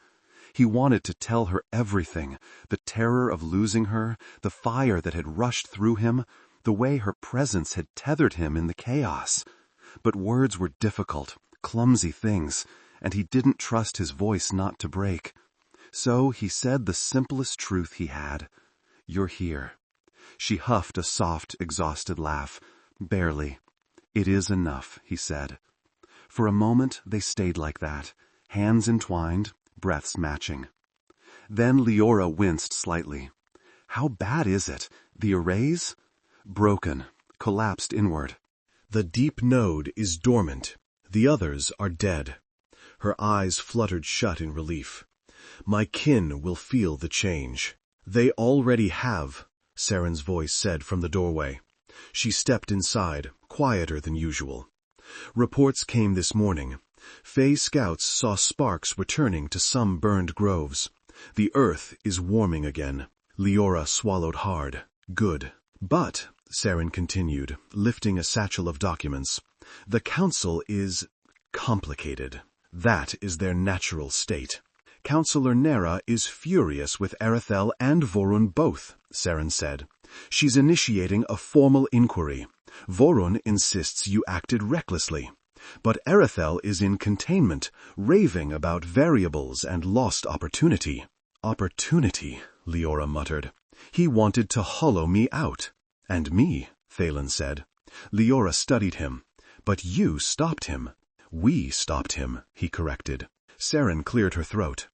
He wanted to tell her everything, the terror of losing her, the fire that had rushed through him, the way her presence had tethered him in the chaos. But words were difficult, clumsy things, and he didn't trust his voice not to break. So he said the simplest truth he had. You're here. She huffed a soft, exhausted laugh. Barely. It is enough, he said. For a moment they stayed like that, hands entwined, breaths matching. Then Liora winced slightly. How bad is it? The arrays? Broken, collapsed inward. The deep node is dormant. The others are dead. Her eyes fluttered shut in relief. My kin will feel the change. They already have, Saren's voice said from the doorway. She stepped inside, quieter than usual. Reports came this morning. Fae scouts saw sparks returning to some burned groves. The earth is warming again. Liora swallowed hard. Good. But, Saren continued, lifting a satchel of documents, the council is Complicated. That is their natural state. Counselor Nera is furious with Erethel and Vorun both, Seren said. She's initiating a formal inquiry. Vorun insists you acted recklessly. But Erethel is in containment, raving about variables and lost opportunity. Opportunity, Liora muttered. He wanted to hollow me out. And me, Thalen said. Liora studied him. But you stopped him. We stopped him, he corrected. Seren cleared her throat.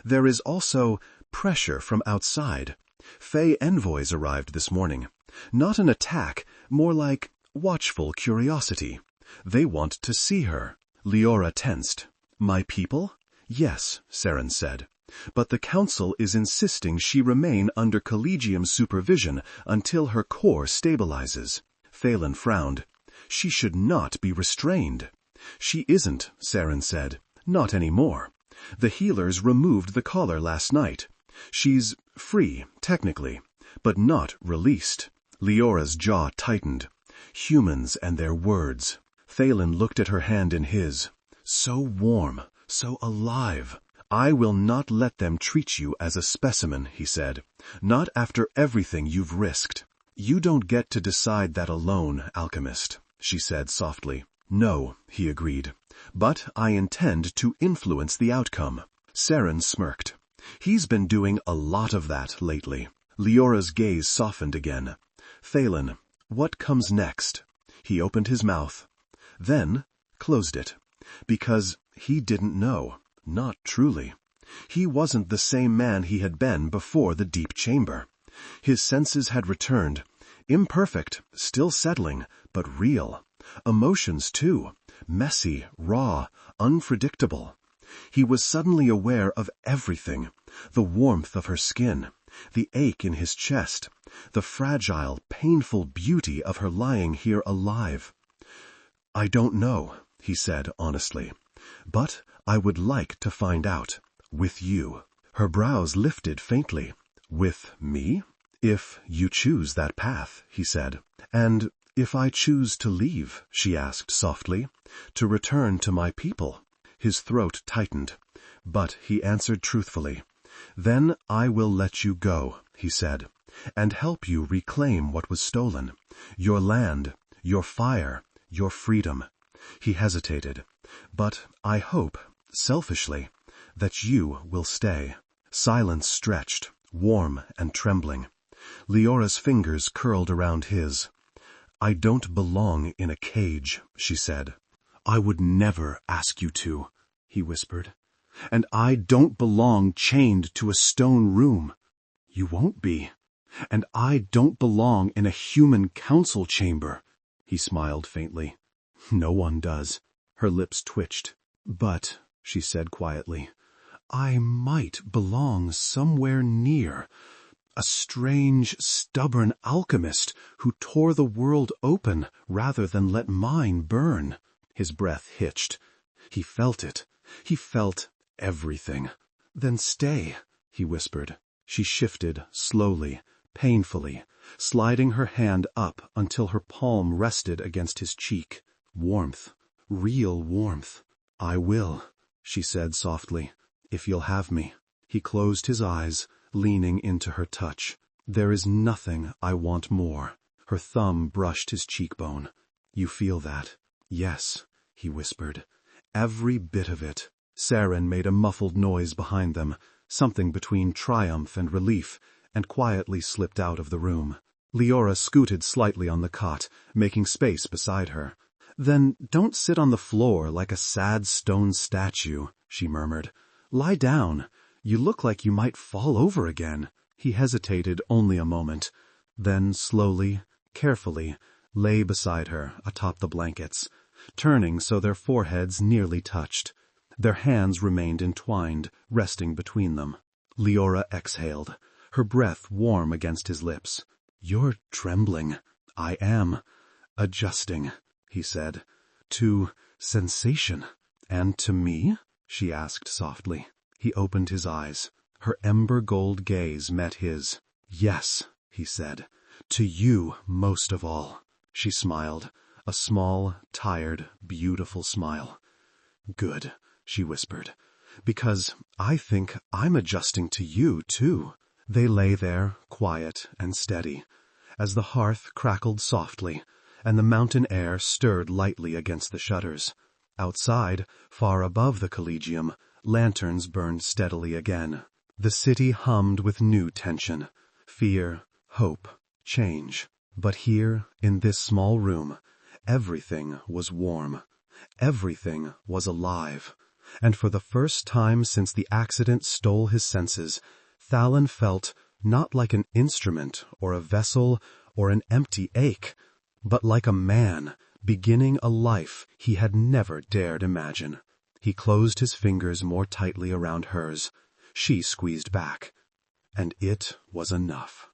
There is also pressure from outside. Fae envoys arrived this morning. Not an attack, more like watchful curiosity. They want to see her. Liora tensed. My people? Yes, Seren said. But the council is insisting she remain under Collegium supervision until her core stabilizes. Thalen frowned. She should not be restrained. She isn't, Seren said. Not anymore. The healers removed the collar last night. She's free, technically, but not released. Leora's jaw tightened. Humans and their words. Thalen looked at her hand in his. So warm, so alive. I will not let them treat you as a specimen, he said. Not after everything you've risked. You don't get to decide that alone, Alchemist, she said softly. No, he agreed. But I intend to influence the outcome. Seren smirked. He's been doing a lot of that lately. Leora's gaze softened again. Thalen, what comes next? He opened his mouth. Then closed it. Because he didn't know. Not truly. He wasn't the same man he had been before the deep chamber. His senses had returned. Imperfect, still settling, but real. Emotions, too. Messy, raw, unpredictable. He was suddenly aware of everything. The warmth of her skin, the ache in his chest, the fragile, painful beauty of her lying here alive. I don't know, he said honestly. But I would like to find out. With you. Her brows lifted faintly. With me? If you choose that path, he said. And if I choose to leave, she asked softly, to return to my people. His throat tightened. But he answered truthfully. Then I will let you go, he said, and help you reclaim what was stolen. Your land, your fire, your freedom. He hesitated. But I hope, selfishly, that you will stay. Silence stretched, warm and trembling. Leora's fingers curled around his. I don't belong in a cage, she said. I would never ask you to, he whispered. And I don't belong chained to a stone room. You won't be. And I don't belong in a human council chamber. He smiled faintly. No one does. Her lips twitched. But, she said quietly, I might belong somewhere near. A strange, stubborn alchemist who tore the world open rather than let mine burn. His breath hitched. He felt it. He felt everything. Then stay, he whispered. She shifted slowly, painfully, sliding her hand up until her palm rested against his cheek. Warmth. Real warmth. I will, she said softly, if you'll have me. He closed his eyes, leaning into her touch. There is nothing I want more. Her thumb brushed his cheekbone. You feel that? Yes, he whispered. Every bit of it. Seren made a muffled noise behind them, something between triumph and relief, and quietly slipped out of the room. Liora scooted slightly on the cot, making space beside her. Then don't sit on the floor like a sad stone statue, she murmured. Lie down. You look like you might fall over again. He hesitated only a moment, then slowly, carefully, lay beside her atop the blankets, turning so their foreheads nearly touched. Their hands remained entwined, resting between them. Liora exhaled, her breath warm against his lips. You're trembling. I am. Adjusting, he said. To sensation. And to me? She asked softly. He opened his eyes. Her ember gold gaze met his. Yes, he said. To you most of all. She smiled, a small, tired, beautiful smile. Good, she whispered, because I think I'm adjusting to you, too. They lay there, quiet and steady, as the hearth crackled softly, and the mountain air stirred lightly against the shutters. Outside, far above the Collegium, lanterns burned steadily again. The city hummed with new tension, fear, hope, change. But here, in this small room, everything was warm. Everything was alive. And for the first time since the accident stole his senses, Thalen felt not like an instrument or a vessel or an empty ache, but like a man beginning a life he had never dared imagine. He closed his fingers more tightly around hers. She squeezed back. And it was enough.